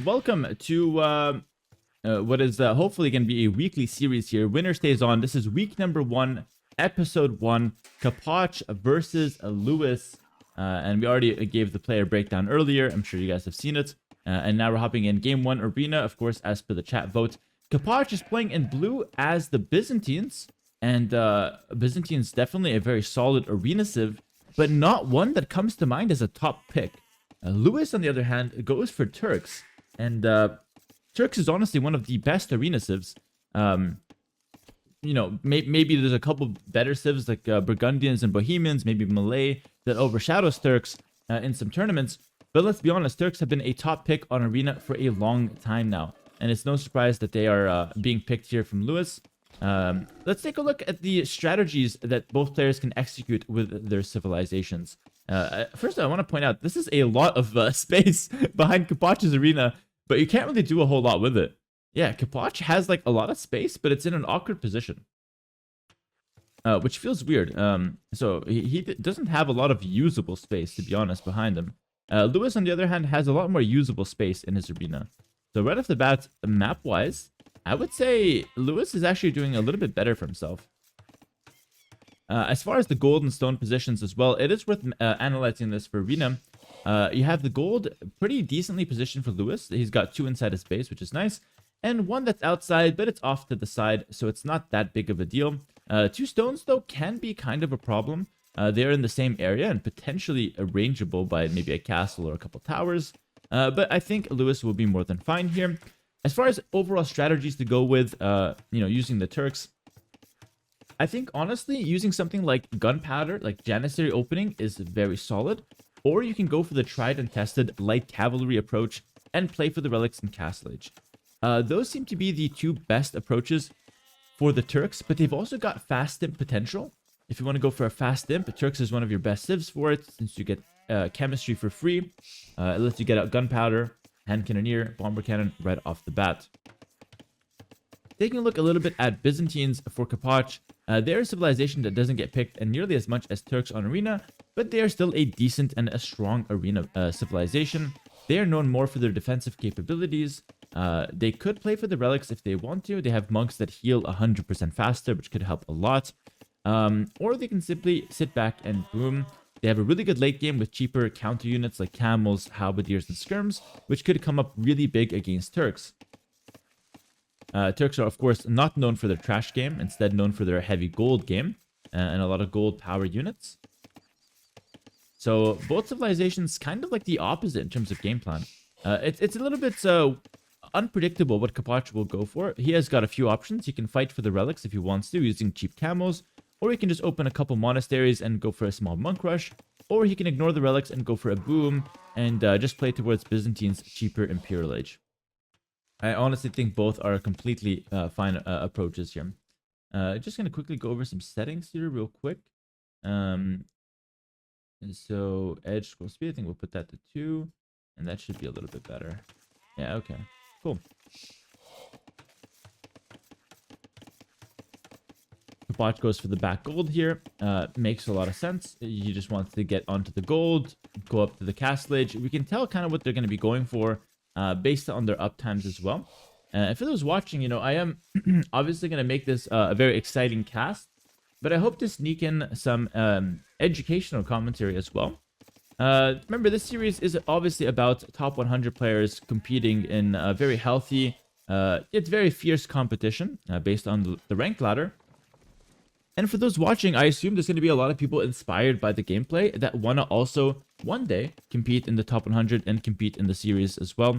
welcome to what is hopefully going to be a weekly series here. Winner stays on. This is week number 1, episode 1, Capoch versus Lewis. And we already gave the player breakdown earlier. I'm sure you guys have seen it. And now we're hopping in game 1 arena, of course, as per the chat vote. Capoch is playing in blue as the Byzantines. And Byzantines definitely a very solid arena civ, but not one that comes to mind as a top pick. Lewis, on the other hand, goes for Turks. And Turks is honestly one of the best arena civs. You know, maybe there's a couple better civs like Burgundians and Bohemians, maybe Malay, that overshadows Turks in some tournaments. But let's be honest, Turks have been a top pick on arena for a long time now. And it's no surprise that they are being picked here from Lewis. Let's take a look at the strategies that both players can execute with their civilizations. First, I want to point out, this is a lot of space behind Capoch's arena, but you can't really do a whole lot with it. Yeah, Capoch has like a lot of space, but it's in an awkward position, which feels weird. So he doesn't have a lot of usable space, to be honest, behind him. Lewis, on the other hand, has a lot more usable space in his arena. So right off the bat, map-wise, I would say Lewis is actually doing a little bit better for himself. As far as the gold and stone positions as well, it is worth analyzing this for arena. You have the gold pretty decently positioned for Lewis. He's got 2 inside his base, which is nice. And 1 that's outside, but it's off to the side, so it's not that big of a deal. 2 stones, though, can be kind of a problem. They're in the same area and potentially arrangeable by maybe a castle or a couple towers. But I think Lewis will be more than fine here. As far as overall strategies to go with, using the Turks, I think, honestly, using something like gunpowder, like Janissary opening, is very solid. Or you can go for the tried and tested light cavalry approach and play for the relics and castle age. Those seem to be the 2 best approaches for the Turks, but they've also got fast imp potential. If you want to go for a fast imp, Turks is one of your best civs for it, since you get chemistry for free. It lets you get out gunpowder, hand cannoneer, bomber cannon right off the bat. Taking a look a little bit at Byzantines for Capoch, they're a civilization that doesn't get picked and nearly as much as Turks on arena, but they are still a decent and a strong arena civilization. They are known more for their defensive capabilities. They could play for the relics if they want to. They have monks that heal 100% faster, which could help a lot. Or they can simply sit back and boom. They have a really good late game with cheaper counter units like camels, halberdiers, and skirms, which could come up really big against Turks. Turks are, of course, not known for their trash game, instead known for their heavy gold game and a lot of gold power units. So both civilizations kind of like the opposite in terms of game plan. It's a little bit unpredictable what Capoch will go for. He has got a few options. He can fight for the relics if he wants to using cheap camels, or he can just open a couple monasteries and go for a small monk rush, or he can ignore the relics and go for a boom and just play towards Byzantine's cheaper Imperial Age. I honestly think both are completely fine approaches here. Just going to quickly go over some settings here real quick. And so edge scroll speed, I think we'll put that to 2, and that should be a little bit better. Yeah, okay, cool. Capoch goes for the back gold here. Makes a lot of sense. He just wants to get onto the gold, go up to the castle age. We can tell kind of what they're going to be going for based on their uptimes as well. For those watching, you know, I am obviously going to make this a very exciting cast, but I hope to sneak in some educational commentary as well. Remember, this series is obviously about top 100 players competing in a very healthy, yet very fierce competition based on the ranked ladder. And for those watching, I assume there's going to be a lot of people inspired by the gameplay that want to also one day compete in the top 100 and compete in the series as well.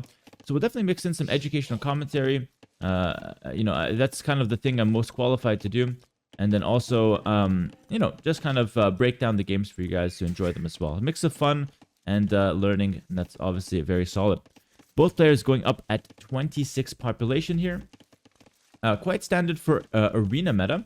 So we'll definitely mix in some educational commentary. That's kind of the thing I'm most qualified to do. And then also, just kind of break down the games for you guys to enjoy them as well. A mix of fun and learning, and that's obviously very solid. Both players going up at 26 population here. Quite standard for arena meta.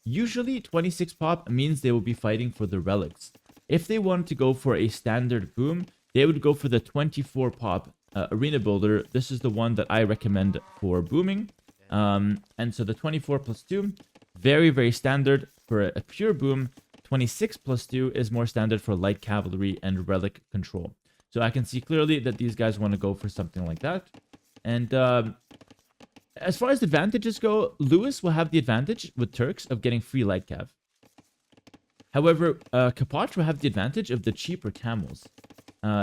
Usually 26 pop means they will be fighting for the relics. If they want to go for a standard boom, they would go for the 24 pop arena builder. This is the one that I recommend for booming. And so the 24 plus 2, very, very standard for a pure boom. 26 plus 2 is more standard for light cavalry and relic control. So I can see clearly that these guys want to go for something like that. And as far as advantages go, Lewis will have the advantage with Turks of getting free light cav. However, Capoch will have the advantage of the cheaper camels.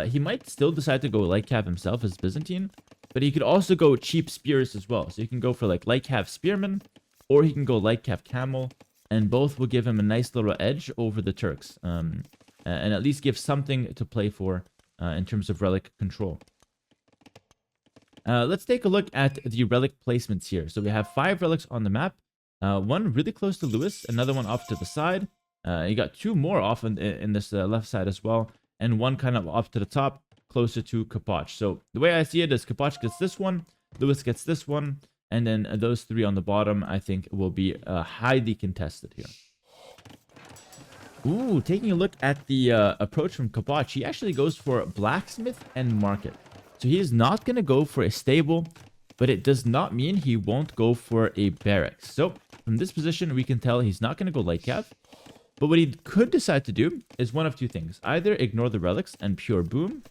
He might still decide to go light cav himself as Byzantine, but he could also go cheap spears as well. So he can go for like light cav spearman, or he can go light cav camel, and both will give him a nice little edge over the Turks, and at least give something to play for in terms of relic control. Let's take a look at the relic placements here. So we have 5 relics on the map. One really close to Lewis, another one off to the side. You got 2 more off in this left side as well, and one kind of off to the top, closer to Capoch. So the way I see it is Capoch gets this one, Lewis gets this one, and then those 3 on the bottom, I think, will be highly contested here. Ooh, taking a look at the approach from Capoch, he actually goes for blacksmith and market. So he is not going to go for a stable, but it does not mean he won't go for a barracks. So from this position, we can tell he's not going to go light cav. But what he could decide to do is one of 2 things. Either ignore the relics and pure boom,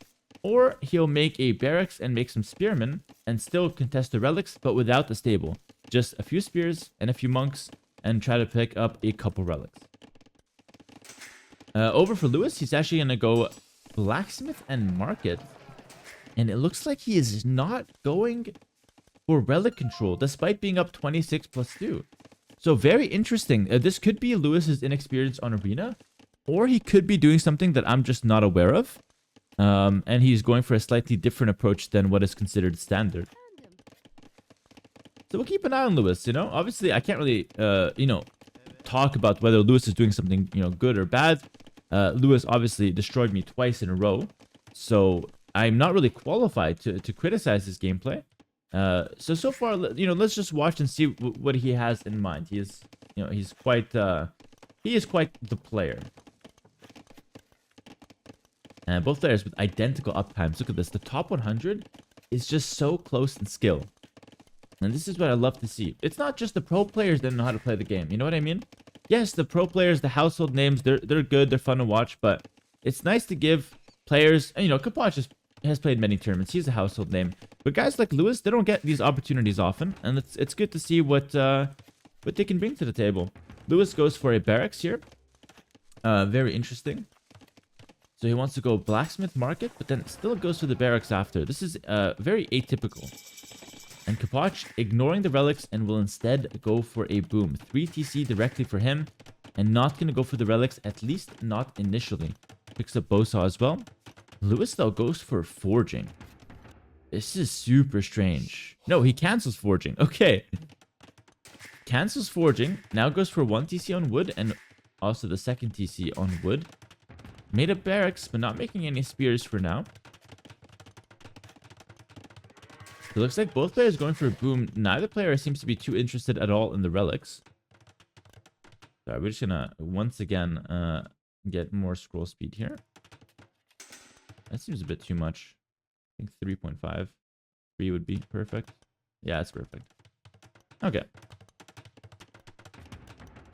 or he'll make a barracks and make some spearmen and still contest the relics, but without the stable. Just a few spears and a few monks, and try to pick up a couple relics. Over for Lewis, he's actually going to go blacksmith and market. And it looks like he is not going for relic control, despite being up 26+2. So very interesting. This could be Lewis's inexperience on Arena, or he could be doing something that I'm just not aware of. And he's going for a slightly different approach than what is considered standard. So we'll keep an eye on Lewis, you know. Obviously, I can't really, talk about whether Lewis is doing something, good or bad. Lewis obviously destroyed me twice in a row. So I'm not really qualified to criticize his gameplay. So far, let's just watch and see what he has in mind. He is, he's quite, he is quite the player. And both players with identical uptimes. Look at this. The top 100 is just so close in skill. And this is what I love to see. It's not just the pro players that know how to play the game. You know what I mean? Yes, the pro players, the household names, they're good. They're fun to watch. But it's nice to give players... And, Capoch has played many tournaments. He's a household name. But guys like Lewis, they don't get these opportunities often. And it's good to see what they can bring to the table. Lewis goes for a barracks here. Very interesting. So he wants to go blacksmith market, but then still goes to the barracks after. This is very atypical. And Capoch ignoring the relics and will instead go for a boom. 3 TC directly for him, and not going to go for the relics, at least not initially. Picks up Bo7 as well. Lewis, though, goes for forging. This is super strange. No, he cancels forging. Okay. Cancels forging. Now goes for 1 TC on wood, and also the 2nd TC on wood. Made a barracks, but not making any spears for now. It looks like both players going for a boom. Neither player seems to be too interested at all in the relics. Sorry, we're just gonna once again get more scroll speed here. That seems a bit too much. I think 3.5. 3 would be perfect. Yeah, it's perfect. Okay.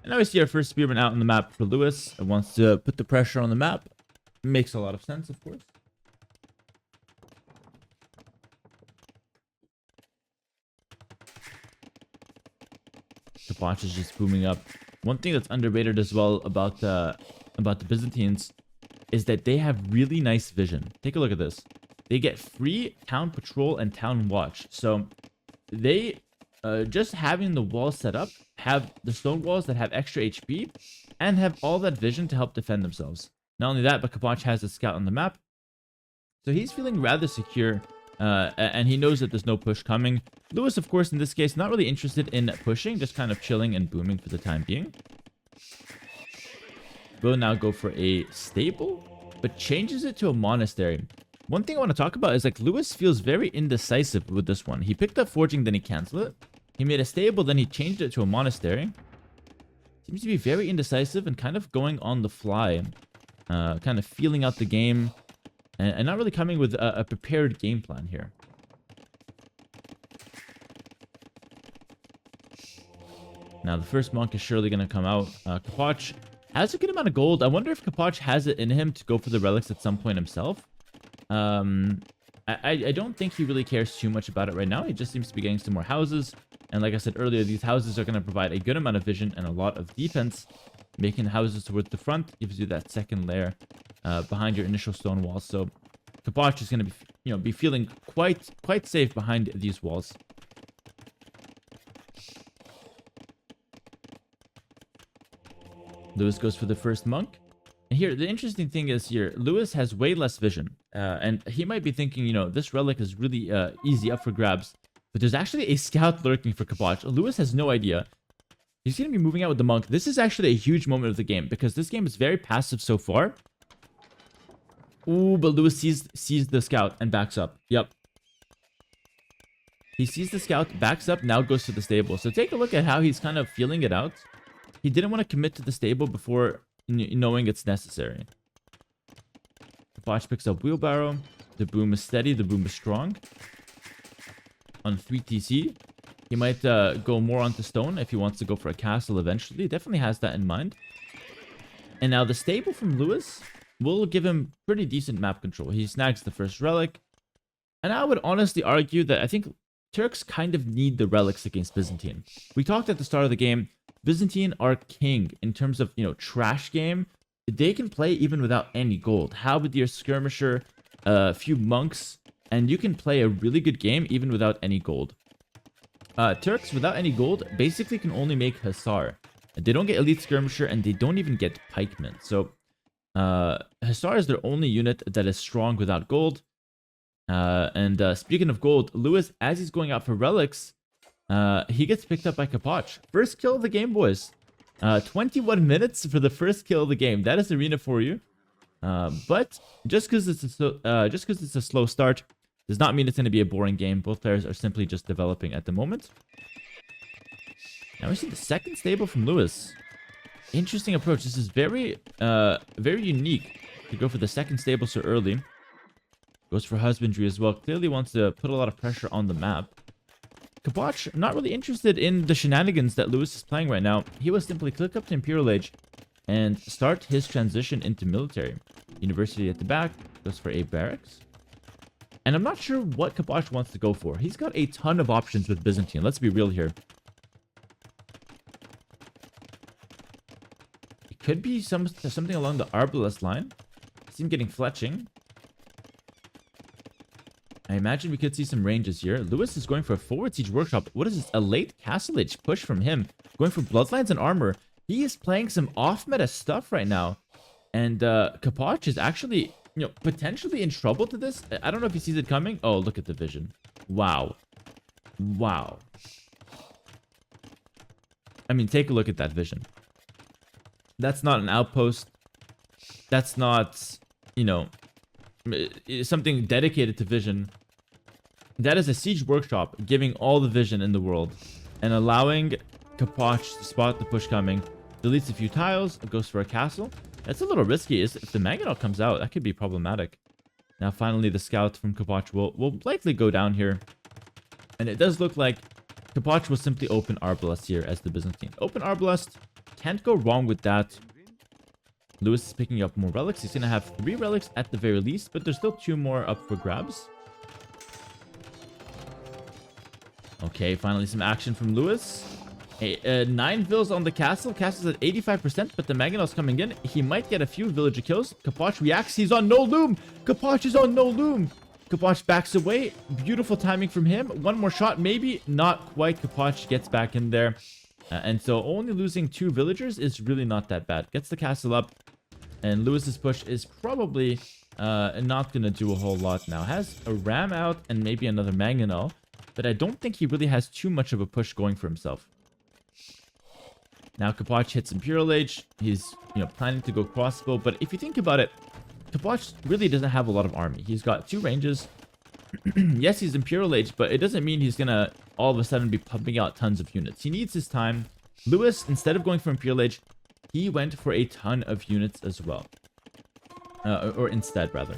And now we see our first spearman out on the map for Lewis. It wants to put the pressure on the map. Makes a lot of sense, of course. Capoch is just booming up. One thing that's underrated as well about the Byzantines is that they have really nice vision. Take a look at this. They get free town patrol and town watch. So they just having the walls set up, have the stone walls that have extra HP, and have all that vision to help defend themselves. Not only that, but Capoch has a scout on the map. So he's feeling rather secure, and he knows that there's no push coming. Lewis, of course, in this case, not really interested in pushing, just kind of chilling and booming for the time being. Will now go for a stable, but changes it to a monastery. One thing I want to talk about is like Lewis feels very indecisive with this one. He picked up forging, then he canceled it. He made a stable, then he changed it to a monastery. Seems to be very indecisive and kind of going on the fly. Kind of feeling out the game. And not really coming with a prepared game plan here. Now, the first monk is surely going to come out. Capoch has a good amount of gold. I wonder if Capoch has it in him to go for the relics at some point himself. I don't think he really cares too much about it right now. He just seems to be getting some more houses. And like I said earlier, these houses are going to provide a good amount of vision and a lot of defense. Making the houses towards the front gives you that second layer behind your initial stone walls. So Capoch is going to be feeling quite safe behind these walls. Lewis goes for the first monk. And here, the interesting thing is here, Lewis has way less vision. And he might be thinking, this relic is really easy up for grabs. But there's actually a scout lurking for Capoch. Lewis has no idea. He's going to be moving out with the monk. This is actually a huge moment of the game because this game is very passive so far. Ooh, but Lewis sees the scout and backs up. Yep. He sees the scout, backs up, now goes to the stable. So take a look at how he's kind of feeling it out. He didn't want to commit to the stable before knowing it's necessary. Capoch picks up wheelbarrow. The boom is steady. The boom is strong. On 3 TC. He might go more onto stone if he wants to go for a castle eventually. Definitely has that in mind. And now the stable from Lewis will give him pretty decent map control. He snags the first relic. And I would honestly argue that I think Turks kind of need the relics against Byzantine. We talked at the start of the game. Byzantine are king in terms of, trash game. They can play even without any gold. Halberdier, skirmisher, a few monks, and you can play a really good game even without any gold. Turks without any gold basically can only make Hussar. They don't get elite skirmisher and they don't even get pikemen. So Hussar is their only unit that is strong without gold. Speaking of gold, Lewis, as he's going out for relics, he gets picked up by Capoch. First kill of the game, boys. 21 minutes for the first kill of the game. That is arena for you. But just because it's a slow start does not mean it's going to be a boring game. Both players are simply just developing at the moment. Now we see the second stable from Lewis. Interesting approach. This is very unique to go for the second stable so early. Goes for husbandry as well. Clearly wants to put a lot of pressure on the map. Capoch, not really interested in the shenanigans that Lewis is playing right now. He will simply click up to Imperial Age and start his transition into military. University at the back. Goes for a barracks. And I'm not sure what Capoch wants to go for. He's got a ton of options with Byzantine. Let's be real here. It could be something along the Arbalest line. See him getting fletching. I imagine we could see some ranges here. Lewis is going for a forward siege workshop. What is this? A late castle age push from him. Going for bloodlines and armor. He is playing some off-meta stuff right now. And Capoch is actually, potentially in trouble to this. I don't know if he sees it coming. Oh, look at the vision. Wow. Wow. I mean, take a look at that vision. That's not an outpost. That's not, something dedicated to vision. That is a siege workshop giving all the vision in the world and allowing Capoch to spot the push coming. Deletes a few tiles, goes for a castle. That's a little risky. If the Mangonel comes out, that could be problematic. Now finally the scout from Capoch will likely go down here. And it does look like Capoch will simply open Arbalest here as the Byzantine. Open Arbalest, can't go wrong with that. Lewis is picking up more relics. He's going to have 3 relics at the very least, but there's still 2 more up for grabs. Okay, finally some action from Lewis. 9 vills on the castle. Castle's at 85%, but the Mangonel's coming in. He might get a few villager kills. Capoch reacts. He's on no loom. Capoch is on no loom. Capoch backs away. Beautiful timing from him. One more shot, maybe. Not quite. Capoch gets back in there. And so only losing 2 villagers is really not that bad. Gets the castle up. And Lewis's push is probably not going to do a whole lot now. Has a ram out and maybe another Mangonel. But I don't think he really has too much of a push going for himself. Now Capoch hits Imperial Age. He's, planning to go crossbow. But if you think about it, Capoch really doesn't have a lot of army. He's got 2 ranges. Yes, he's Imperial Age, but it doesn't mean he's going to all of a sudden be pumping out tons of units. He needs his time. Lewis, instead of going for Imperial Age, he went for a ton of units as well. Or instead, rather.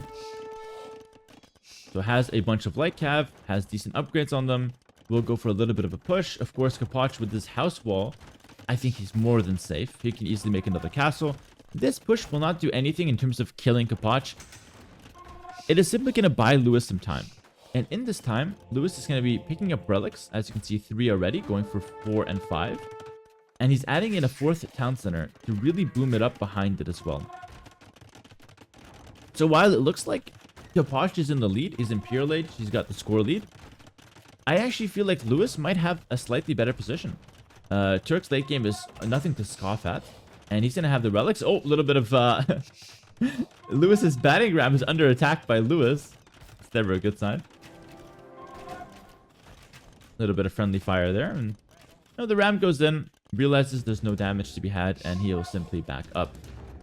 So has a bunch of light cav, has decent upgrades on them. We'll go for a little bit of a push. Of course, Capoch with this house wall, I think he's more than safe. He can easily make another castle. This push will not do anything in terms of killing Capoch. it is simply going to buy Lewis some time. And in this time, Lewis is going to be picking up relics. As you can see, 3 already, going for 4 and 5. And he's adding in a 4th town center to really boom it up behind it as well. So while it looks like Capoch is in the lead, he's in Imperial Age, he's got the score lead, I actually feel like Lewis might have a slightly better position. Turk's late game is nothing to scoff at. And he's going to have the relics. Oh, a little bit of... Lewis's batting ram is under attack by Lewis. It's never a good sign. A little bit of friendly fire there. And the ram goes in, realizes there's no damage to be had, and he'll simply back up.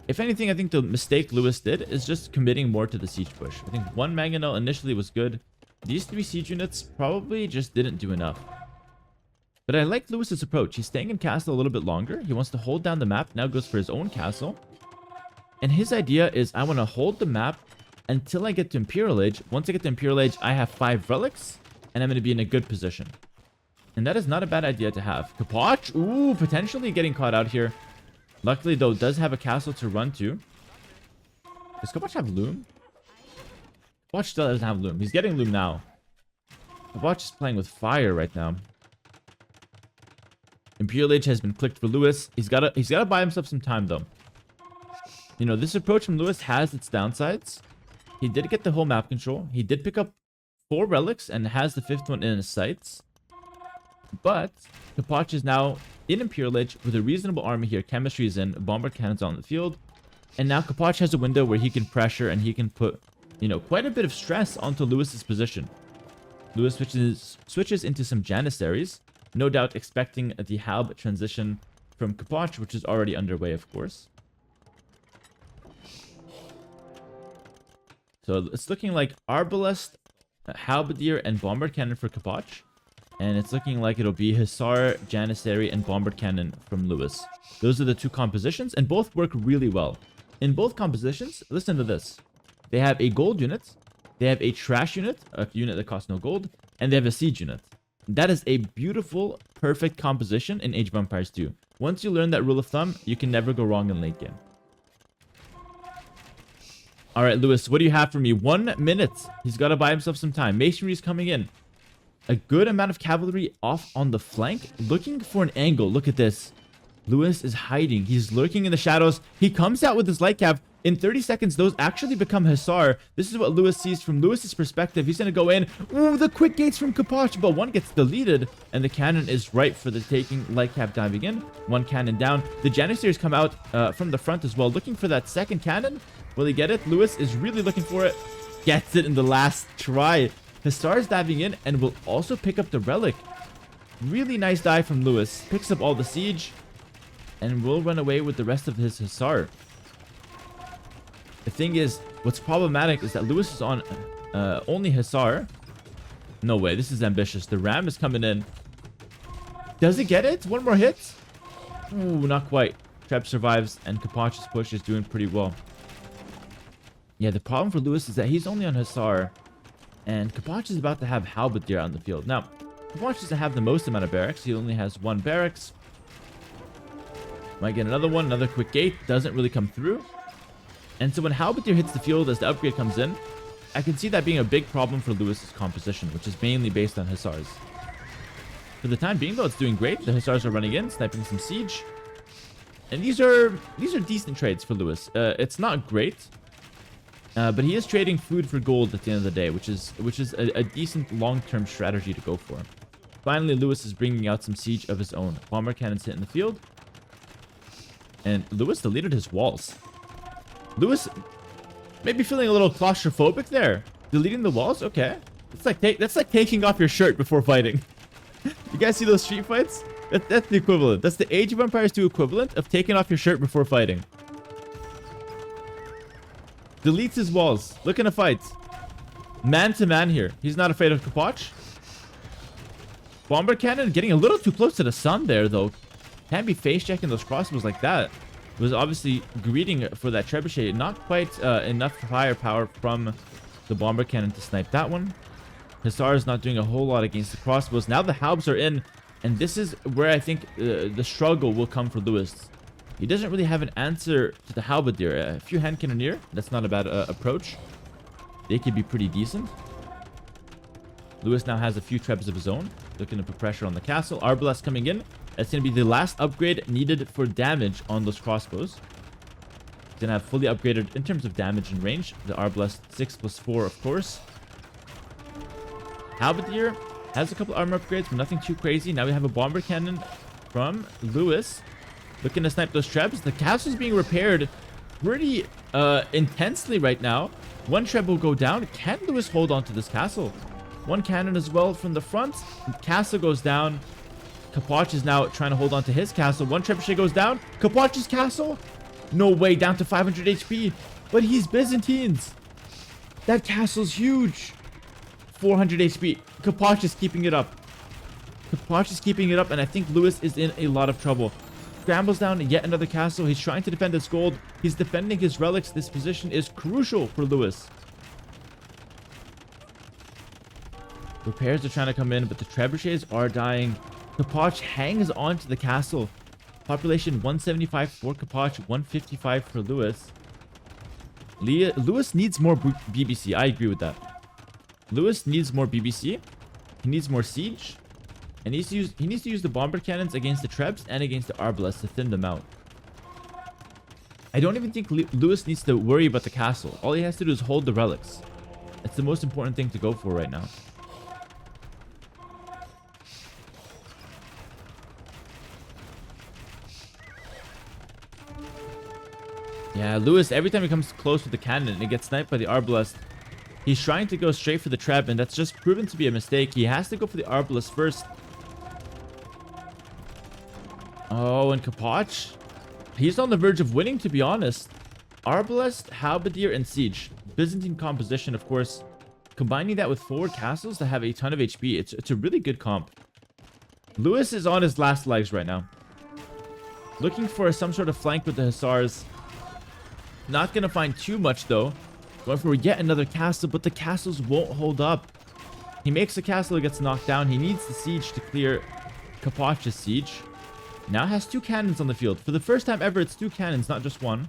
If anything, I think the mistake Lewis did is just committing more to the siege push. I think 1 mangonel initially was good. These 3 siege units probably just didn't do enough. But I like Lewis's approach. He's staying in castle a little bit longer. He wants to hold down the map. Now goes for his own castle. And his idea is I want to hold the map until I get to Imperial Age. Once I get to Imperial Age, I have 5 relics. And I'm going to be in a good position. And that is not a bad idea to have. Capoch, ooh, potentially getting caught out here. Luckily, though, does have a castle to run to. Does Capoch have Loom? Capoch still doesn't have Loom. He's getting Loom now. Capoch is playing with fire right now. Imperial Age has been clicked for Lewis. He's gotta buy himself some time, though. You know, this approach from Lewis has its downsides. He did get the whole map control. He did pick up 4 relics and has the 5th one in his sights. But Capoch is now in Imperial Age with a reasonable army here. Chemistry is in, bomber cannons on the field. And now Capoch has a window where he can pressure and he can put, quite a bit of stress onto Lewis's position. Lewis switches into some Janissaries. No doubt expecting the Halb transition from Capoch, which is already underway, of course. So it's looking like Arbalest, Halberdier, and Bombard Cannon for Capoch. And it's looking like it'll be Hussar, Janissary, and Bombard Cannon from Lewis. Those are the 2 compositions, and both work really well. In both compositions, listen to this. They have a gold unit, they have a trash unit, a unit that costs no gold, and they have a siege unit. That is a beautiful, perfect composition in Age of Empires 2. Once you learn that rule of thumb, you can never go wrong in late game. Alright, Lewis, what do you have for me? 1 minute. He's got to buy himself some time. Masonry is coming in. A good amount of cavalry off on the flank. Looking for an angle. Look at this. Lewis is hiding. He's lurking in the shadows. He comes out with his light cav. In 30 seconds, those actually become Hussar. This is what Lewis sees from Lewis's perspective. He's going to go in. Ooh, the quick gates from Capoch, but 1 gets deleted, and the cannon is ripe for the taking. Light cav diving in. 1 cannon down. The Janissaries come out from the front as well, looking for that 2nd cannon. Will he get it? Lewis is really looking for it. Gets it in the last try. Hussar's diving in and will also pick up the relic. Really nice dive from Lewis. Picks up all the siege and will run away with the rest of his Hussar. The thing is, what's problematic is that Lewis is on only Hussar. No way, this is ambitious. The ram is coming in. Does it get it? 1 more hit? Ooh, not quite. Treb survives and Capoch's push is doing pretty well. Yeah, the problem for Lewis is that he's only on Hussar. And Capoch is about to have Halberdier on the field. Now, Capoch doesn't have the most amount of barracks. He only has 1 barracks. Might get another one. Another quick gate. Doesn't really come through. And so when Halberdier hits the field as the upgrade comes in, I can see that being a big problem for Lewis's composition, which is mainly based on Hussars. For the time being, though, it's doing great. The Hussars are running in, sniping some siege. And these are decent trades for Lewis. It's not great. But he is trading food for gold at the end of the day, which is a decent long-term strategy to go for. Finally, Lewis is bringing out some siege of his own. Bomber cannons hit in the field. And Lewis deleted his walls. Lewis maybe feeling a little claustrophobic there. Deleting the walls? Okay. That's like taking off your shirt before fighting. You guys see those street fights? That's the equivalent. That's the Age of Empires 2 equivalent of taking off your shirt before fighting. Deletes his walls. Looking to fight. Man to man here. He's not afraid of Capoch. Bomber cannon getting a little too close to the sun there, though. Can't be face checking those crossbows like that. It was obviously greeting for that trebuchet. Not quite enough firepower from the bomber cannon to snipe that one. Hussar is not doing a whole lot against the crossbows. Now the halbs are in. And this is where I think the struggle will come for Lewis. He doesn't really have an answer to the halberdier. A few hand cannoneer. That's not a bad approach. they could be pretty decent. Lewis now has a few trebs of his own, looking to put pressure on the castle. Arbalest coming in. That's going to be the last upgrade needed for damage on those crossbows. He's going to have fully upgraded in terms of damage and range. The Arbalest 6+4, of course. Halberdier has a couple armor upgrades, but nothing too crazy. Now we have a bomber cannon from Lewis, looking to snipe those trebs. The castle's being repaired pretty intensely right now. One treb will go down. Can Lewis hold on to this castle? One cannon as well from the front. Castle goes down. Capoch is now trying to hold on to his castle. One trebuchet goes down. Capoch's castle? No way, down to 500 HP. But he's Byzantines. That castle's huge. 400 HP. Capoch is keeping it up. Capoch is keeping it up, and I think Lewis is in a lot of trouble. Scrambles down yet another castle. He's trying to defend his gold. He's defending his relics. This position is crucial for Lewis. Repairs are trying to come in, but the trebuchets are dying. Capoch hangs on to the castle. Population 175 for Capoch, 155 for Lewis. Lewis needs more BBC. I agree with that. Lewis needs more BBC. He needs more siege. And he needs to use the bomber cannons against the trebs and against the Arbalest to thin them out. I don't even think Lewis needs to worry about the castle. All he has to do is hold the relics. That's the most important thing to go for right now. Yeah, Lewis, every time he comes close with the cannon and it gets sniped by the Arbalest, he's trying to go straight for the treb, and that's just proven to be a mistake. He has to go for the Arbalest first. Oh, and Capoch, he's on the verge of winning, to be honest. Arbalest, Halberdier, and Siege. Byzantine composition, of course. Combining that with forward castles to have a ton of HP, it's a really good comp. Lewis is on his last legs right now. Looking for some sort of flank with the Hussars. Not going to find too much, though. Going for yet another castle, but the castles won't hold up. He makes the castle, gets knocked down. He needs the siege to clear Capoch's siege. Now has 2 cannons on the field. For the first time ever, it's 2 cannons, not just 1.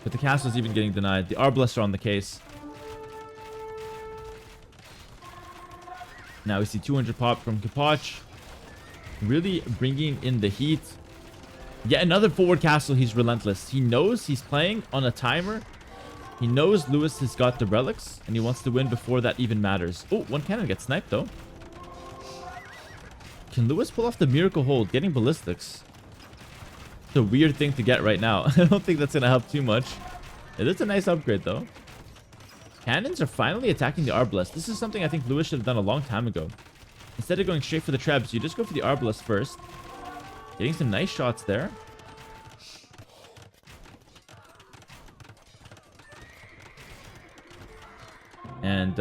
But the castle's even getting denied. The Arbalests are on the case. Now we see 200 pop from Capoch. Really bringing in the heat. Yet another forward castle. He's relentless. He knows he's playing on a timer. He knows Lewis has got the relics, and he wants to win before that even matters. Oh, one cannon gets sniped, though. Can Lewis pull off the miracle hold? Getting ballistics. It's a weird thing to get right now. I don't think that's going to help too much. It is a nice upgrade, though. Cannons are finally attacking the Arbalest. This is something I think Lewis should have done a long time ago. Instead of going straight for the trebs, you just go for the Arbalest first. Getting some nice shots there. And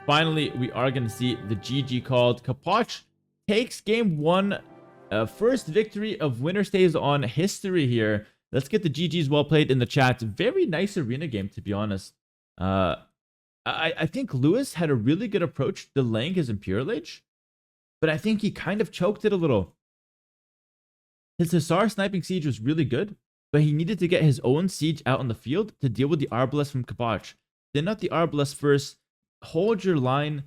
finally, we are going to see the GG called. Capoch takes game 1. First victory of Winner Stays On history here. Let's get the GGs well played in the chat. Very nice arena game, to be honest. I think Lewis had a really good approach delaying his Imperial Age. But I think he kind of choked it a little. His Hussar sniping siege was really good, but he needed to get his own siege out on the field to deal with the Arbalest from Capoch. Then not the Arbalest first. Hold your line.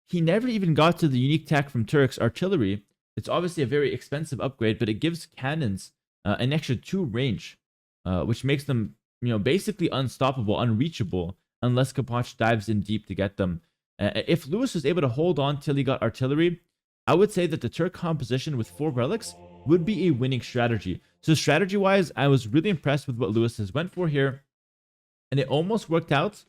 He never even got to the unique tech from Turk's artillery. It's obviously a very expensive upgrade, but it gives cannons an extra 2 range, which makes them, basically unstoppable, unreachable, unless Capoch dives in deep to get them. If Lewis was able to hold on till he got artillery, I would say that the Turk composition with 4 relics would be a winning strategy. So strategy-wise, I was really impressed with what Lewis has went for here. And it almost worked out.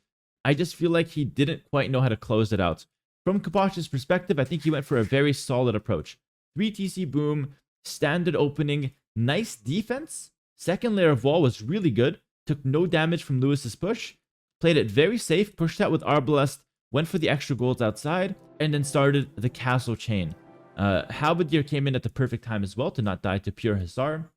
I just feel like he didn't quite know how to close it out. From Capoch's perspective, I think he went for a very solid approach. 3 TC boom, standard opening, nice defense. Second layer of wall was really good. Took no damage from Lewis's push. Played it very safe, pushed out with Arbalest, went for the extra golds outside, and then started the castle chain. Halberdier came in at the perfect time as well to not die to pure Hussar.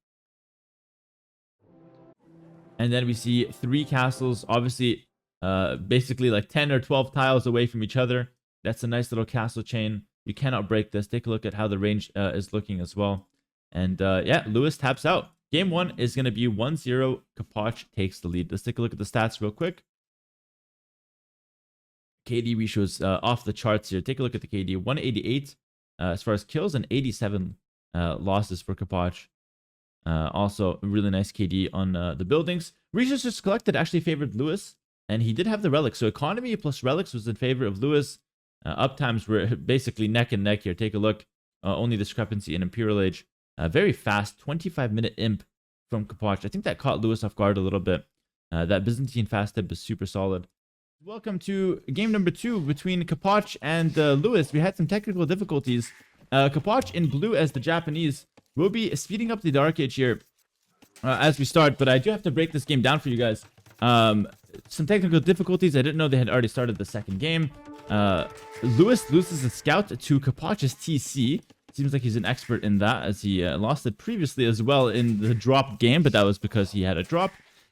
And then we see 3 castles, obviously, basically like 10 or 12 tiles away from each other. That's a nice little castle chain. You cannot break this. Take a look at how the range is looking as well. And yeah, Lewis taps out. Game 1 is going to be 1-0. Capoch takes the lead. Let's take a look at the stats real quick. KD ratios off the charts here. Take a look at the KD. 188 as far as kills and 87 losses for Capoch. Also, a really nice KD on the buildings. Resources collected actually favored Lewis, and he did have the relics. So economy plus relics was in favor of Lewis. Uptimes were basically neck and neck here. Take a look. Only discrepancy in Imperial Age. Very fast, 25-minute imp from Capoch. I think that caught Lewis off guard a little bit. That Byzantine fast imp is super solid. Welcome to game number 2 between Capoch and Lewis. We had some technical difficulties. Capoch in blue as the Japanese will be speeding up the Dark Age here as we start, but I do have to break this game down for you guys. Some technical difficulties. I didn't know they had already started the second game. Lewis loses a scout to Capoch's TC. Seems like he's an expert in that, as he lost it previously as well in the drop game, but that was because he had a drop.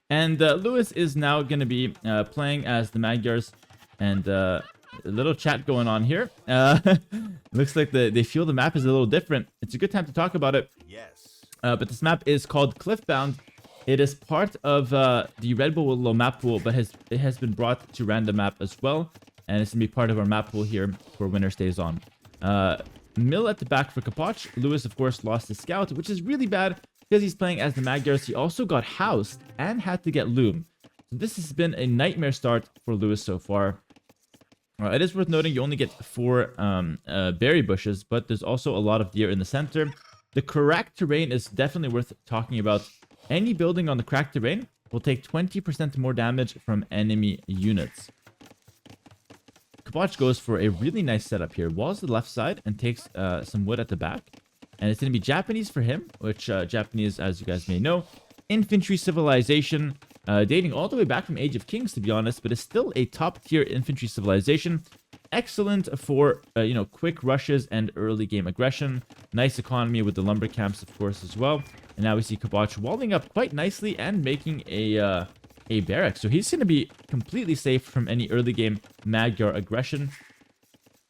And Lewis is now going to be playing as the Magyars, and a little chat going on here. Looks like they feel the map is a little different. It's a good time to talk about it. Yes. But this map is called Cliffbound. It is part of the Red Bull map pool, but it has been brought to random map as well. And it's going to be part of our map pool here for Winner Stays On. Mill at the back for Capoch. Lewis, of course, lost his scout, which is really bad because he's playing as the Magyars. He also got housed and had to get loom. So this has been a nightmare start for Lewis so far. It is worth noting you only get 4 berry bushes, but there's also a lot of deer in the center. The cracked terrain is definitely worth talking about. Any building on the cracked terrain will take 20% more damage from enemy units. Capoch goes for a really nice setup here. Walls to the left side and takes some wood at the back. And it's going to be Japanese for him, which Japanese, as you guys may know, infantry civilization, dating all the way back from Age of Kings, to be honest, but it's still a top-tier infantry civilization. Excellent for, quick rushes and early game aggression. Nice economy with the lumber camps, of course, as well. And now we see Capoch walling up quite nicely and making a barrack. So he's going to be completely safe from any early game Magyar aggression.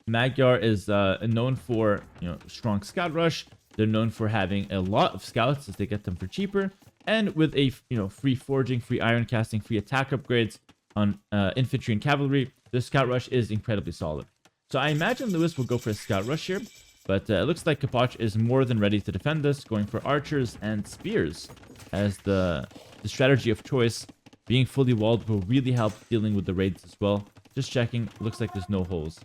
Magyar is known for, strong scout rush. They're known for having a lot of scouts as they get them for cheaper. And with a, free forging, free iron casting, free attack upgrades on infantry and cavalry, the scout rush is incredibly solid. So I imagine Lewis will go for a scout rush here. But it looks like Capoch is more than ready to defend us, going for archers and spears as the strategy of choice. Being fully walled will really help dealing with the raids as well. Just checking. Looks like there's no holes.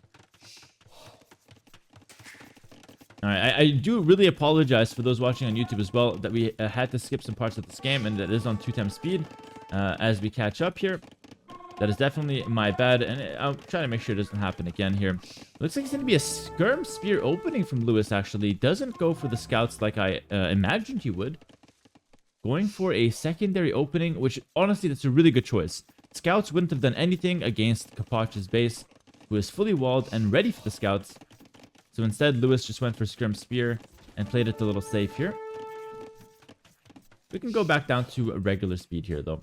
Alright, I do really apologize for those watching on YouTube as well that we had to skip some parts of this game, and that is on 2 times speed as we catch up here. That is definitely my bad, and I'll try to make sure it doesn't happen again here. Looks like it's going to be a skirm spear opening from Lewis, actually. Doesn't go for the scouts like I imagined he would. Going for a secondary opening, which honestly, that's a really good choice. Scouts wouldn't have done anything against Capoch's base, who is fully walled and ready for the scouts. So instead, Lewis just went for skirm spear and played it a little safe here. We can go back down to a regular speed here, though.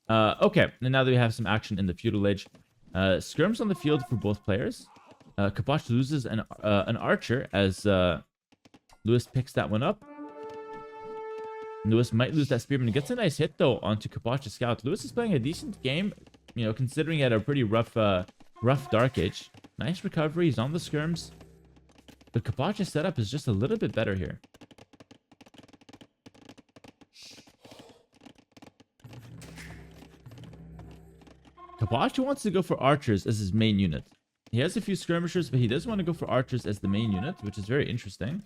Okay, and now that we have some action in the feudal age, skirms on the field for both players. Capoch loses an archer as Lewis picks that one up. Lewis might lose that spearman. He gets a nice hit though onto Capoch's scout. Lewis is playing a decent game, considering he had a pretty rough Dark Age. Nice recovery. He's on the skirms, but Capoch's setup is just a little bit better here. Capoch wants to go for archers as his main unit. He has a few skirmishers, but he does want to go for archers as the main unit, which is very interesting.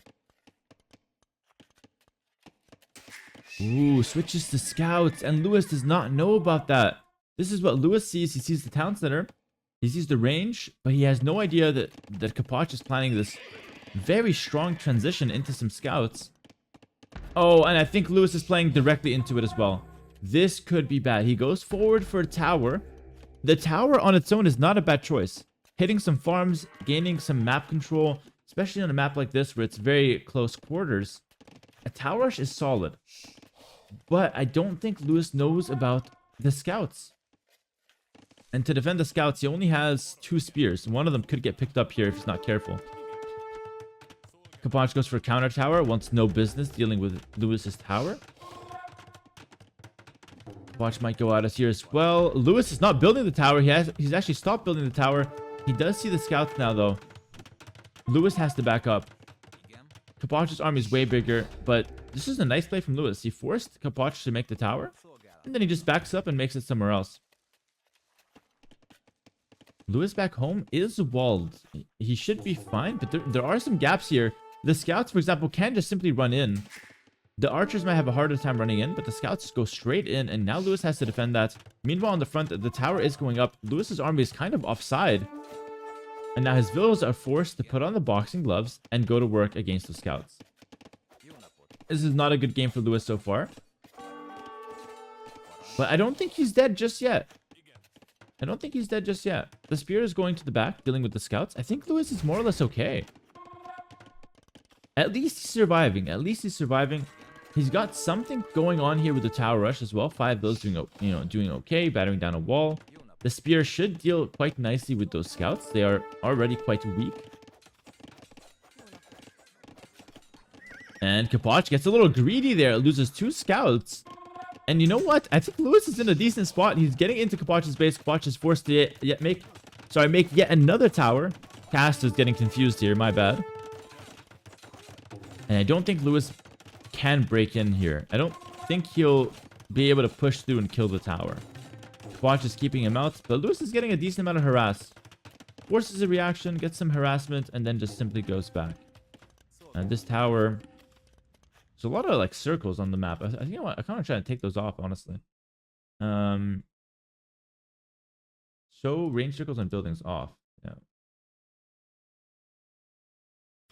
Ooh, switches to scouts, and Lewis does not know about that. This is what Lewis sees. He sees the town center. He sees the range, but he has no idea that Capoch is planning this very strong transition into some scouts. Oh, and I think Lewis is playing directly into it as well. This could be bad. He goes forward for a tower. The tower on its own is not a bad choice. Hitting some farms, gaining some map control, especially on a map like this where it's very close quarters. A tower rush is solid. But I don't think Lewis knows about the scouts. And to defend the scouts, he only has 2 spears. One of them could get picked up here if he's not careful. Capoch goes for a counter tower. Wants no business dealing with Lewis's tower. Watch might go out as here as well. Lewis is not building the tower. He's actually stopped building the tower. He does see the scouts now, though. Lewis has to back up. Capoch's army is way bigger, but this is a nice play from Lewis. He forced Capoch to make the tower, and then he just backs up and makes it somewhere else. Lewis back home is walled. He should be fine, but there are some gaps here. The scouts, for example, can just simply run in. The archers might have a harder time running in, but the scouts just go straight in, and now Lewis has to defend that. Meanwhile, on the front, the tower is going up. Lewis's army is kind of offside. And now his villagers are forced to put on the boxing gloves and go to work against the scouts. This is not a good game for Lewis so far. But I don't think he's dead just yet. I don't think he's dead just yet. The spear is going to the back, dealing with the scouts. I think Lewis is more or less okay. At least he's surviving. At least he's surviving. He's got something going on here with the tower rush as well. 5 of those doing okay, battering down a wall. The spear should deal quite nicely with those scouts. They are already quite weak. And Capoch gets a little greedy there. Loses 2 scouts. And you know what? I think Lewis is in a decent spot. He's getting into Capoch's base. Capoch is forced to make yet another tower. Cast is getting confused here. My bad. And I don't think Lewis can break in here. I don't think he'll be able to push through and kill the tower. Capoch is keeping him out, but Lewis is getting a decent amount of harass. Forces a reaction, gets some harassment, and then just simply goes back. And this tower... There's a lot of like circles on the map. I think I kind of try to take those off, honestly. Show range circles on buildings off. Yeah.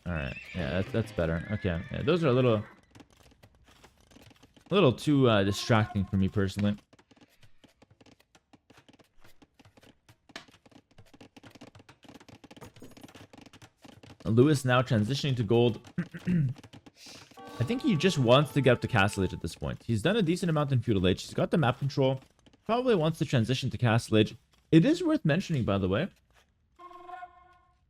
All right. Yeah, that's better. Okay. Yeah, those are a little too distracting for me personally. Lewis now transitioning to gold. I think he just wants to get up to Castle Age at this point. He's done a decent amount in Feudal Age. He's got the map control. Probably wants to transition to Castle Age. It is worth mentioning, by the way,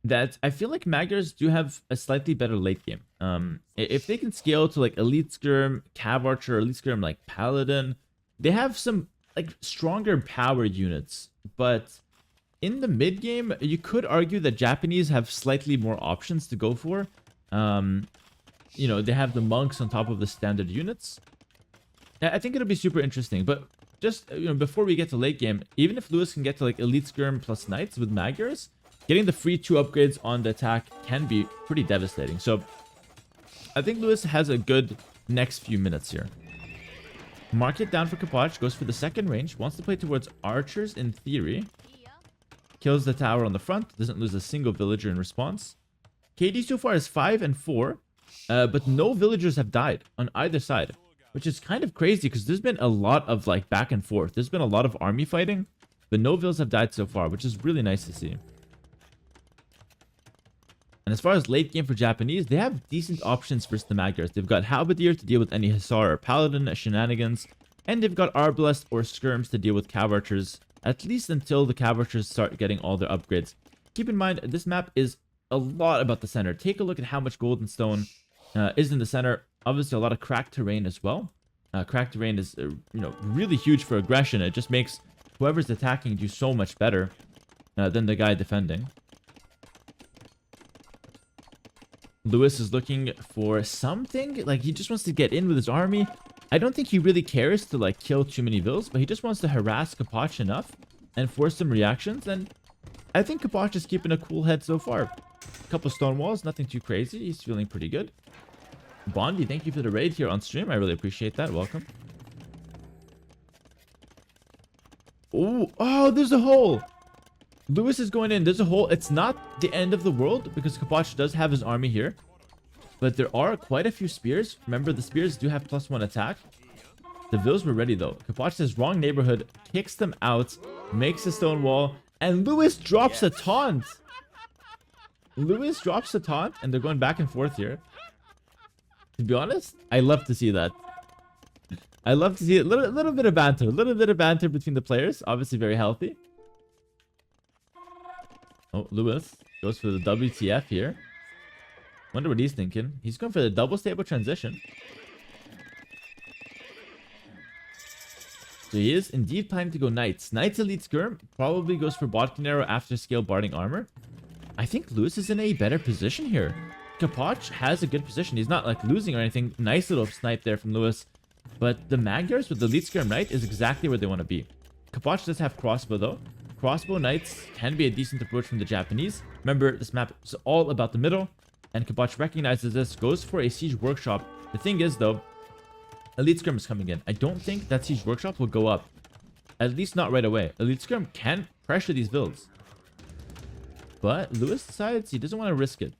that I feel like Magyars do have a slightly better late game. If they can scale to like Elite Skirm, Cav Archer, Elite Skirm, like Paladin, they have some like stronger power units. But in the mid game, you could argue that Japanese have slightly more options to go for. You know, they have the monks on top of the standard units. I think it'll be super interesting. But just, you know, before we get to late game, even if Lewis can get to like Elite Skirm plus Knights with Magyars, getting the free 2 upgrades on the attack can be pretty devastating. So I think Lewis has a good next few minutes here. Mark it down for Capoch. Goes for the second range. Wants to play towards archers in theory. Kills the tower on the front. Doesn't lose a single villager in response. KD so far is 5 and 4. But no villagers have died on either side. Which is kind of crazy because there's been a lot of like back and forth. There's been a lot of army fighting. But no vills have died so far, which is really nice to see. And as far as late game for Japanese, they have decent options versus the Magyars. They've got Halberdier to deal with any Hussar or Paladin shenanigans. And they've got Arbalest or Skirms to deal with Cav Archers. At least until the Cav Archers start getting all their upgrades. Keep in mind, this map is a lot about the center. Take a look at how much gold and stone is in the center. Obviously, a lot of cracked terrain as well. Cracked terrain is, you know, really huge for aggression. It just makes whoever's attacking do so much better than the guy defending. Lewis is looking for something. Like, he just wants to get in with his army. I don't think he really cares to, like, kill too many vills, but he just wants to harass Capoch enough and force some reactions. And I think Capoch is keeping a cool head so far. A couple stone walls, nothing too crazy. He's feeling pretty good. Bondi, thank you for the raid here on stream. I really appreciate that. Welcome. Oh, there's a hole. Lewis is going in. There's a hole. It's not the end of the world because Capoch does have his army here. But there are quite a few spears. Remember, the spears do have +1 attack. The vills were ready, though. Capoch says wrong neighborhood, kicks them out, makes a stone wall, and Lewis drops a taunt. Lewis drops a taunt, and they're going back and forth here. To be honest, I love to see that. I love to see a little bit of banter. A little bit of banter between the players. Obviously very healthy. Oh, Lewis goes for the WTF here. Wonder what he's thinking. He's going for the double stable transition. So he is indeed planning to go Knights. Knights Elite Skirm probably goes for Bodkin Arrow after scale Barding Armor. I think Lewis is in a better position here. Capoch has a good position. He's not like losing or anything. Nice little snipe there from Lewis. But the Magyars with the Elite Skirm Knight is exactly where they want to be. Capoch does have Crossbow though. Crossbow Knights can be a decent approach from the Japanese. Remember, this map is all about the middle. And Capoch recognizes this, goes for a Siege Workshop. The thing is though, Elite Skirm is coming in. I don't think that Siege Workshop will go up. At least not right away. Elite Skirm can pressure these builds. But Lewis decides he doesn't want to risk it.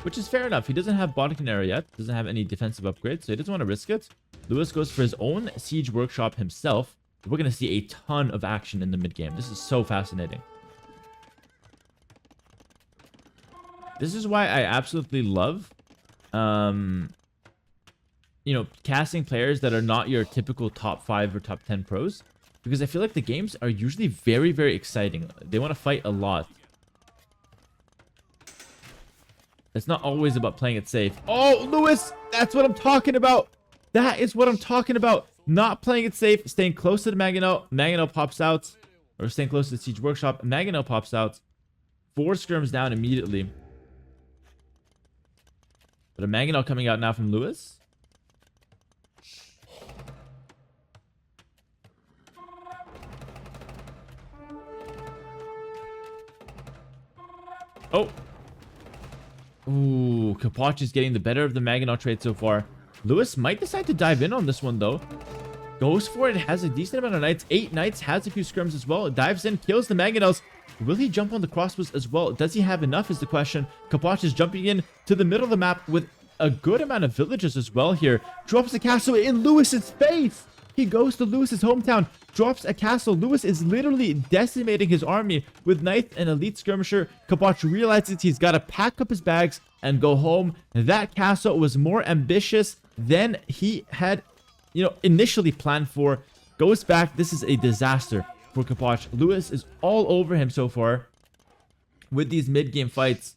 Which is fair enough. He doesn't have Bodkin Arrow yet. Doesn't have any defensive upgrades. So he doesn't want to risk it. Lewis goes for his own Siege Workshop himself. We're going to see a ton of action in the mid game. This is so fascinating. This is why I absolutely love... you know, casting players that are not your typical top 5 or top 10 pros. Because I feel like the games are usually very, very exciting. They want to fight a lot. It's not always about playing it safe. Oh, Lewis! That's what I'm talking about! That is what I'm talking about! Not playing it safe, staying close to the Mangonel. Mangonel pops out. Or staying close to the Siege Workshop. Mangonel pops out. 4 skirms down immediately. But a Mangonel coming out now from Lewis. Oh. Ooh, Capoch is getting the better of the Mangonel trade so far. Lewis might decide to dive in on this one, though. Goes for it. Has a decent amount of Knights. 8 Knights. Has a few skirms as well. Dives in. Kills the Mangonels. Will he jump on the crossbows as well? Does he have enough is the question. Capoch is jumping in to the middle of the map with a good amount of villages as well here. Drops the castle in Lewis's face. He goes to Lewis's hometown, drops a castle. Lewis is literally decimating his army with Knight and Elite Skirmisher. Capoch realizes he's got to pack up his bags and go home. That castle was more ambitious than he had, you know, initially planned for. Goes back. This is a disaster for Capoch. Lewis is all over him so far with these mid-game fights.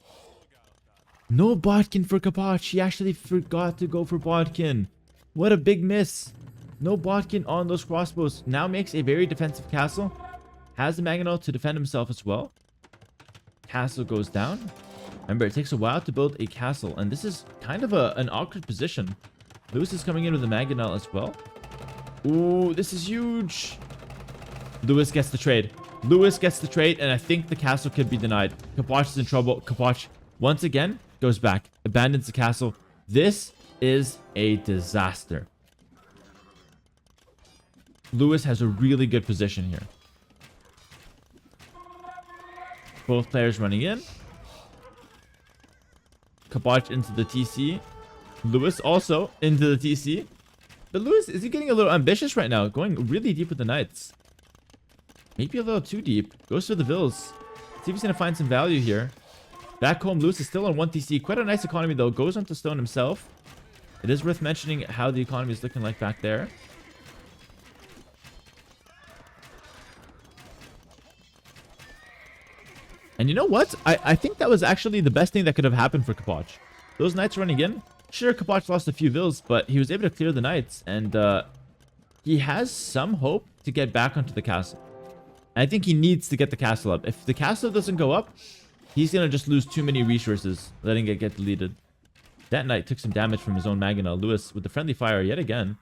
No Bodkin for Capoch. He actually forgot to go for Bodkin. What a big miss. No Bodkin on those crossbows. Now makes a very defensive castle. Has the Mangonel to defend himself as well. Castle goes down. Remember, it takes a while to build a castle. And this is kind of an awkward position. Lewis is coming in with the Mangonel as well. Ooh, this is huge. Lewis gets the trade. Lewis gets the trade, and I think the castle could be denied. Capoch is in trouble. Capoch, once again, goes back. Abandons the castle. This is a disaster. Lewis has a really good position here. Both players running in. Capoch into the TC. Lewis also into the TC. But Lewis, is he getting a little ambitious right now? Going really deep with the Knights. Maybe a little too deep. Goes for the Vills. See if he's going to find some value here. Back home, Lewis is still on 1 TC. Quite a nice economy, though. Goes onto Stone himself. It is worth mentioning how the economy is looking like back there. And you know what? I think that was actually the best thing that could have happened for Capoch. Those Knights running in. Sure, Capoch lost a few Vills, but he was able to clear the Knights. And he has some hope to get back onto the castle. I think he needs to get the castle up. If the castle doesn't go up, he's going to just lose too many resources, letting it get deleted. That Knight took some damage from his own Mangonel. Lewis with the friendly fire yet again.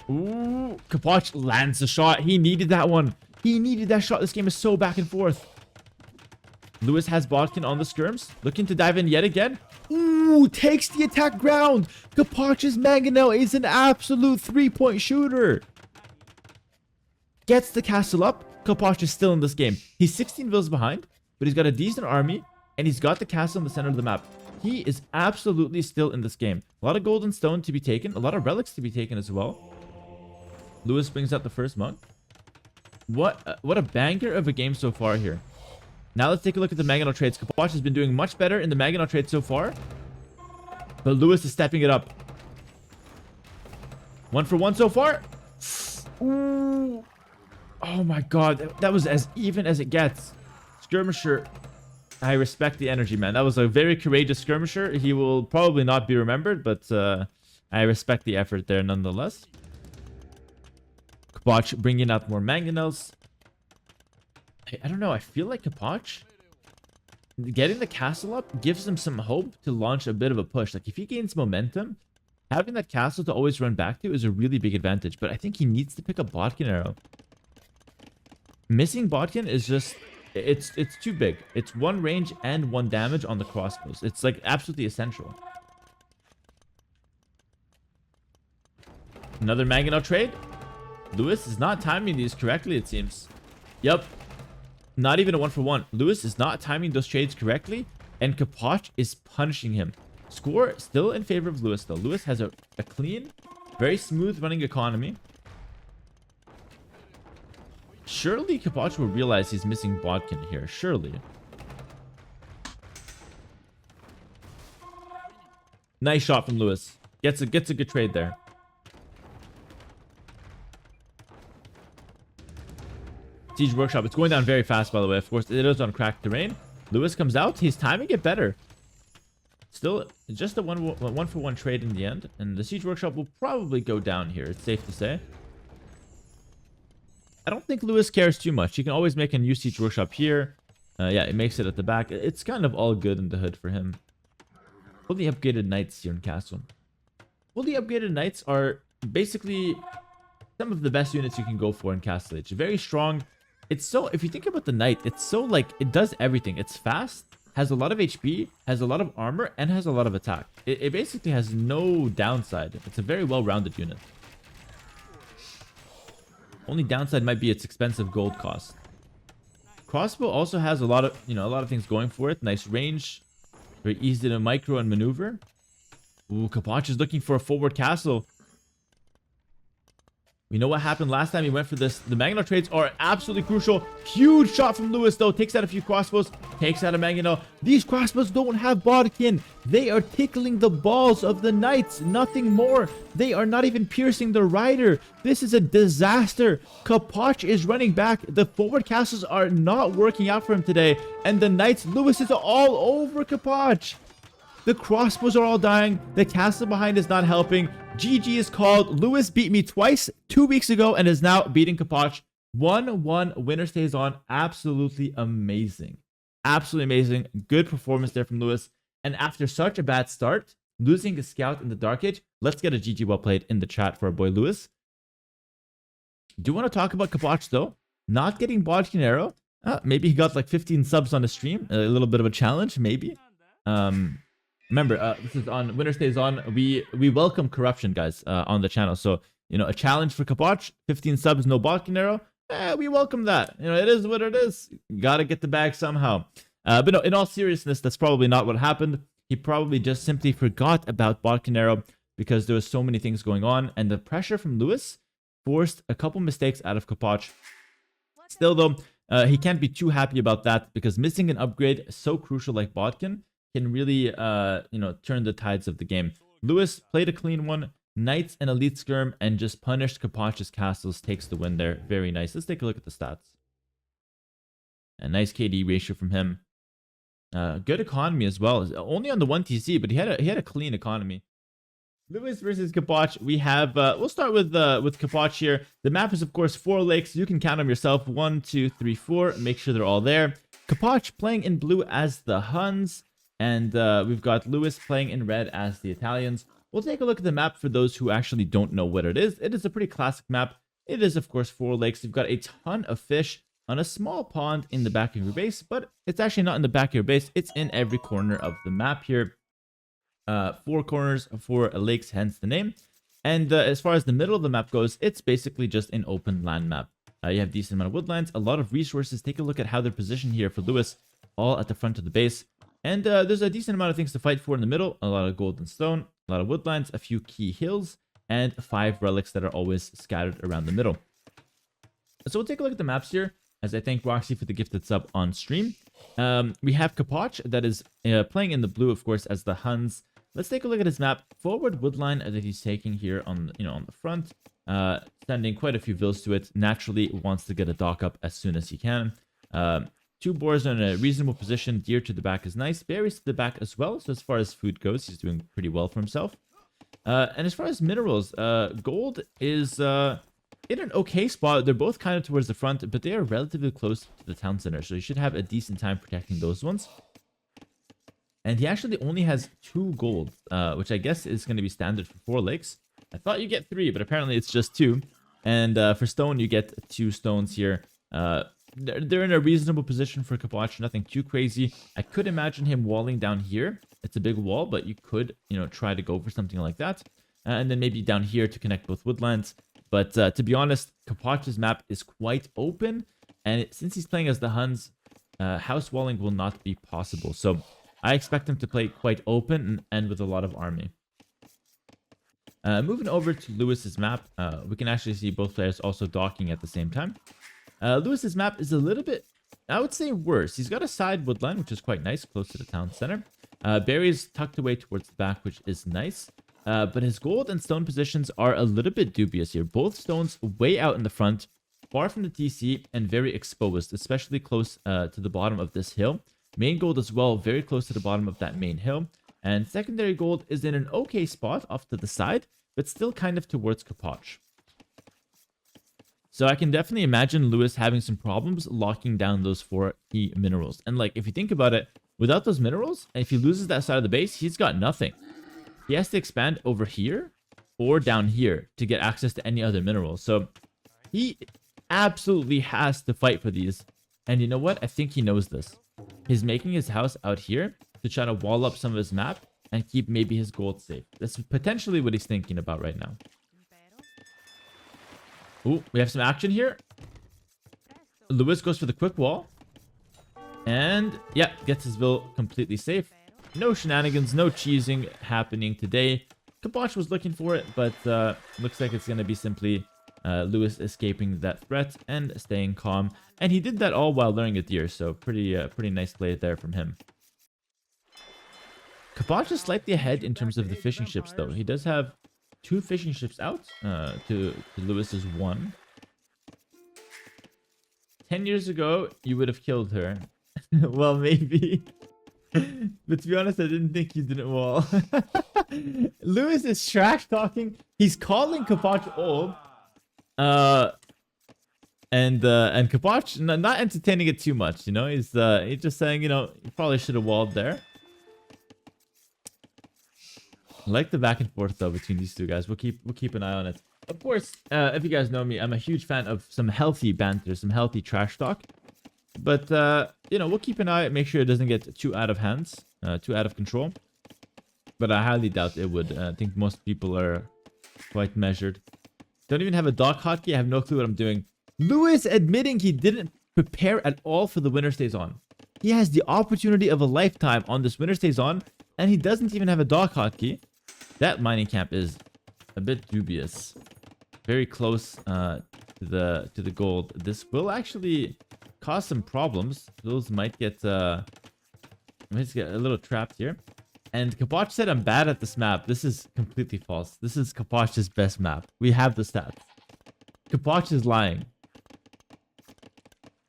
Ooh, Capoch lands the shot. He needed that one. He needed that shot. This game is so back and forth. Lewis has Bodkin on the skirms. Looking to dive in yet again. Ooh, takes the attack ground. Capoch's Mangonel is an absolute 3-point shooter. Gets the castle up. Capoch is still in this game. He's 16 vills behind, but he's got a decent army, and he's got the castle in the center of the map. He is absolutely still in this game. A lot of golden stone to be taken. A lot of relics to be taken as well. Lewis brings out the first monk. What a banger of a game so far here. Now let's take a look at the Mangonel trades. Capoch has been doing much better in the Mangonel trade so far. But Lewis is stepping it up. 1 for 1 so far. Ooh. Oh my god. That was as even as it gets. Skirmisher. I respect the energy, man. That was a very courageous skirmisher. He will probably not be remembered, but I respect the effort there nonetheless. Capoch bringing out more mangonels. I don't know. I feel like Capoch getting the castle up gives him some hope to launch a bit of a push. Like if he gains momentum, having that castle to always run back to is a really big advantage. But I think he needs to pick up Bodkin arrow. Missing Bodkin is just... It's too big. It's 1 range and 1 damage on the crossbows. It's like absolutely essential. Another mangonel trade. Lewis is not timing these correctly, it seems. Yep. Not even a 1-for-1. Lewis is not timing those trades correctly, and Capoch is punishing him. Score still in favor of Lewis, though. Lewis has a clean, very smooth running economy. Surely Capoch will realize he's missing Bodkin here. Surely. Nice shot from Lewis. Gets a good trade there. Siege Workshop. It's going down very fast, by the way. Of course, it is on cracked terrain. Lewis comes out. He's timing it better. Still, just a 1-for-1 trade in the end. And the Siege Workshop will probably go down here. It's safe to say. I don't think Lewis cares too much. He can always make a new Siege Workshop here. Yeah, it makes it at the back. It's kind of all good in the hood for him. Fully upgraded Knights here in Castle. Fully upgraded Knights are basically some of the best units you can go for in Castle Age. Very strong. It's so, if you think about the Knight, it's so like, it does everything. It's fast, has a lot of HP, has a lot of armor, and has a lot of attack. It basically has no downside. It's a very well-rounded unit. Only downside might be its expensive gold cost. Crossbow also has a lot of things going for it. Nice range. Very easy to micro and maneuver. Ooh, Capoch is looking for a forward castle. We know what happened last time he went for this. The Mangonel trades are absolutely crucial. Huge shot from Lewis, though. Takes out a few crossbows. Takes out a Mangonel. These crossbows don't have Bodkin. They are tickling the balls of the Knights. Nothing more. They are not even piercing the rider. This is a disaster. Capoch is running back. The forward castles are not working out for him today. And the Knights, Lewis is all over Capoch. The crossbows are all dying. The castle behind is not helping. GG is called. Lewis beat me twice 2 weeks ago and is now beating Capoch. 1-1. Winner stays on. Absolutely amazing. Absolutely amazing. Good performance there from Lewis. And after such a bad start, losing a scout in the Dark Age, let's get a GG well played in the chat for our boy Lewis. Do want to talk about Capoch though? Not getting Bodkin arrow. Maybe he got like 15 subs on the stream. A little bit of a challenge, maybe. Remember, this is on Winner Stays On. We welcome corruption, guys, on the channel. So, a challenge for Capoch, 15 subs, no Bodkin arrow. We welcome that. It is what it is. Gotta get the bag somehow. But no, in all seriousness, that's probably not what happened. He probably just simply forgot about Bodkin arrow because there was so many things going on. And the pressure from Lewis forced a couple mistakes out of Capoch. Still, though, he can't be too happy about that because missing an upgrade so crucial like Bodkin can really, turn the tides of the game. Lewis played a clean one. Knights and Elite Skirm and just punished Capoch's castles. Takes the win there. Very nice. Let's take a look at the stats. A nice KD ratio from him. Good economy as well. Only on the 1 TC, but he had a clean economy. Lewis versus Capoch. We have, we'll start with Capoch here. The map is, of course, 4 lakes. You can count them yourself. 1, 2, 3, 4. Make sure they're all there. Capoch playing in blue as the Huns. And we've got Lewis playing in red as the Italians. We'll take a look at the map for those who actually don't know what it is. It is a pretty classic map. It is, of course, 4 lakes. You've got a ton of fish on a small pond in the back of your base, but it's actually not in the back of your base. It's in every corner of the map here. 4 corners, 4 lakes, hence the name. And as far as the middle of the map goes, it's basically just an open land map. You have decent amount of woodlands, a lot of resources. Take a look at how they're positioned here for Lewis, all at the front of the base. And there's a decent amount of things to fight for in the middle. A lot of gold and stone, a lot of woodlands, a few key hills, and 5 relics that are always scattered around the middle. So we'll take a look at the maps here, as I thank Roxy for the gifted sub on stream. We have Capoch that is playing in the blue, of course, as the Huns. Let's take a look at his map. Forward woodline that he's taking here on the front, sending quite a few vills to it. Naturally wants to get a dock up as soon as he can. 2 boars are in a reasonable position. Deer to the back is nice. Berries to the back as well. So as far as food goes, he's doing pretty well for himself. And as far as minerals, gold is in an okay spot. They're both kind of towards the front, but they are relatively close to the town center. So you should have a decent time protecting those ones. And he actually only has 2 gold, which I guess is going to be standard for 4 lakes. I thought you get 3, but apparently it's just 2. And for stone, you get 2 stones here. They're in a reasonable position for Capoch, nothing too crazy. I could imagine him walling down here. It's a big wall, but you could, try to go for something like that. And then maybe down here to connect both woodlands. But to be honest, Capoch's map is quite open. And since he's playing as the Huns, house walling will not be possible. So I expect him to play quite open and with a lot of army. Moving over to Lewis's map, we can actually see both players also docking at the same time. Lewis's map is a little bit, I would say, worse. He's got a side woodland, which is quite nice, close to the town center. Berries tucked away towards the back, which is nice. But his gold and stone positions are a little bit dubious here. Both stones way out in the front, far from the TC, and very exposed, especially close to the bottom of this hill. Main gold as well, very close to the bottom of that main hill. And secondary gold is in an okay spot off to the side, but still kind of towards Capoch. So I can definitely imagine Lewis having some problems locking down those 4 key minerals. And like, if you think about it, without those minerals, and if he loses that side of the base, he's got nothing. He has to expand over here or down here to get access to any other minerals. So he absolutely has to fight for these. And you know what? I think he knows this. He's making his house out here to try to wall up some of his map and keep maybe his gold safe. That's potentially what he's thinking about right now. Ooh, we have some action here. Lewis goes for the quick wall. And, yeah, gets his ville completely safe. No shenanigans, no cheesing happening today. Capoch was looking for it, but looks like it's going to be simply Lewis escaping that threat and staying calm. And he did that all while luring a deer, so pretty nice play there from him. Capoch is slightly ahead in terms of the fishing ships, though. He does have 2 fishing ships out to Lewis's 1. 10 years ago, you would have killed her. Well, maybe. But to be honest, I didn't think you didn't wall. Lewis is trash talking. He's calling Capoch old. And Capoch not entertaining it too much, He's just saying, you probably should have walled there. I like the back and forth though between these 2 guys. We'll keep an eye on it. Of course, if you guys know me, I'm a huge fan of some healthy banter, some healthy trash talk. But we'll keep an eye, make sure it doesn't get too out of hands, too out of control. But I highly doubt it would. I think most people are quite measured. Don't even have a dock hotkey. I have no clue what I'm doing. Lewis admitting he didn't prepare at all for the Winter Stays On. He has the opportunity of a lifetime on this Winter Stays On, and he doesn't even have a dock hotkey. That mining camp is a bit dubious. Very close to the gold. This will actually cause some problems. Those might get a little trapped here. And Capoch said I'm bad at this map. This is completely false. This is Capoch's best map. We have the stats. Capoch is lying.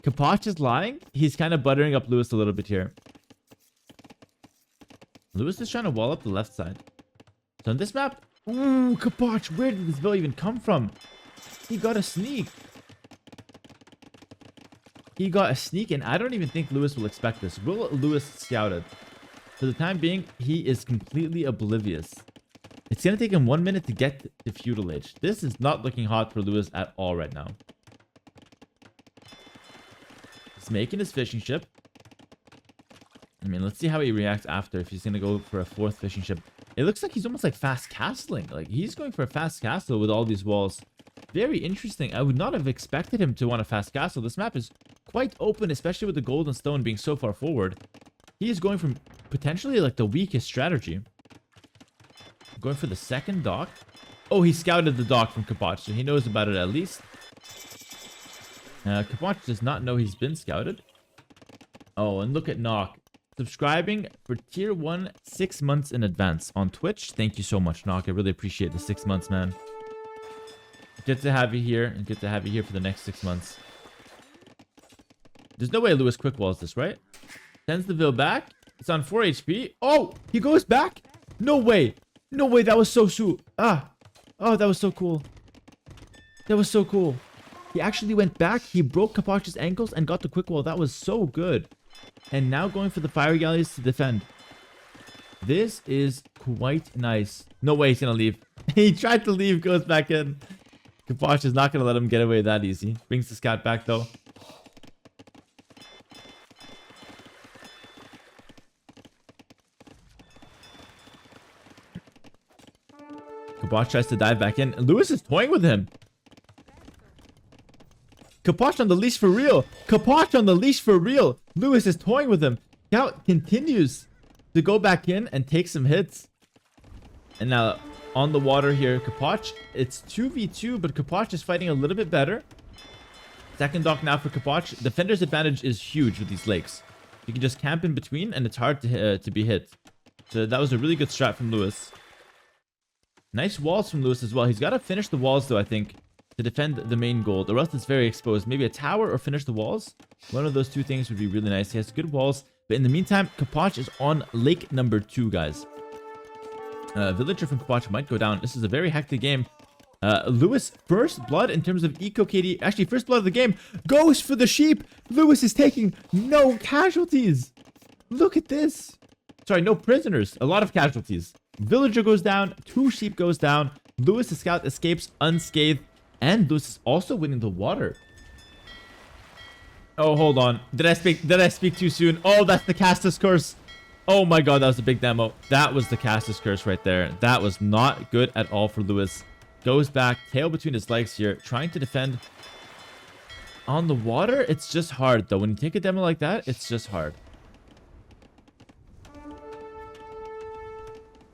Capoch is lying. He's kind of buttering up Lewis a little bit here. Lewis is trying to wall up the left side. So on this map, ooh, Capoch, where did this bill even come from? He got a sneak. He got a sneak, and I don't even think Lewis will expect this. Will Lewis scout it? For the time being, he is completely oblivious. It's going to take him 1 minute to get to Feudal Age. This is not looking hot for Lewis at all right now. He's making his fishing ship. I mean, let's see how he reacts after, if he's going to go for a 4th fishing ship. It looks like he's almost like fast castling. Like, he's going for a fast castle with all these walls. Very interesting. I would not have expected him to want a fast castle. This map is quite open, especially with the gold and stone being so far forward. He is going from potentially like the weakest strategy. Going for the 2nd dock. Oh, he scouted the dock from Capoch, so he knows about it at least. Capoch does not know he's been scouted. Oh, and look at Knock. Subscribing for tier 1 6 months in advance on Twitch. Thank you so much, Knock. I really appreciate the 6 months, man. Good to have you here, and good to have you here for the next 6 months. There's no way Lewis quick walls this, right? Sends the Ville back. It's on 4 HP. Oh, he goes back? No way. No way, that was so Ah. Oh, that was so cool. That was so cool. He actually went back. He broke Capoch's ankles and got the quick wall. That was so good. And now going for the fire galleys to defend. This is quite nice. No way he's going to leave. He tried to leave, goes back in. Capoch is not going to let him get away that easy. Brings the scout back, though. Capoch tries to dive back in. Lewis is toying with him. Capoch on the leash for real. Capoch on the leash for real. Lewis is toying with him. Scout continues to go back in and take some hits. And now on the water here, Capoch. It's 2v2, but Capoch is fighting a little bit better. Second dock now for Capoch. Defender's advantage is huge with these lakes. You can just camp in between, and it's hard to be hit. So that was a really good strat from Lewis. Nice walls from Lewis as well. He's got to finish the walls, though, I think, to defend the main goal. The rest is very exposed. Maybe a tower or finish the walls. One of those two things would be really nice. He has good walls. But in the meantime, Capoch is on lake number 2, guys. Villager from Capoch might go down. This is a very hectic game. Lewis, first blood in terms of eco KD. Actually, first blood of the game. Goes for the sheep. Lewis is taking no casualties. Look at this. Sorry, no prisoners. A lot of casualties. Villager goes down. 2 sheep goes down. Lewis, the scout, escapes unscathed. And Lewis is also winning the water. Oh, hold on. Did I speak too soon? Oh, that's the Castus curse. Oh my god, that was a big demo. That was the Castus curse right there. That was not good at all for Lewis. Goes back, tail between his legs here, trying to defend. On the water, it's just hard though. When you take a demo like that, it's just hard.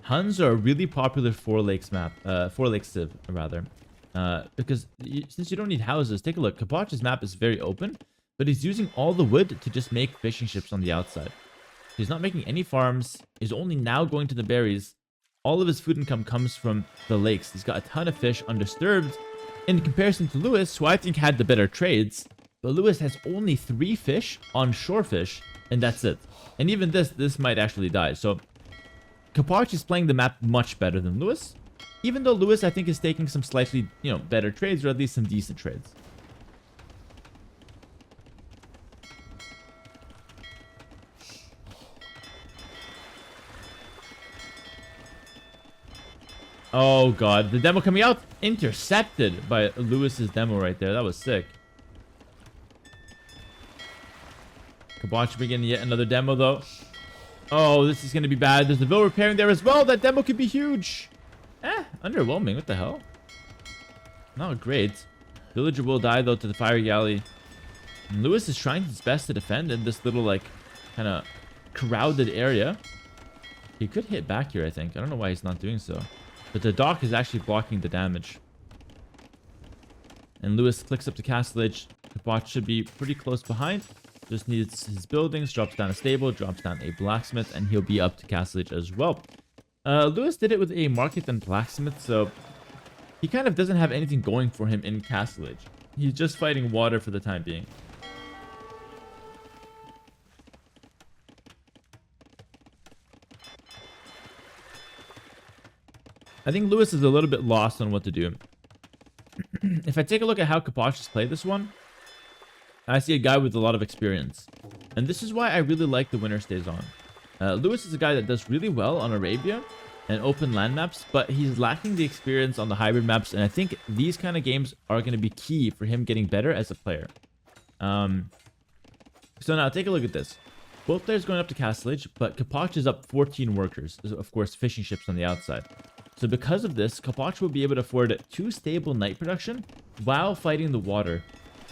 Huns are a really popular 4 lakes map. 4 lakes civ, rather. Because since you don't need houses, take a look. Capoch's map is very open, but he's using all the wood to just make fishing ships on the outside. He's not making any farms. He's only now going to the berries. All of his food income comes from the lakes. He's got a ton of fish undisturbed. In comparison to Lewis, who I think had the better trades, but Lewis has only 3 fish on shore fish, and that's it. And even this might actually die. So Capoch is playing the map much better than Lewis. Even though Lewis, I think, is taking some slightly, better trades, or at least some decent trades. Oh god, the demo coming out intercepted by Lewis's demo right there. That was sick. Capoch beginning yet another demo though. Oh, this is gonna be bad. There's the bill repairing there as well. That demo could be huge. Underwhelming. What the hell? Not great. Villager will die though to the fire galley. And Lewis is trying his best to defend in this little like kind of crowded area. He could hit back here, I think. I don't know why he's not doing so. But the dock is actually blocking the damage. And Lewis clicks up to Castle Edge. Capoch should be pretty close behind. Just needs his buildings, drops down a stable, drops down a blacksmith, and he'll be up to Castle Edge as well. Lewis did it with a market and blacksmith, so he kind of doesn't have anything going for him in Castle Edge. He's just fighting water for the time being. I think Lewis is a little bit lost on what to do. If I take a look at how Capoch has played this one, I see a guy with a lot of experience. And this is why I really like the winner stays on. Lewis is a guy that does really well on Arabia and open land maps, but he's lacking the experience on the hybrid maps. And I think these kind of games are going to be key for him getting better as a player. So now take a look at this. Both players going up to Castle Edge, but Capoch is up 14 workers. Of course, fishing ships on the outside. So because of this, Capoch will be able to afford 2 stable night production while fighting the water.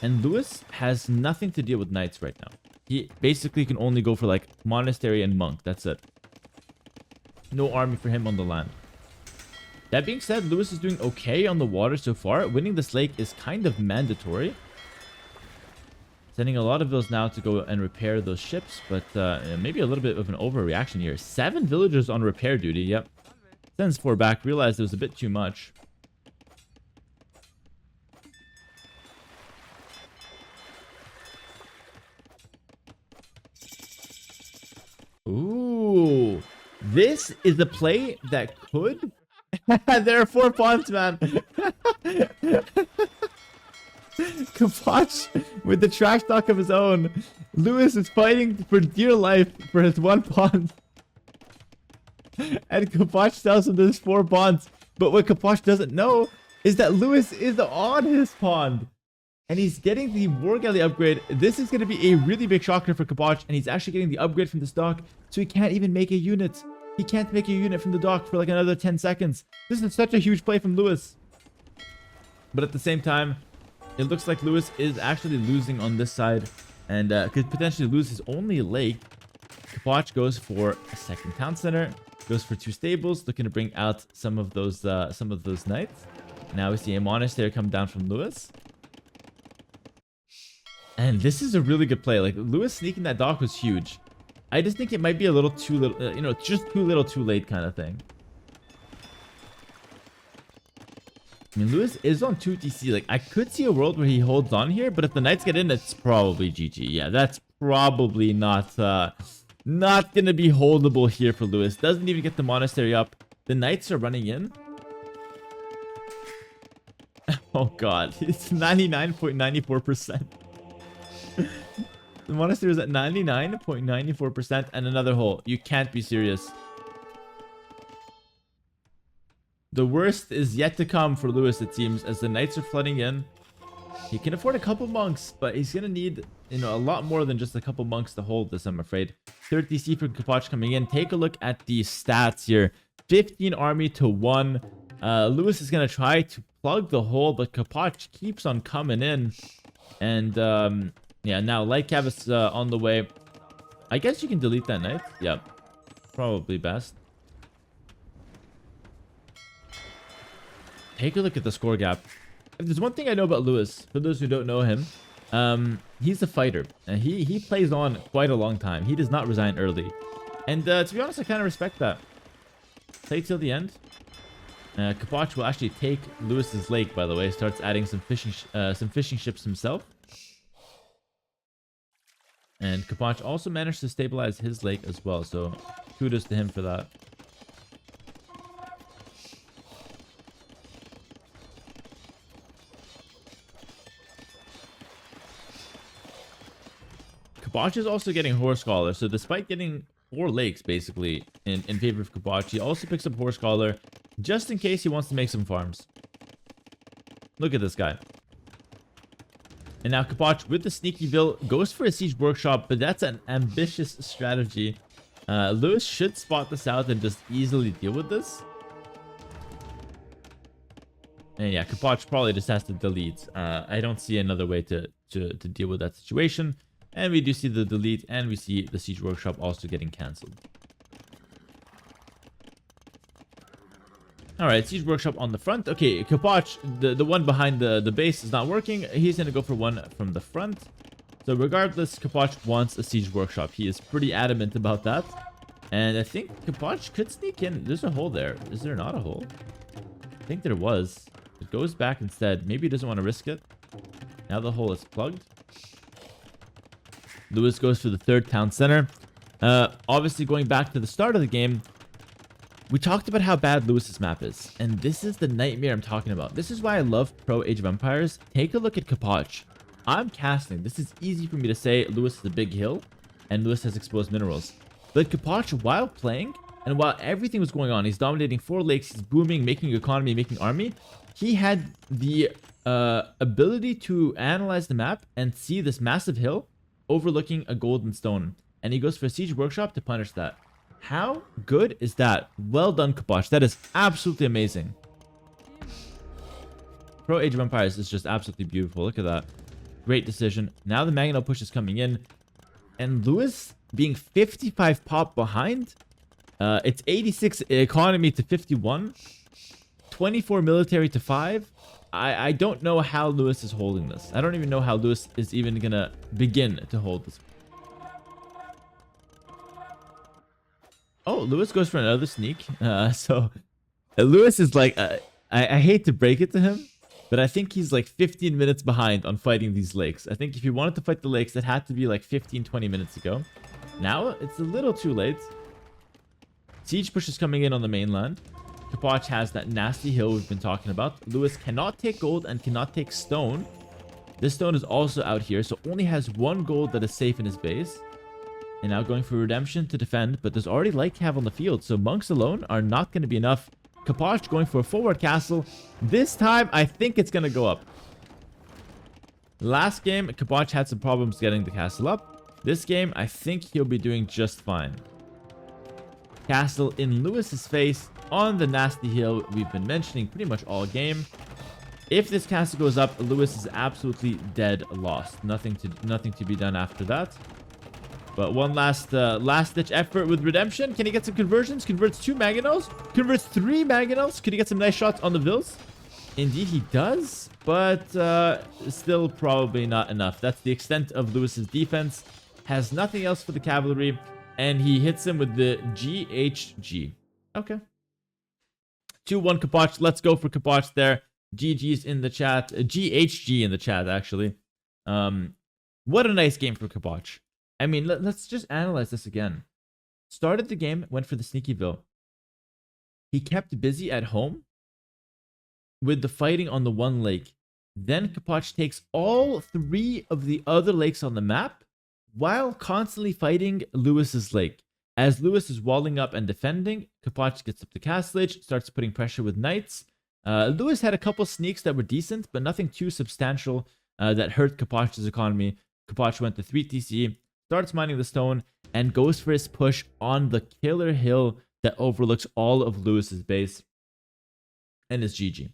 And Lewis has nothing to deal with knights right now. He basically can only go for like monastery and monk. That's it. No army for him on the land. That being said, Lewis is doing okay on the water so far. Winning this lake is kind of mandatory. Sending a lot of those now to go and repair those ships. But maybe a little bit of an overreaction here. 7 villagers on repair duty. Yep. Sends 4 back. Realized it was a bit too much. Ooh. This is the play that could... There are 4 pawns, man. Capoch with the trash talk of his own. Lewis is fighting for dear life for his 1 pawn. And Capoch tells him there's 4 pawns. But what Capoch doesn't know is that Lewis is on his pawn. And he's getting the War Galley upgrade. This is going to be a really big shocker for Capoch. And he's actually getting the upgrade from this dock. So he can't even make a unit. He can't make a unit from the dock for like another 10 seconds. This is such a huge play from Lewis. But at the same time, it looks like Lewis is actually losing on this side. And could potentially lose his only lake. Capoch goes for a second town center. Goes for 2 stables. Looking to bring out some of those knights. Now we see a monastery come down from Lewis. And this is a really good play. Like, Lewis sneaking that dock was huge. I just think it might be a little too little, you know, just too little too late kind of thing. I mean, Lewis is on 2 TC. Like, I could see a world where he holds on here, but if the knights get in, it's probably GG. Yeah, that's probably not gonna be holdable here for Lewis. Doesn't even get the monastery up. The knights are running in. Oh god, it's 99.94%. The monastery is at 99.94% and another hole. You can't be serious. The worst is yet to come for Lewis, it seems, as the knights are flooding in. He can afford a couple monks, but he's gonna need, you know, a lot more than just a couple monks to hold this, I'm afraid. 3rd DC for Capoch coming in. Take a look at the stats here. 15 army to 1. Lewis is gonna try to plug the hole, but Capoch keeps on coming in. And yeah, now Light Cav is on the way. I guess you can delete that knight. Yep, probably best. Take a look at the score gap. If there's one thing I know about Lewis, for those who don't know him, he's a fighter. And he plays on quite a long time. He does not resign early. And to be honest, I kind of respect that. Play till the end. Capoch will actually take Lewis's lake, by the way. Starts adding some fishing ships himself. And Capoch also managed to stabilize his lake as well. So kudos to him for that. Capoch is also getting Horse Scholar. So despite getting 4 lakes basically in favor of Capoch, he also picks up Horse Scholar just in case he wants to make some farms. Look at this guy. And now Capoch with the sneaky build goes for a siege workshop, but that's an ambitious strategy. Lewis should spot this out and just easily deal with this. And yeah, Capoch probably just has to delete. I don't see another way to deal with that situation. And we do see the delete, and we see the siege workshop also getting cancelled. Alright, siege workshop on the front. Okay, Capoch, the one behind the base is not working. He's going to go for one from the front. So regardless, Capoch wants a siege workshop. He is pretty adamant about that. And I think Capoch could sneak in. There's a hole there. Is there not a hole? I think there was. It goes back instead. Maybe he doesn't want to risk it. Now the hole is plugged. Lewis goes for the 3rd town center. Obviously, going back to the start of the game, we talked about how bad Lewis's map is, and this is the nightmare I'm talking about. This is why I love Pro Age of Empires. Take a look at Capoch. I'm casting. This is easy for me to say Lewis is a big hill, and Lewis has exposed minerals. But Capoch, while playing, and while everything was going on, he's dominating 4 lakes, he's booming, making economy, making army. He had the ability to analyze the map and see this massive hill overlooking a golden stone. And he goes for a siege workshop to punish that. How good is that? Well done, Capoch. That is absolutely amazing. Pro Age of Empires is just absolutely beautiful. Look at that. Great decision. Now the Mangonel push is coming in. And Lewis being 55 pop behind. It's 86 economy to 51. 24 military to 5. I don't know how Lewis is holding this. I don't even know how Lewis is even going to begin to hold this. Oh, Lewis goes for another sneak. So Lewis is like, I hate to break it to him, but I think he's like 15 minutes behind on fighting these lakes. I think if he wanted to fight the lakes, that had to be like 15, 20 minutes ago. Now it's a little too late. Siege push is coming in on the mainland. Capoch has that nasty hill we've been talking about. Lewis cannot take gold and cannot take stone. This stone is also out here, so only has 1 gold that is safe in his base. And now going for redemption to defend, but there's already light cav on the field, so monks alone are not going to be enough. Capoch going for a forward castle. This time, I think it's going to go up. Last game, Capoch had some problems getting the castle up. This game, I think he'll be doing just fine. Castle in Lewis's face on the nasty hill we've been mentioning pretty much all game. If this castle goes up, Lewis is absolutely dead lost. Nothing to be done after that. But one last ditch effort with redemption. Can he get some conversions? Converts 2 mangonels. Converts 3 mangonels. Could he get some nice shots on the vills? Indeed he does, but still probably not enough. That's the extent of Lewis's defense. Has nothing else for the cavalry, and he hits him with the GHG. Okay. 2-1 Capoch. Let's go for Capoch there. GG's in the chat. GHG in the chat, actually. What a nice game for Capoch. I mean, let's just analyze this again. Started the game, went for the sneaky bill. He kept busy at home with the fighting on the one lake. Then Capoch takes all 3 of the other lakes on the map while constantly fighting Lewis's lake. As Lewis is walling up and defending, Capoch gets up the castlage, starts putting pressure with knights. Lewis had a couple sneaks that were decent, but nothing too substantial that hurt Capoch's economy. Capoch went to 3 TC, starts mining the stone, and goes for his push on the killer hill that overlooks all of Lewis's base. And it's GG.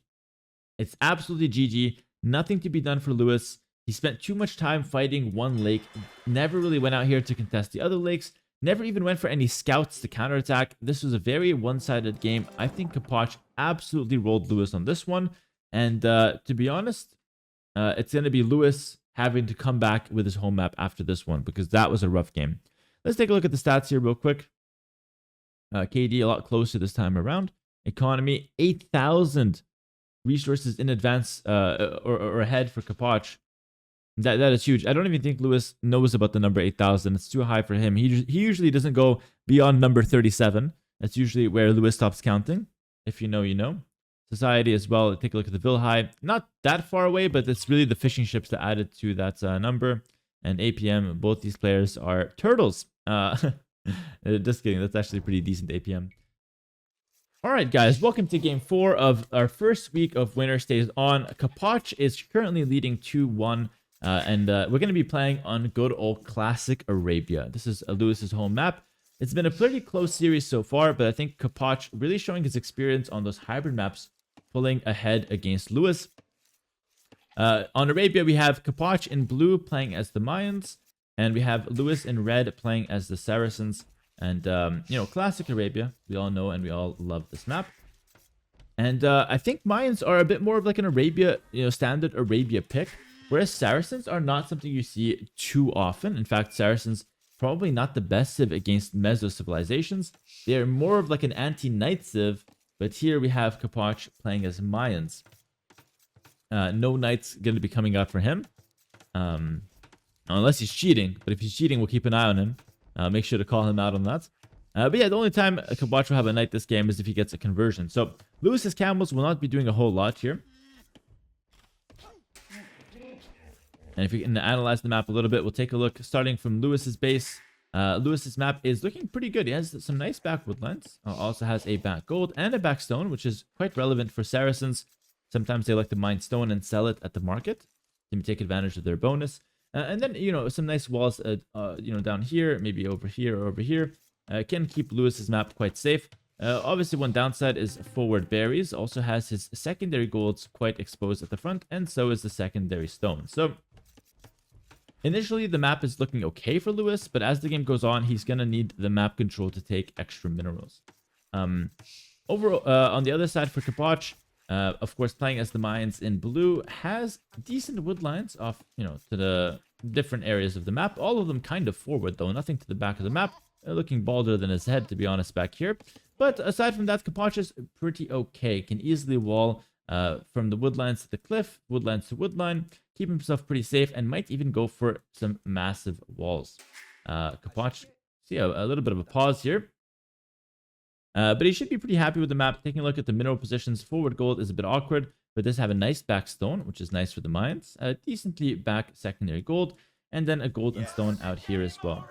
It's absolutely GG. Nothing to be done for Lewis. He spent too much time fighting one lake. Never really went out here to contest the other lakes. Never even went for any scouts to counterattack. This was a very one-sided game. I think Capoch absolutely rolled Lewis on this one. And to be honest, it's going to be Lewis having to come back with his home map after this one, because that was a rough game. Let's take a look at the stats here real quick. KD a lot closer this time around. Economy, 8,000 resources in advance or ahead for Capoch. That is huge. I don't even think Lewis knows about the number 8,000. It's too high for him. He usually doesn't go beyond number 37. That's usually where Lewis stops counting. If you know, you know. Society as well. Take a look at the Vilhai. Not that far away, but it's really the fishing ships that added to that number. And APM, both these players are turtles. Just kidding. That's actually pretty decent APM. All right, guys. Welcome to game 4 of our first week of Winner Stays On. Capoch is currently leading 2-1. And we're going to be playing on good old classic Arabia. This is Lewis's home map. It's been a pretty close series so far, but I think Capoch really showing his experience on those hybrid maps, pulling ahead against Lewis. On Arabia, we have Capoch in blue playing as the Mayans, and we have Lewis in red playing as the Saracens. And, you know, classic Arabia. We all know and we all love this map. And I think Mayans are a bit more of like an Arabia, you know, standard Arabia pick. Whereas Saracens are not something you see too often. In fact, Saracens probably not the best civ against Meso civilizations. They're more of like an anti-knight civ. But here we have Capoch playing as Mayans. No knights going to be coming out for him. Unless he's cheating. But if he's cheating, we'll keep an eye on him. Make sure to call him out on that. But yeah, the only time Capoch will have a knight this game is if he gets a conversion. So Lewis's camels will not be doing a whole lot here. And if we can analyze the map a little bit, we'll take a look starting from Lewis's base. Lewis's map is looking pretty good. He has some nice back woodlands. Also has a back gold and a back stone, which is quite relevant for Saracens. Sometimes they like to mine stone and sell it at the market to take advantage of their bonus. And then, you know, some nice walls, you know, down here, maybe over here or over here. Can keep Lewis's map quite safe. Obviously, one downside is forward berries. Also has his secondary golds quite exposed at the front, and so is the secondary stone. So initially, the map is looking okay for Lewis, but as the game goes on, he's going to need the map control to take extra minerals. Overall, on the other side for Capoch, of course, playing as the Mayans in blue, has decent wood lines off, you know, to the different areas of the map. All of them kind of forward, though. Nothing to the back of the map. Looking balder than his head, to be honest, back here. But aside from that, Capoch is pretty okay. Can easily wall from the woodlands to the cliff, woodlands to woodline, keep himself pretty safe, and might even go for some massive walls. Capoch, see a little bit of a pause here. But he should be pretty happy with the map. Taking a look at the mineral positions, forward gold is a bit awkward, but does have a nice back stone, which is nice for the mines. Decently back secondary gold, and then a gold and stone out here as well.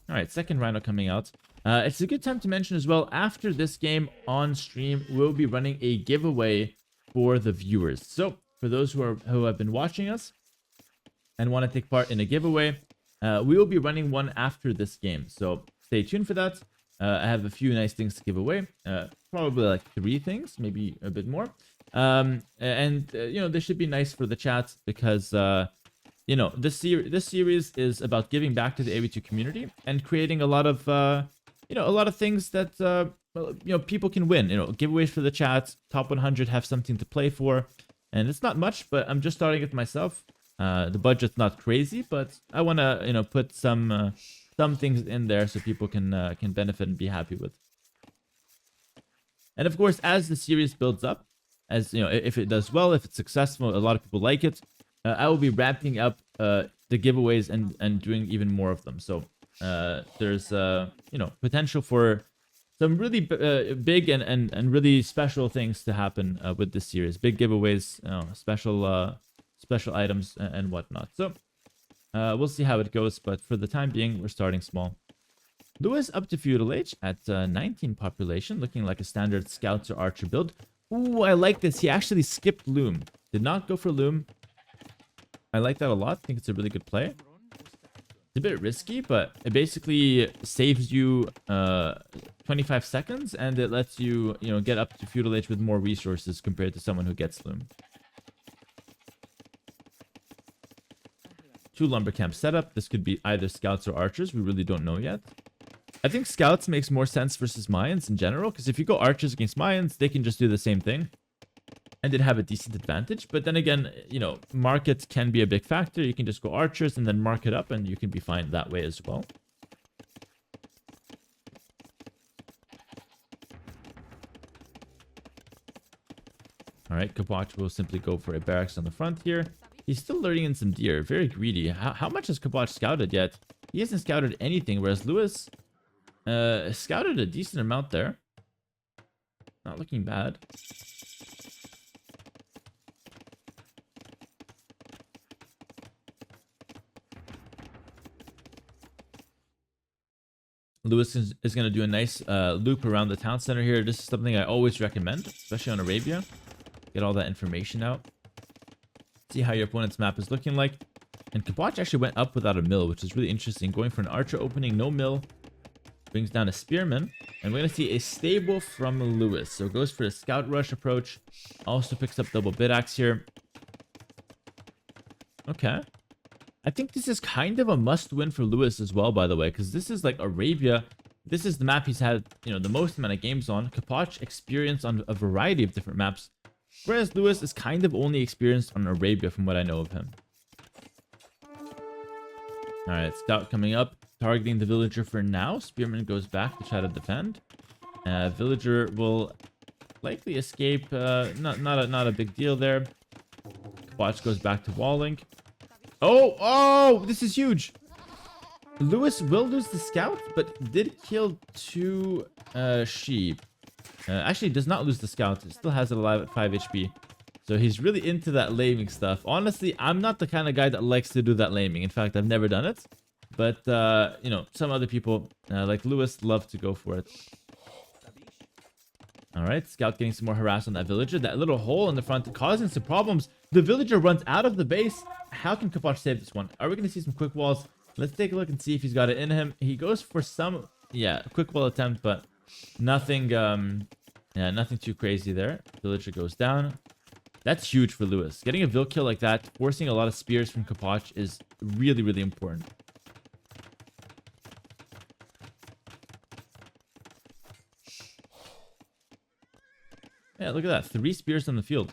All right, second rhino coming out. It's a good time to mention as well, after this game on stream, we'll be running a giveaway for the viewers. So for those who have been watching us and want to take part in a giveaway, we will be running one after this game. So stay tuned for that. I have a few nice things to give away. Probably like 3 things, maybe a bit more. You know, this should be nice for the chat because you know, this series is about giving back to the AV2 community and creating a lot of you know, a lot of things that well, you know, people can win. You know, giveaways for the chat, top 100 have something to play for, and it's not much, but I'm just starting it myself. The budget's not crazy, but I want to, you know, put some things in there so people can benefit and be happy with. And of course, as the series builds up, as you know, if it does well, if it's successful, a lot of people like it, I will be ramping up the giveaways and doing even more of them. So there's you know, potential for some really big and really special things to happen with this series. Big giveaways, you know, special items and whatnot. So we'll see how it goes, but for the time being, we're starting small. Lewis up to Feudal Age at 19 population, looking like a standard Scouts or Archer build. Ooh, I like this. He actually skipped Loom. Did not go for Loom. I like that a lot. I think it's a really good play. It's a bit risky, but it basically saves you 25 seconds, and it lets you, you know, get up to Feudal Age with more resources compared to someone who gets Loom. 2 lumber camp setup. This could be either Scouts or Archers. We really don't know yet. I think Scouts makes more sense versus Mayans in general, because if you go Archers against Mayans, they can just do the same thing. And they'd have a decent advantage. But then again, you know, market can be a big factor. You can just go Archers and then mark it up, and you can be fine that way as well. All right, Capoch will simply go for a barracks on the front here. He's still luring in some deer. Very greedy. How much has Capoch scouted yet? He hasn't scouted anything, whereas Lewis scouted a decent amount there. Not looking bad. Lewis is going to do a nice loop around the town center here. This is something I always recommend, especially on Arabia. Get all that information out. See how your opponent's map is looking like. And Capoch actually went up without a mill, which is really interesting. Going for an archer opening, no mill. Brings down a spearman. And we're going to see a stable from Lewis. So goes for a scout rush approach. Also picks up double bid axe here. Okay. I think this is kind of a must-win for Lewis as well, by the way, because this is like Arabia. This is the map he's had, you know, the most amount of games on. Capoch experience on a variety of different maps, whereas Lewis is kind of only experienced on Arabia from what I know of him. All right, scout coming up, targeting the villager for now. Spearman goes back to try to defend. Villager will likely escape. Not a big deal there. Capoch goes back to walling. Oh, this is huge. Lewis will lose the scout, but did kill 2 sheep. Actually, does not lose the scout. It still has it alive at 5 HP. So he's really into that laming stuff. Honestly, I'm not the kind of guy that likes to do that laming. In fact, I've never done it. But, you know, some other people, like Lewis, love to go for it. All right, scout getting some more harass on that villager. That little hole in the front causing some problems. The villager runs out of the base. How can Capoch save this one? Are we going to see some quick walls? Let's take a look and see if he's got it in him. He goes for some, yeah, quick wall attempt, but nothing, yeah, nothing too crazy there. Villager goes down. That's huge for Lewis. Getting a vill kill like that, forcing a lot of spears from Capoch is really, really important. Yeah, look at that. 3 spears on the field.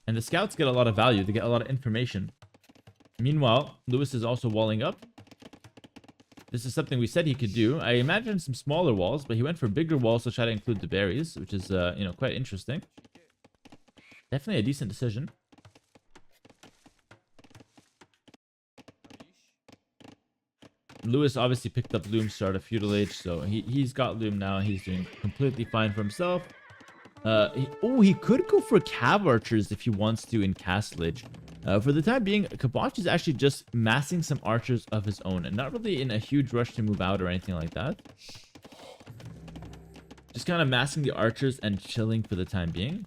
And the scouts get a lot of value. They get a lot of information. Meanwhile, Lewis is also walling up. This is something we said he could do. I imagined some smaller walls, but he went for bigger walls to try to include the berries, which is, you know, quite interesting. Definitely a decent decision. Lewis obviously picked up Loom start of Feudal Age, so he's got Loom now. He's doing completely fine for himself. He could go for Cav Archers if he wants to in Castle Age. For the time being, Capoch is actually just massing some archers of his own and not really in a huge rush to move out or anything like that. Just kind of massing the archers and chilling for the time being.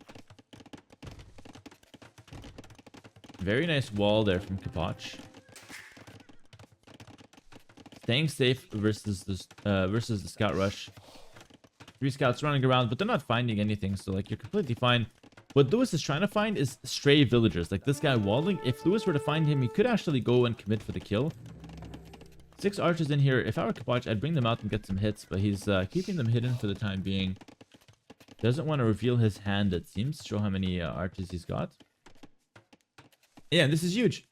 Very nice wall there from Capoch. Staying safe versus the scout rush. 3 scouts running around, but they're not finding anything, so like you're completely fine. What Lewis is trying to find is stray villagers, like this guy walling. If Lewis were to find him, he could actually go and commit for the kill. 6 archers in here. If I were Capoch, I'd bring them out and get some hits, but he's keeping them hidden for the time being. Doesn't want to reveal his hand, it seems. Show how many archers he's got. Yeah, this is huge.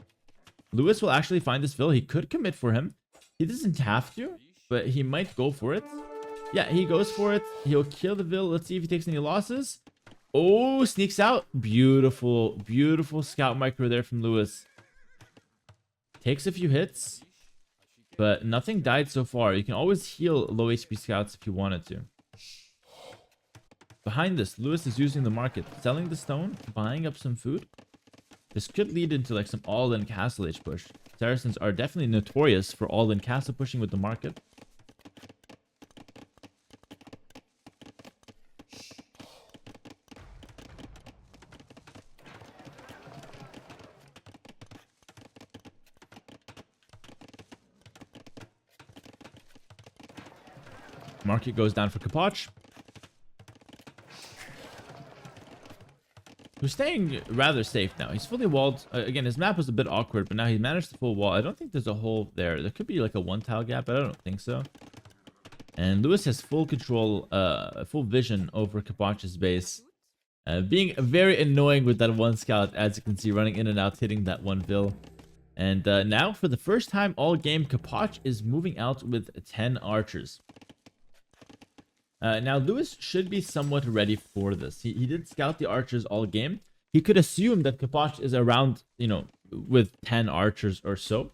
Lewis will actually find this vill. He could commit for him. He doesn't have to, but he might go for it. Yeah, he goes for it. He'll kill the vill. Let's see if he takes any losses. Oh, sneaks out. Beautiful, beautiful scout micro there from Lewis. Takes a few hits, but nothing died so far. You can always heal low HP scouts if you wanted to. Behind this, Lewis is using the market, selling the stone, buying up some food. This could lead into like some all-in castle age push. Saracens are definitely notorious for all-in castle pushing with the market. Market goes down for Capoch, who's staying rather safe now. He's fully walled. Again, his map was a bit awkward, but now he managed the full wall. I don't think there's a hole there. There could be like a 1 tile gap, but I don't think so. And Lewis has full control, full vision over Capoch's base. Being very annoying with that 1 scout, as you can see, running in and out, hitting that 1 vill. And now, for the first time all game, Capoch is moving out with 10 archers. Now, Lewis should be somewhat ready for this. He did scout the archers all game. He could assume that Capoch is around, you know, with 10 archers or so.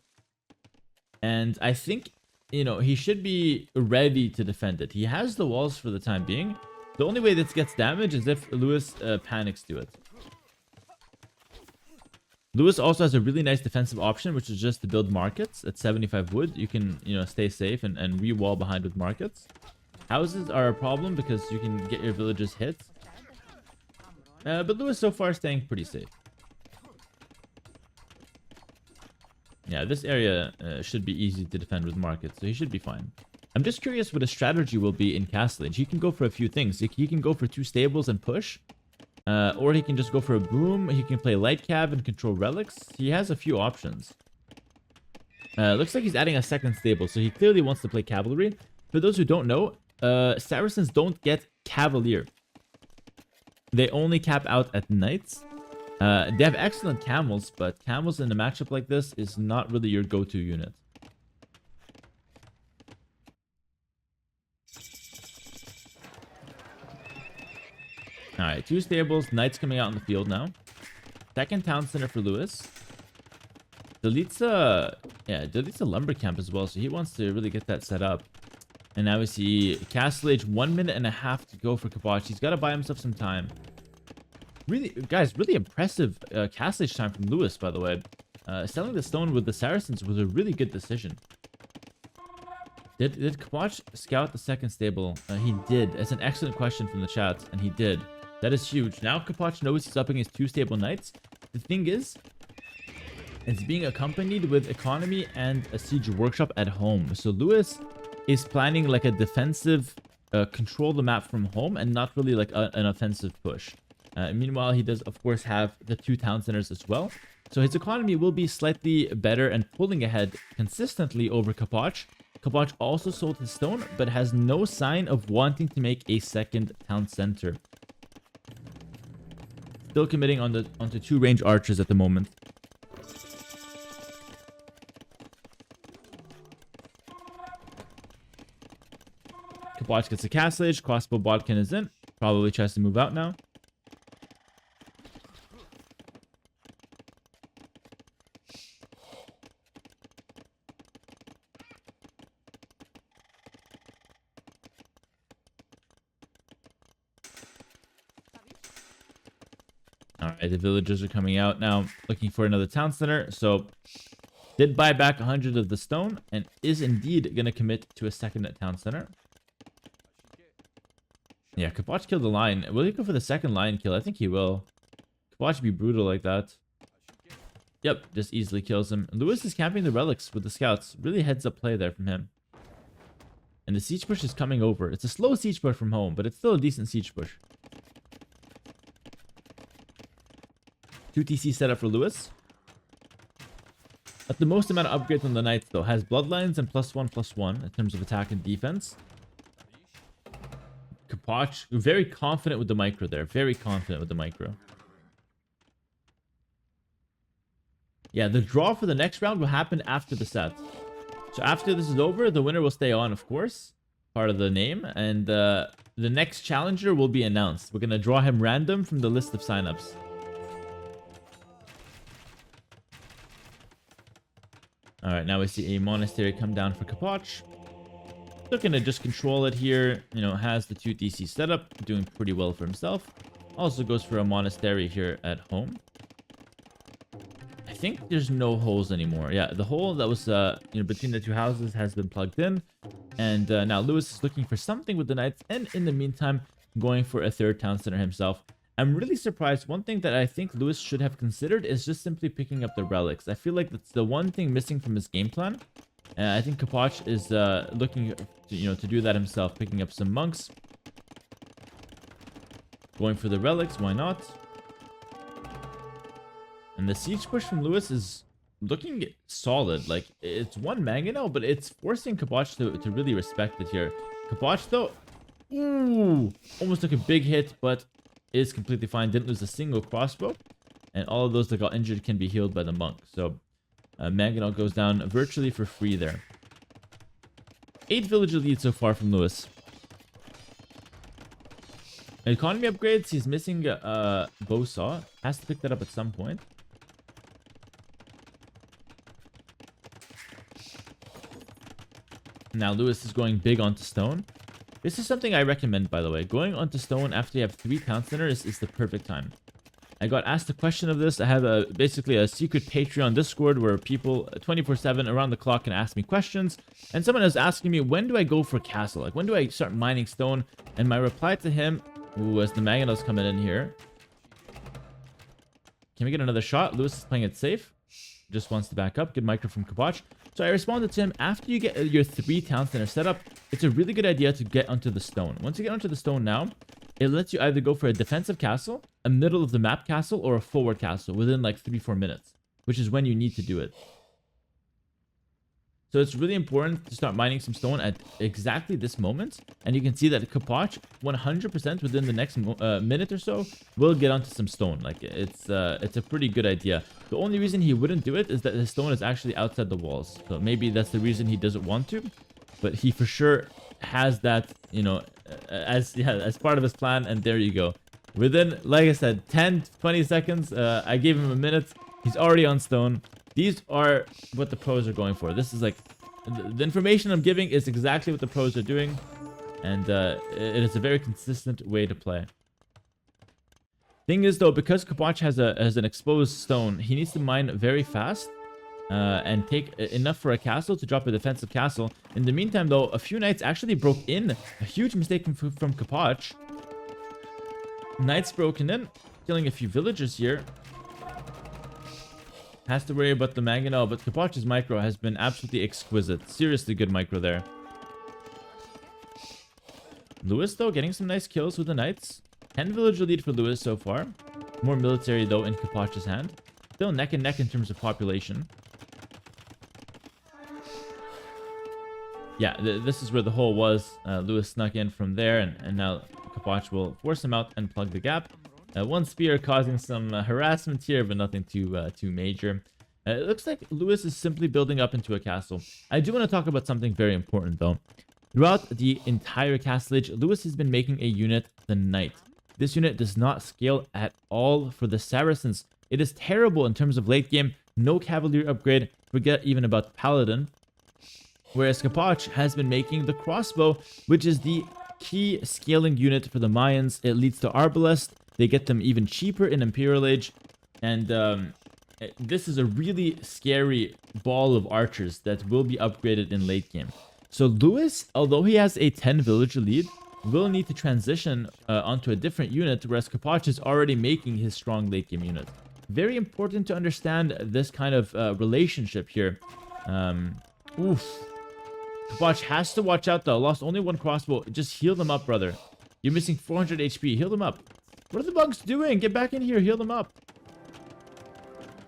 And I think, you know, he should be ready to defend it. He has the walls for the time being. The only way this gets damaged is if Lewis panics to it. Lewis also has a really nice defensive option, which is just to build markets at 75 wood. You can, you know, stay safe and re-wall behind with markets. Houses are a problem because you can get your villagers hit. But Lewis so far is staying pretty safe. Yeah, this area should be easy to defend with markets, so he should be fine. I'm just curious what his strategy will be in Castle Age. He can go for a few things. He can go for 2 stables and push. Or he can just go for a boom. He can play light cav and control relics. He has a few options. Looks like he's adding a 2nd stable, so he clearly wants to play cavalry. For those who don't know, Saracens don't get cavalier. They only cap out at knights. They have excellent camels, but camels in a matchup like this is not really your go-to unit. Alright, 2 stables, knights coming out in the field now. 2nd town center for Lewis. Deletes a lumber camp as well, so he wants to really get that set up. And now we see Castle Age, 1.5 minutes to go for Capoch. He's got to buy himself some time. Really, guys, really impressive Castle Age time from Lewis, by the way. Selling the stone with the Saracens was a really good decision. Did Capoch scout the 2nd stable? He did. That's an excellent question from the chat, and he did. That is huge. Now Capoch knows he's up against 2 stable knights. The thing is, it's being accompanied with economy and a siege workshop at home. So Lewis is planning like a defensive control the map from home and not really like an offensive push. Meanwhile, he does of course have the 2 town centers as well. So his economy will be slightly better and pulling ahead consistently over Capoch. Capoch also sold his stone, but has no sign of wanting to make a 2nd town center. Still committing onto 2 range archers at the moment. Capoch gets a Castle Age. Crossbow Bodkin is in. Probably tries to move out now. All right, the villagers are coming out now, looking for another town center. So did buy back 100 of the stone and is indeed going to commit to a second town center. Yeah, Capoch killed the lion. Will he go for the second lion kill? I think he will. Capoch be brutal like that. Yep, just easily kills him. Lewis is camping the relics with the scouts. Really heads up play there from him. And the siege push is coming over. It's a slow siege push from home, but it's still a decent siege push. 2 TC setup for Lewis. At the most amount of upgrades on the knights though. Has bloodlines and +1/+1 in terms of attack and defense. Capoch, very confident with the micro there. Very confident with the micro. Yeah, the draw for the next round will happen after the set. So after this is over, the winner will stay on, of course. Part of the name. And the next challenger will be announced. We're going to draw him random from the list of signups. Alright, now we see a monastery come down for Capoch. Still gonna just control it here. You know, has the 2 DC setup, doing pretty well for himself. Also goes for a monastery here at home. I think there's no holes anymore. Yeah, the hole that was between the 2 houses has been plugged in. And now Lewis is looking for something with the knights, and in the meantime, going for a 3rd town center himself. I'm really surprised. One thing that I think Lewis should have considered is just simply picking up the relics. I feel like that's the one thing missing from his game plan. I think Capoch is looking to do that himself, picking up some monks. Going for the relics, why not? And the siege push from Lewis is looking solid. Like, it's 1 mangonel, but it's forcing Capoch to really respect it here. Capoch, though, ooh, almost took a big hit, but is completely fine. Didn't lose a single crossbow. And all of those that got injured can be healed by the monk. So, mangonel goes down virtually for free there. 8 villager lead so far from Lewis. Economy upgrades, he's missing bow saw. Has to pick that up at some point. Now Lewis is going big onto stone. This is something I recommend, by the way. Going onto stone after you have 3 town centers is the perfect time. I got asked a question of this. I have basically a secret Patreon Discord where people 24/7 around the clock can ask me questions. And someone is asking me, when do I go for castle? Like, when do I start mining stone? And my reply to him, ooh, as the mangonel's coming in here. Can we get another shot? Lewis is playing it safe. Just wants to back up. Good micro from Capoch. So I responded to him, after you get your 3 town center set up, it's a really good idea to get onto the stone. Once you get onto the stone now, it lets you either go for a defensive castle, a middle of the map castle, or a forward castle within like 3-4 minutes, which is when you need to do it. So it's really important to start mining some stone at exactly this moment. And you can see that Capoch, 100% within the next minute or so, will get onto some stone. Like, it's a pretty good idea. The only reason he wouldn't do it is that his stone is actually outside the walls. So maybe that's the reason he doesn't want to. But he for sure has that, as part of his plan. And there you go. Within, like I said, 10-20 seconds, I gave him a minute. He's already on stone. These are what the pros are going for. This is like, the information I'm giving is exactly what the pros are doing. And it is a very consistent way to play. Thing is, though, because Capoch has an exposed stone, he needs to mine very fast. And take enough for a castle to drop a defensive castle. In the meantime, though, a few knights actually broke in. A huge mistake from Capoch. Knights broken in, killing a few villagers here. Has to worry about the mangonel, but Capoch's micro has been absolutely exquisite. Seriously good micro there. Lewis, though, getting some nice kills with the knights. 10 villager lead for Lewis so far. More military, though, in Capoch's hand. Still neck and neck in terms of population. Yeah, this is where the hole was. Lewis snuck in from there, and now Capoch will force him out and plug the gap. 1 spear causing some harassment here, but nothing too major. It looks like Lewis is simply building up into a castle. I do want to talk about something very important, though. Throughout the entire castle age, Lewis has been making a unit, the Knight. This unit does not scale at all for the Saracens. It is terrible in terms of late game. No Cavalier upgrade. Forget even about Paladin. Whereas Capoch has been making the crossbow, which is the key scaling unit for the Mayans. It leads to Arbalest. They get them even cheaper in Imperial Age. And this is a really scary ball of archers that will be upgraded in late game. So Lewis, although he has a 10 villager lead, will need to transition onto a different unit, whereas Capoch is already making his strong late game unit. Very important to understand this kind of relationship here. Oof. Capoch has to watch out though. Lost only one crossbow. Just heal them up, brother. You're missing 400 HP. Heal them up. What are the bugs doing? Get back in here. Heal them up.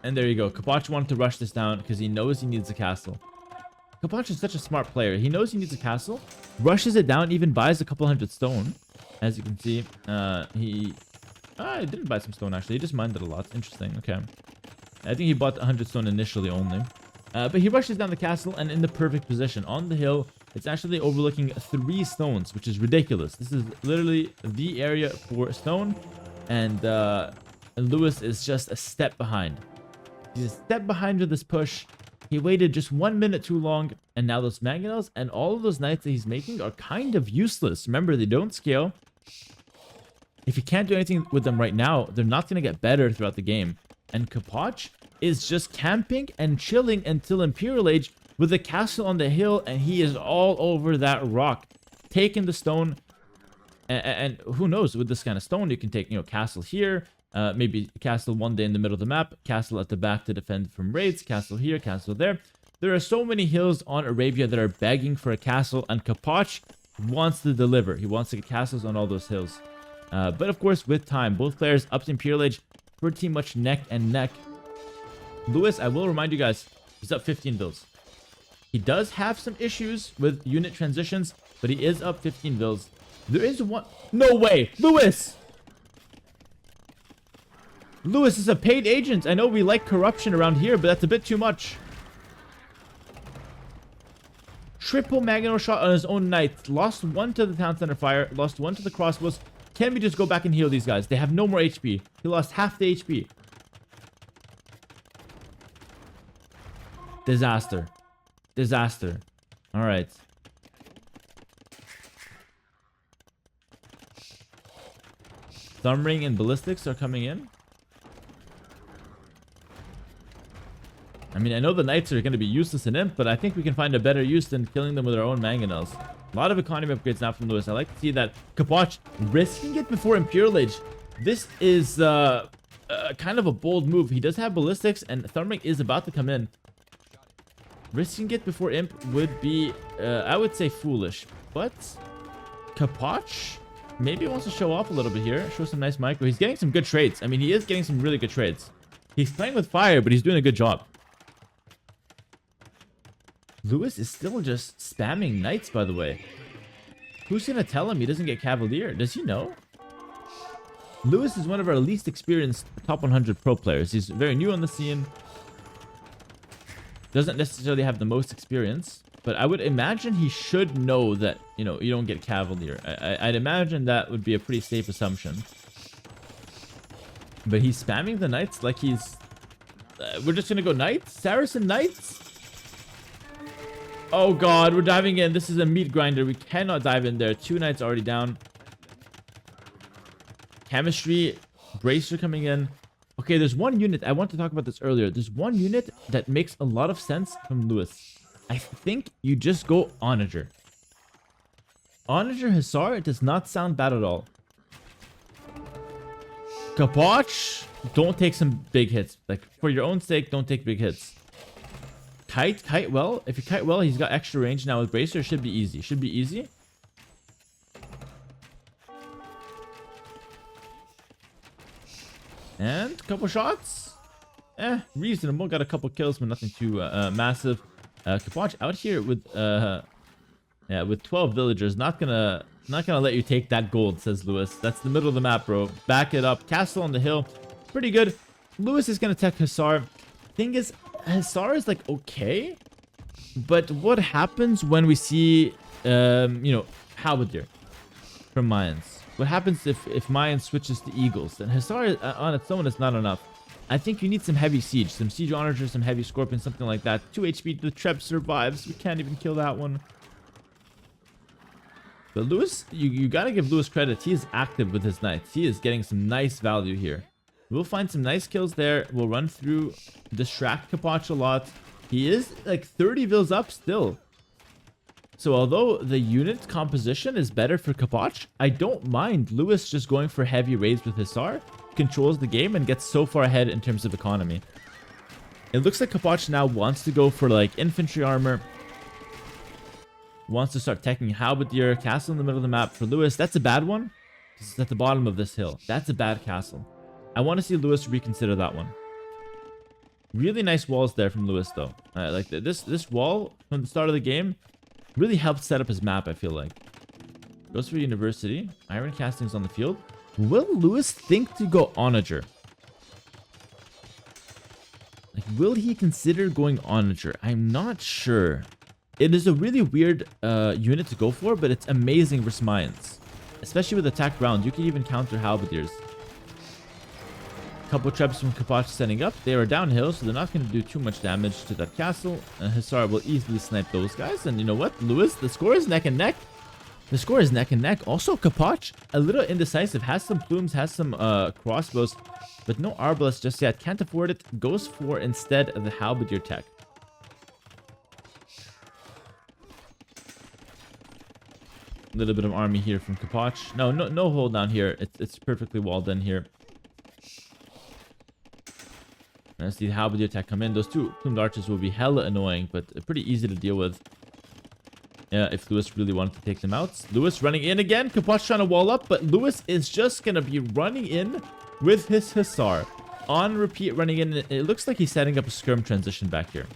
And there you go. Capoch wanted to rush this down because he knows he needs a castle. Capoch is such a smart player. He knows he needs a castle. Rushes it down. Even buys a couple hundred stone. As you can see. He didn't buy some stone actually. He just mined it a lot. Interesting. Okay. I think he bought 100 stone initially only. But he rushes down the castle and in the perfect position. On the hill, it's actually overlooking 3 stones, which is ridiculous. This is literally the area for stone. And Lewis is just a step behind. He's a step behind with this push. He waited just 1 minute too long. And now those mangonels and all of those knights that he's making are kind of useless. Remember, they don't scale. If you can't do anything with them right now, they're not going to get better throughout the game. And Capoch is just camping and chilling until Imperial Age with a castle on the hill, and he is all over that rock, taking the stone. And who knows, with this kind of stone, you can take, castle here, maybe castle one day in the middle of the map, castle at the back to defend from raids, castle here, castle there. There are so many hills on Arabia that are begging for a castle, and Capoch wants to deliver. He wants to get castles on all those hills. But of course, with time, both players up to Imperial Age, pretty much neck and neck. Lewis, I will remind you guys, he's up 15 vills. He does have some issues with unit transitions, but he is up 15 vills. There is one... No way! Lewis! Lewis is a paid agent. I know we like corruption around here, but that's a bit too much. Triple mangonel shot on his own knight. Lost 1 to the town center fire. Lost 1 to the crossbows. Can we just go back and heal these guys? They have no more HP. He lost half the HP. Disaster. Disaster. Alright. Thumbring and ballistics are coming in. I mean, I know the knights are going to be useless in imp, but I think we can find a better use than killing them with our own mangonels. A lot of economy upgrades now from Lewis. I like to see that. Capoch risking it before Imperial Age. This is kind of a bold move. He does have ballistics, and Thumbring is about to come in. Risking it before imp would be, I would say, foolish. But Capoch maybe wants to show off a little bit here. Show some nice micro. He's getting some good trades. I mean, he is getting some really good trades. He's playing with fire, but he's doing a good job. Lewis is still just spamming knights, by the way. Who's gonna tell him he doesn't get Cavalier? Does he know? Lewis is one of our least experienced top 100 pro players. He's very new on the scene. Doesn't necessarily have the most experience. But I would imagine he should know that, you don't get Cavalier. I'd imagine that would be a pretty safe assumption. But he's spamming the knights like he's... we're just gonna go knights? Saracen knights? Oh god, we're diving in. This is a meat grinder. We cannot dive in there. 2 knights already down. Chemistry. Bracer coming in. Okay, there's one unit. I wanted to talk about this earlier. There's one unit that makes a lot of sense from Lewis. I think you just go Onager. Onager Hussar does not sound bad at all. Capoch, don't take some big hits. Like, for your own sake, don't take big hits. Kite well. If you kite well, he's got extra range now with Bracer. Should be easy. Should be easy. And a couple shots. Reasonable. Got a couple kills, but nothing too massive. Capoch out here with with 12 villagers. Not gonna let you take that gold, says Lewis. That's the middle of the map, bro. Back it up. Castle on the hill. Pretty good. Lewis is gonna tech Hussar. Thing is, Hussar is like okay, but what happens when we see Halberdier from Mayans? What happens if Mayans switches to Eagles? Then Hussar on its own is not enough. I think you need some heavy siege, some siege onager, some heavy scorpion, something like that. 2 HP. The Treb survives. We can't even kill that one. But Lewis, you gotta give Lewis credit. He is active with his knights. He is getting some nice value here. We'll find some nice kills there. We'll run through, distract Capoch a lot. He is like 30 vills up still. So although the unit composition is better for Capoch, I don't mind Lewis just going for heavy raids with Hussar. Controls the game and gets so far ahead in terms of economy. It looks like Capoch now wants to go for like infantry armor. Wants to start teching Halberdier. Castle in the middle of the map for Lewis. That's a bad one. This is at the bottom of this hill. That's a bad castle. I want to see Lewis reconsider that one. Really nice walls there from Lewis though. Like this wall from the start of the game really helped set up his map, I feel like. Goes for University. Iron castings on the field. Will Lewis think to go Onager? Like, will he consider going Onager? I'm not sure. It is a really weird unit to go for, but it's amazing versus Mayans. Especially with attack round. You can even counter Halberdiers. Couple trebs from Capoch setting up. They are downhill, so they're not going to do too much damage to that castle. Hussar will easily snipe those guys. And you know what? Lewis, the score is neck and neck. The score is neck and neck. Also, Capoch, a little indecisive. Has some plumes, has some crossbows, but no arbalest just yet. Can't afford it. Goes for instead the Halberdier tech. A little bit of army here from Capoch. No hold down here. It's perfectly walled in here. Let's see the Halberdier attack come in. Those two plumed archers will be hella annoying, but pretty easy to deal with. Yeah, if Lewis really wanted to take them out. Lewis running in again. Capoch trying to wall up, but Lewis is just going to be running in with his Hussar. On repeat, running in. It looks like he's setting up a skirm transition back here.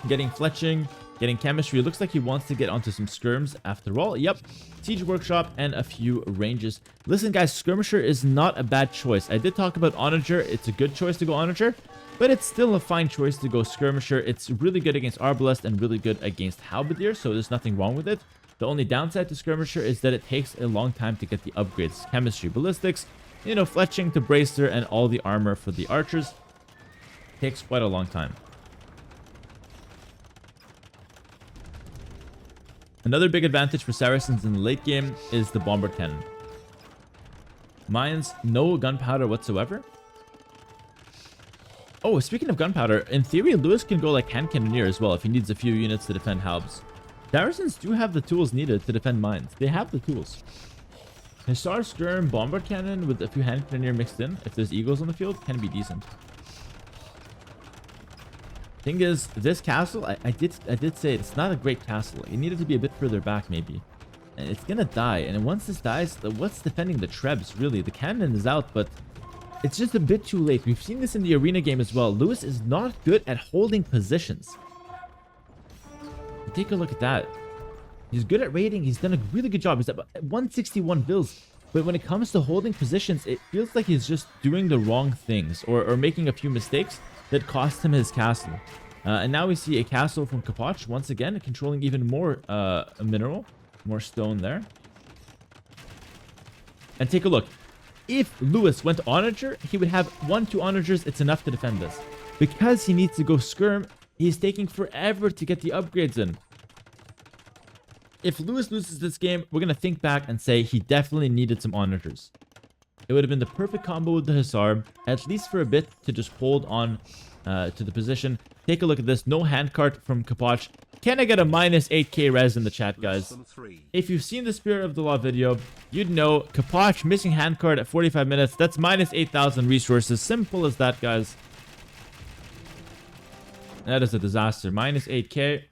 Getting fletching, getting chemistry. It looks like he wants to get onto some skirms after all. Yep. Siege workshop and a few ranges. Listen, guys, skirmisher is not a bad choice. I did talk about onager. It's a good choice to go onager, but it's still a fine choice to go skirmisher. It's really good against arbalest and really good against halberdier, so there's nothing wrong with it. The only downside to skirmisher is that it takes a long time to get the upgrades. Chemistry, ballistics, you know, fletching to bracer, and all the armor for the archers takes quite a long time. Another big advantage for Saracens in the late game is the bombard cannon. Mayans, no gunpowder whatsoever. Oh, speaking of gunpowder, in theory, Lewis can go like hand cannoneer as well if he needs a few units to defend Halbs. Saracens do have the tools needed to defend mines. They have the tools. Hussar, skirm, bombard cannon with a few hand cannoneer mixed in, if there's eagles on the field, can be decent. Thing is, this castle, I did say it's not a great castle. It needed to be a bit further back, maybe. And it's gonna die. And once this dies, what's defending the trebs, really? The cannon is out, but it's just a bit too late. We've seen this in the arena game as well. Lewis is not good at holding positions. Take a look at that. He's good at raiding. He's done a really good job. He's at 161 bills. But when it comes to holding positions, it feels like he's just doing the wrong things or making a few mistakes that cost him his castle. And now we see a castle from Capoch, once again, controlling even more mineral, more stone there. And take a look. If Lewis went onager, he would have 1-2 onagers. It's enough to defend this. Because he needs to go skirm, he's taking forever to get the upgrades in. If Lewis loses this game, we're going to think back and say he definitely needed some onagers. It would have been the perfect combo with the Hussar, at least for a bit, to just hold on to the position. Take a look at this. No handcart from Capoch. Can I get a minus 8k res in the chat, guys? If you've seen the Spirit of the Law video, you'd know Capoch missing handcart at 45 minutes. That's minus 8,000 resources. Simple as that, guys. That is a disaster. Minus 8k.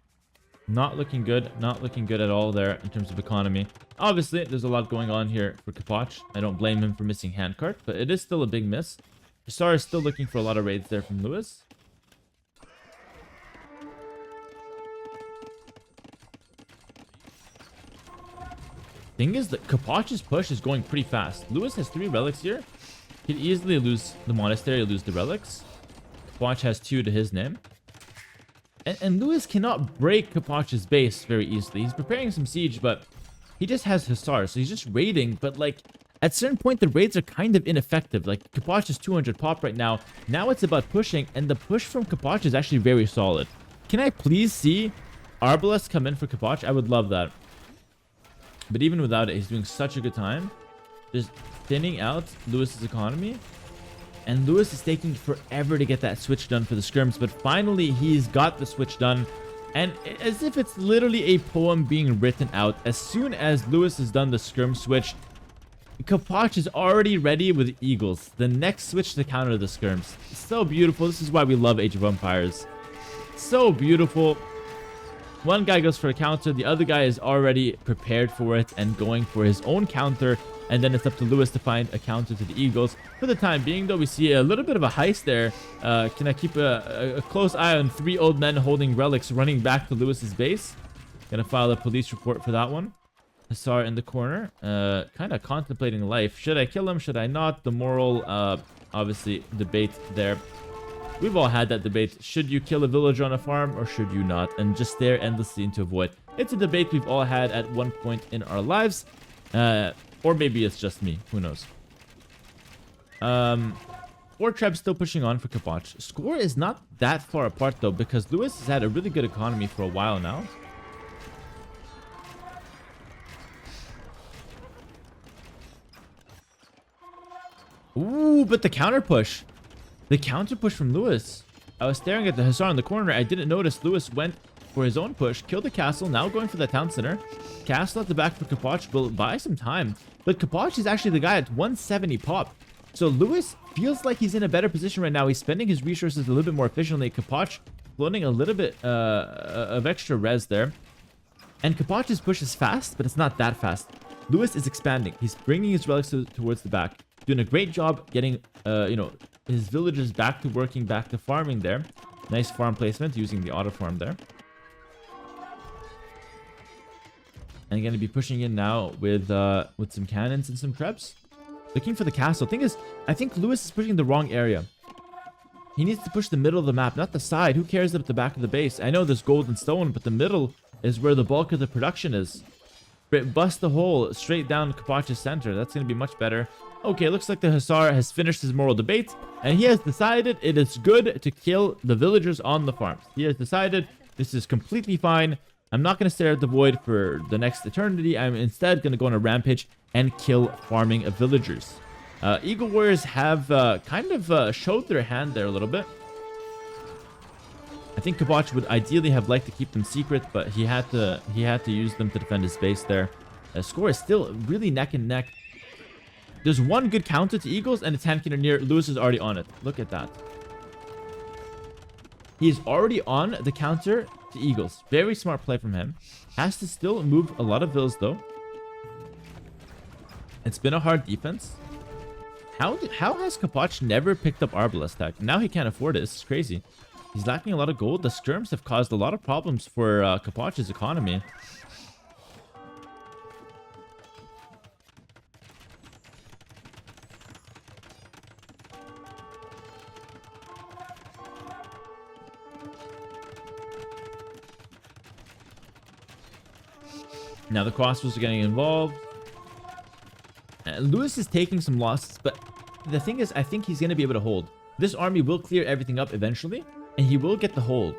Not looking good. Not looking good at all there in terms of economy. Obviously, there's a lot going on here for Capoch. I don't blame him for missing handcart, but it is still a big miss. Hussar is still looking for a lot of raids there from Lewis. Thing is that Capoch's push is going pretty fast. Lewis has 3 relics here. He'd easily lose the monastery, lose the relics. Capoch has 2 to his name. And Lewis cannot break Capoch's base very easily. He's preparing some siege, but he just has Hussar, so he's just raiding. But like, at a certain point, the raids are kind of ineffective. Like, Capoch is 200 pop right now. Now it's about pushing, and the push from Capoch is actually very solid. Can I please see Arbalest come in for Capoch? I would love that. But even without it, he's doing such a good time. Just thinning out Lewis's economy. And Lewis is taking forever to get that switch done for the skirms. But finally, he's got the switch done. And as if it's literally a poem being written out, as soon as Lewis has done the skirm switch, Capoch is already ready with Eagles. The next switch to counter the skirms. So beautiful. This is why we love Age of Empires. So beautiful. One guy goes for a counter. The other guy is already prepared for it and going for his own counter. And then it's up to Lewis to find a counter to the Eagles. For the time being, though, we see a little bit of a heist there. Can I keep a close eye on 3 old men holding relics running back to Lewis's base? Gonna file a police report for that one. Hussar in the corner, kind of contemplating life. Should I kill him? Should I not? The moral, obviously, debate there. We've all had that debate. Should you kill a villager on a farm or should you not? And just stare endlessly into a void. It's a debate we've all had at one point in our lives. Or maybe it's just me. Who knows? Treb's still pushing on for Capoch. Score is not that far apart, though, because Lewis has had a really good economy for a while now. Ooh, but the counter push. The counter push from Lewis. I was staring at the Hussar in the corner. I didn't notice Lewis went for his own push. Killed the castle. Now going for the town center. Castle at the back for Capoch will buy some time. But Capoch is actually the guy at 170 pop. So Lewis feels like he's in a better position right now. He's spending his resources a little bit more efficiently. Capoch floating a little bit of extra res there. And Capoch's push is fast, but it's not that fast. Lewis is expanding. He's bringing his relics towards the back. Doing a great job getting, his villagers back to working, back to farming there. Nice farm placement using the auto farm there. And going to be pushing in now with some cannons and some trebs. Looking for the castle. Thing is, I think Lewis is pushing the wrong area. He needs to push the middle of the map, not the side. Who cares about the back of the base? I know there's gold and stone, but the middle is where the bulk of the production is. Bust the hole straight down Capoch's center. That's going to be much better. Okay, looks like the Hussar has finished his moral debate, and he has decided it is good to kill the villagers on the farms. He has decided this is completely fine. I'm not going to stare at the void for the next eternity. I'm instead going to go on a rampage and kill farming villagers. Eagle Warriors have kind of showed their hand there a little bit. I think Capoch would ideally have liked to keep them secret, but he had to use them to defend his base there. Score is still really neck and neck. There's one good counter to Eagles, and it's hand cannoneer. Lewis is already on it. Look at that. He's already on the counter to Eagles. Very smart play from him. Has to still move a lot of vills, though. It's been a hard defense. How has Capoch never picked up Arbalest tech? Now he can't afford it. This is crazy. He's lacking a lot of gold. The skirms have caused a lot of problems for Capoch's economy. Now the crossbows are getting involved. Lewis is taking some losses, but the thing is, I think he's going to be able to hold. This army will clear everything up eventually, and he will get the hold.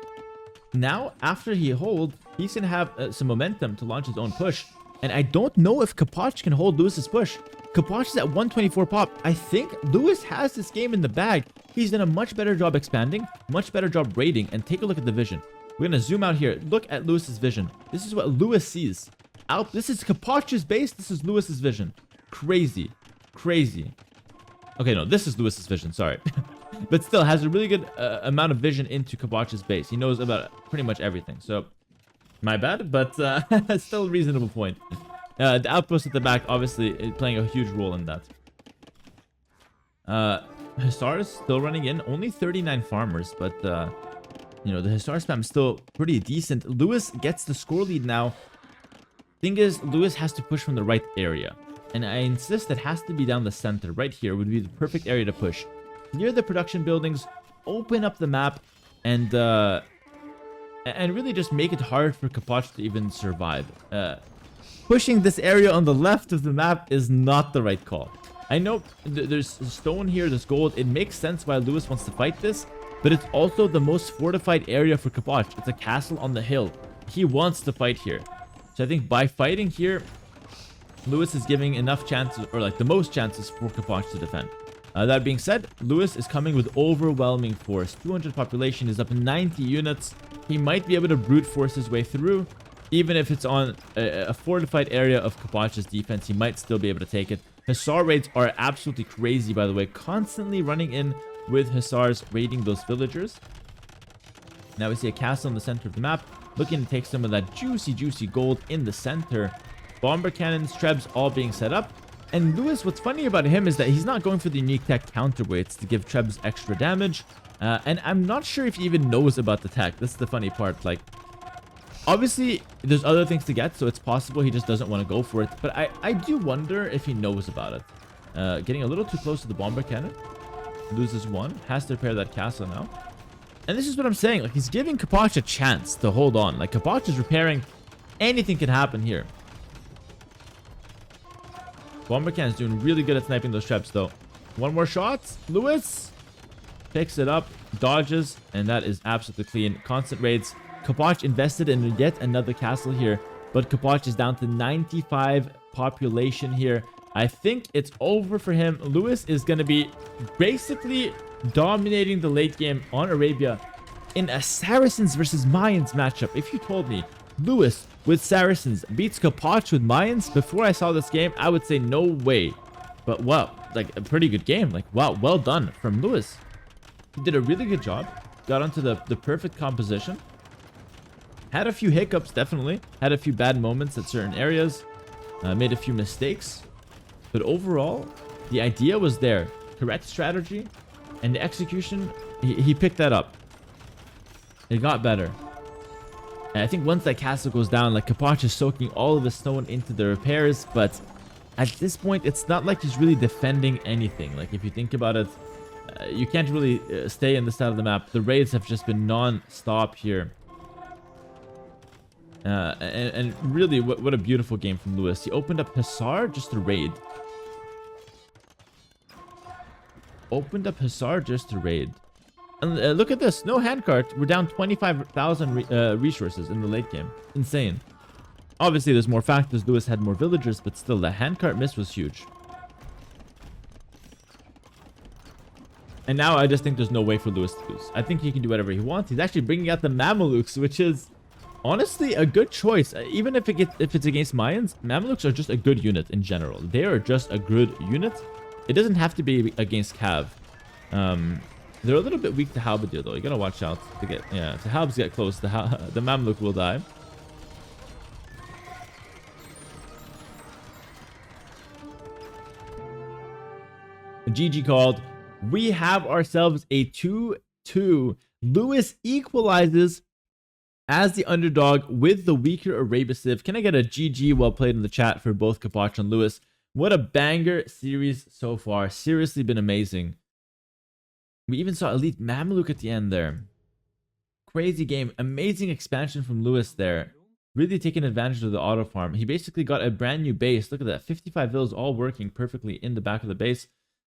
Now, after he holds, he's going to have some momentum to launch his own push. And I don't know if Capoch can hold Lewis's push. Capoch is at 124 pop. I think Lewis has this game in the bag. He's done a much better job expanding, much better job raiding, and take a look at the vision. We're going to zoom out here. Look at Lewis's vision. This is what Lewis sees. This is Capoch's base. This is Lewis's vision. Crazy. Crazy. Okay, no, this is Lewis's vision. Sorry. But still has a really good amount of vision into Capoch's base. He knows about pretty much everything. So, my bad, but still a reasonable point. The outpost at the back, obviously, is playing a huge role in that. Hussar is still running in. Only 39 farmers, but, the Hussar spam is still pretty decent. Lewis gets the score lead now. Thing is, Lewis has to push from the right area. And I insist it has to be down the center. Right here would be the perfect area to push. Near the production buildings, open up the map, and really just make it hard for Capoch to even survive. Pushing this area on the left of the map is not the right call. I know there's stone here, there's gold. It makes sense why Lewis wants to fight this, but it's also the most fortified area for Capoch. It's a castle on the hill. He wants to fight here. So I think by fighting here, Lewis is giving enough chances, or like the most chances for Capoch to defend. That being said, Lewis is coming with overwhelming force. 200 population is up 90 units. He might be able to brute force his way through. Even if it's on a fortified area of Capoch's defense, he might still be able to take it. Hussar raids are absolutely crazy, by the way. Constantly running in with Hussars raiding those villagers. Now we see a castle in the center of the map, looking to take some of that juicy gold in the center. Bomber cannons, trebs all being set up. And Lewis, what's funny about him is that he's not going for the unique tech counterweights to give trebs extra damage. And I'm not sure if he even knows about the tech. That's the funny part. Like, obviously, there's other things to get, so it's possible he just doesn't want to go for it. But I do wonder if he knows about it. Getting a little too close to the bomber cannon. Loses one. Has to repair that castle now. And this is what I'm saying. Like, he's giving Capoch a chance to hold on. Like, Capoch is repairing. Anything can happen here. Bomber cannon's doing really good at sniping those traps, though. One more shot. Lewis picks it up, dodges, and that is absolutely clean. Constant raids. Capoch invested in yet another castle here, but Capoch is down to 95 population here. I think it's over for him. Lewis is going to be basically dominating the late game on Arabia in a Saracens versus Mayans matchup. If you told me Lewis with Saracens beats Capoch with Mayans before I saw this game, I would say no way. But wow, like a pretty good game. Like, wow, well done from Lewis. He did a really good job. Got onto the perfect composition. Had a few hiccups, definitely. Had a few bad moments at certain areas. Made a few mistakes. But overall, the idea was there. Correct strategy. And the execution, he picked that up. It got better. And I think once that castle goes down, like, Capoch is soaking all of the stone into the repairs. But at this point, it's not like he's really defending anything. Like, if you think about it, you can't really stay in this side of the map. The raids have just been non-stop here. And really, what a beautiful game from Lewis. He opened up Hussar just to raid. Opened up Hussar just to raid. And look at this. No handcart. We're down 25,000 resources in the late game. Insane. Obviously, there's more factors. Lewis had more villagers, but still, the handcart miss was huge. And now I just think there's no way for Lewis to lose. I think he can do whatever he wants. He's actually bringing out the Mamelukes, which is honestly a good choice. Even if it's against Mayans, Mamelukes are just a good unit in general. They are just a good unit. It doesn't have to be against Cav. They're a little bit weak to Halberdier, though. You gotta watch out to get... Yeah, if the Halbs get close, the Mamluk will die. GG called. We have ourselves a 2-2. Lewis equalizes as the underdog with the weaker Arabiciv. Can I get a GG well played in the chat for both Capoch and Lewis? What a banger series so far. Seriously been amazing. We even saw Elite Mameluke at the end there. Crazy game. Amazing expansion from Lewis there. Really taking advantage of the auto farm. He basically got a brand new base. Look at that. 55 villas all working perfectly in the back of the base.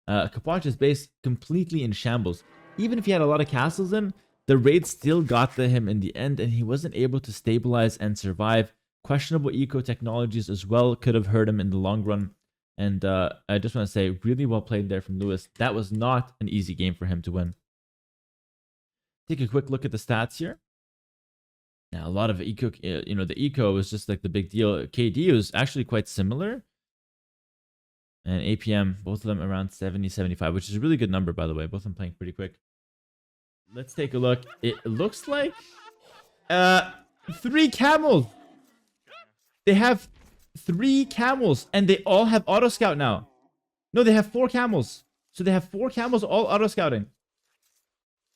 Capoch's base completely in shambles. Even if he had a lot of castles in, the raid still got to him in the end, and he wasn't able to stabilize and survive. Questionable eco technologies as well could have hurt him in the long run. And I just want to say, really well played there from Lewis. That was not an easy game for him to win. Take a quick look at the stats here. Now, a lot of eco, the eco was just like the big deal. KD was actually quite similar. And APM, both of them around 70, 75, which is a really good number, by the way. Both of them playing pretty quick. Let's take a look. It looks like 3 camels. They have 3 camels, and they all have auto scout now. No, they have 4 camels. So they have 4 camels all auto scouting.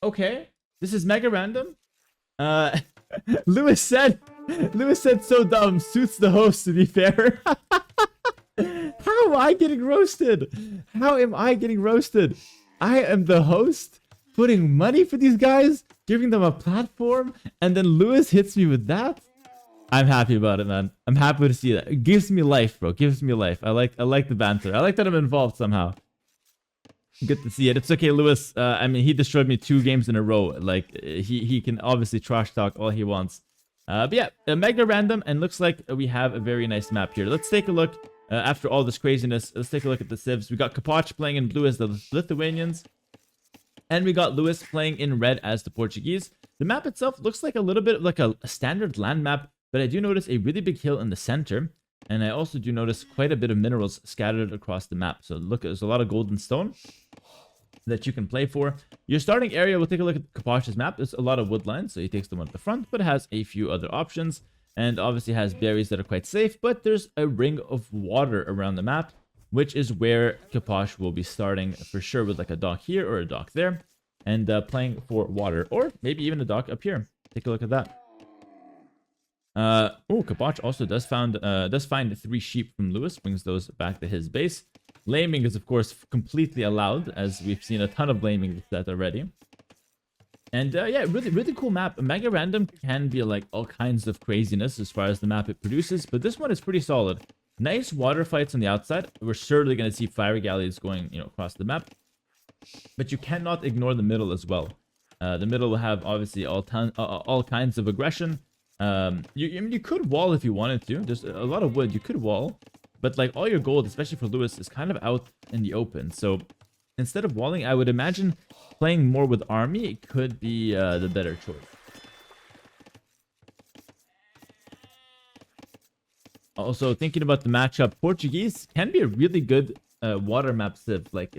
Okay, this is mega random. Lewis said so dumb. Suits the host, to be fair. How am I getting roasted? How am I getting roasted? I am the host, putting money for these guys, giving them a platform, and then Lewis hits me with that. I'm happy about it, man. I'm happy to see that. It gives me life, bro. Gives me life. I like the banter. I like that I'm involved somehow. Good to see it. It's okay, Lewis. I mean, he destroyed me 2 games in a row. Like, he can obviously trash talk all he wants. But yeah, a mega random, and looks like we have a very nice map here. Let's take a look. After all this craziness, let's take a look at the civs. We got Capoch playing in blue as the Lithuanians. And we got Lewis playing in red as the Portuguese. The map itself looks like a little bit like a standard land map, but I do notice a really big hill in the center. And I also do notice quite a bit of minerals scattered across the map. So look, there's a lot of golden stone that you can play for. Your starting area, we'll take a look at Capoch's map. There's a lot of woodlands, so he takes the one at the front, but has a few other options. And obviously has berries that are quite safe, but there's a ring of water around the map, which is where Capoch will be starting for sure, with like a dock here or a dock there, and playing for water, or maybe even a dock up here. Take a look at that. Oh, Capoch also does find 3 sheep from Lewis, brings those back to his base. Laming is of course completely allowed, as we've seen a ton of laming with that already. And yeah, really cool map. Mega Random can be like all kinds of craziness as far as the map it produces, but this one is pretty solid. Nice water fights on the outside. We're surely going to see fire galleys going, across the map. But you cannot ignore the middle as well. The middle will have obviously all kinds of aggression. You could wall if you wanted to. There's a lot of wood. You could wall. But like all your gold, especially for Lewis, is kind of out in the open. So instead of walling, I would imagine playing more with army could be the better choice. Also, thinking about the matchup, Portuguese can be a really good water map civ. Like,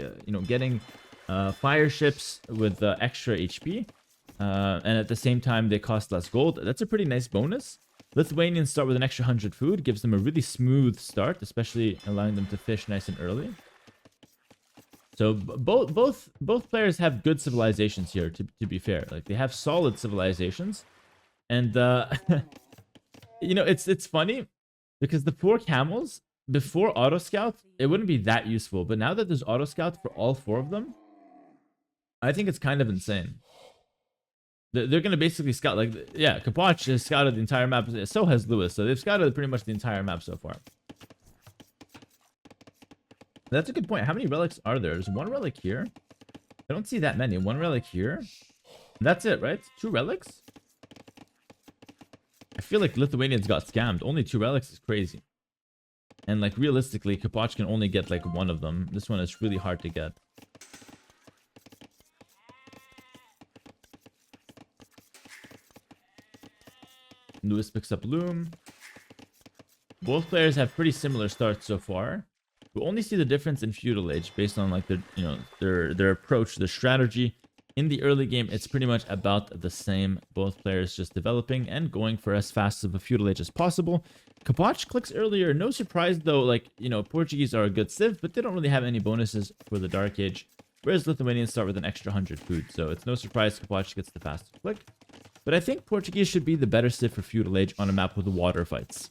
getting fire ships with extra HP. And at the same time, they cost less gold. That's a pretty nice bonus. Lithuanians start with an extra 100 food. Gives them a really smooth start, especially allowing them to fish nice and early. So both players have good civilizations here, to be fair. Like, they have solid civilizations. And, it's funny. Because the 4 camels, before Auto Scout, it wouldn't be that useful. But now that there's Auto Scout for all 4 of them, I think it's kind of insane. They're going to basically scout, like, yeah, Capoch has scouted the entire map. So has Lewis. So they've scouted pretty much the entire map so far. That's a good point. How many relics are there? There's 1 relic here. I don't see that many. 1 relic here. That's it, right? 2 relics? I feel like Lithuanians got scammed. Only 2 relics is crazy. And like realistically, Capoch can only get like 1 of them. This one is really hard to get. Lewis picks up Loom. Both players have pretty similar starts so far. We only see the difference in Feudal Age based on like their approach, their strategy. In the early game, it's pretty much about the same. Both players just developing and going for as fast of a Feudal Age as possible. Capoch clicks earlier. No surprise though, like, Portuguese are a good civ, but they don't really have any bonuses for the Dark Age. Whereas Lithuanians start with an extra 100 food. So it's no surprise Capoch gets the fastest click. But I think Portuguese should be the better civ for Feudal Age on a map with water fights.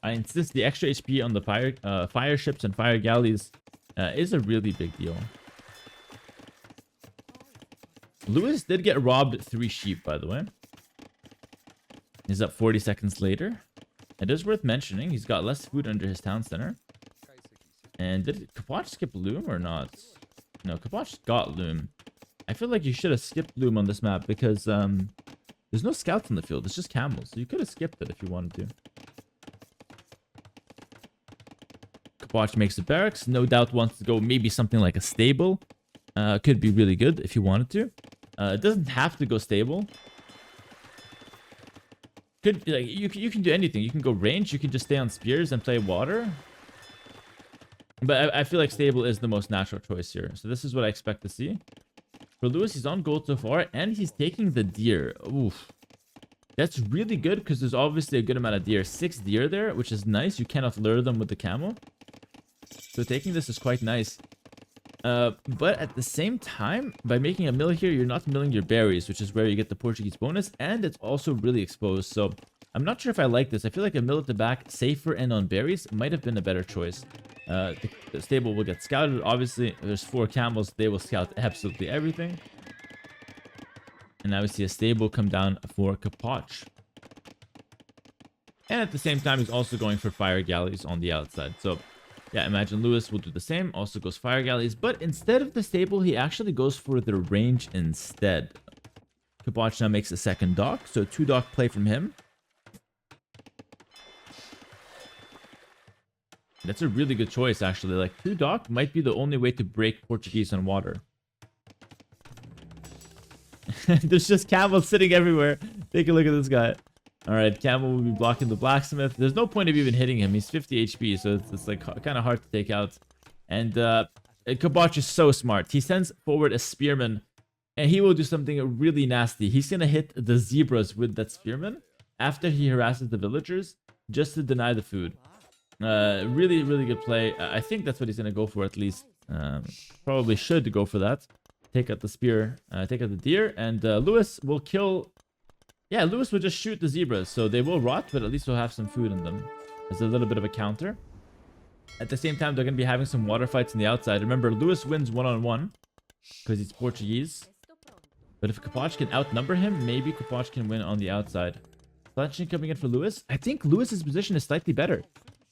I insist the extra HP on the fire ships and fire galleys is a really big deal. Lewis did get robbed 3 sheep, by the way. He's up 40 seconds later. It is worth mentioning, he's got less food under his town center. And did Capoch skip Loom or not? No, Capoch got Loom. I feel like you should have skipped Loom on this map because there's no scouts in the field. It's just camels. So you could have skipped it if you wanted to. Capoch makes the barracks. No doubt wants to go maybe something like a stable. Could be really good if you wanted to. It doesn't have to go stable. You can do anything. You can go range. You can just stay on spears and play water. But I feel like stable is the most natural choice here. So this is what I expect to see. For Lewis, he's on gold so far, and he's taking the deer. Oof. That's really good because there's obviously a good amount of deer. 6 deer there, which is nice. You cannot lure them with the camel. So taking this is quite nice. But at the same time, by making a mill here, you're not milling your berries, which is where you get the Portuguese bonus, and it's also really exposed. So I'm not sure if I like this. I feel like a mill at the back, safer and on berries, might have been a better choice. The stable will get scouted. Obviously, there's 4 camels. They will scout absolutely everything. And now we see a stable come down for Capoch. And at the same time, he's also going for fire galleys on the outside. So yeah, imagine Lewis will do the same. Also goes fire galleys. But instead of the stable, he actually goes for the range instead. Capoch now makes a second dock. So 2 dock play from him. That's a really good choice, actually. Like, 2 dock might be the only way to break Portuguese on water. There's just camels sitting everywhere. Take a look at this guy. All right, Camel will be blocking the blacksmith. There's no point of even hitting him. He's 50 HP, so it's like kind of hard to take out. And Capoch is so smart. He sends forward a spearman, and he will do something really nasty. He's going to hit the zebras with that spearman after he harasses the villagers just to deny the food. Really, really good play. I think that's what he's going to go for at least. Probably should go for that. Take out the spear, take out the deer, and Lewis will kill... Yeah, Lewis will just shoot the zebras, so they will rot, but at least we'll have some food in them. There's a little bit of a counter. At the same time, they're going to be having some water fights on the outside. Remember, Lewis wins one-on-one because he's Portuguese. But if Capoch can outnumber him, maybe Capoch can win on the outside. Fletching coming in for Lewis. I think Lewis's position is slightly better.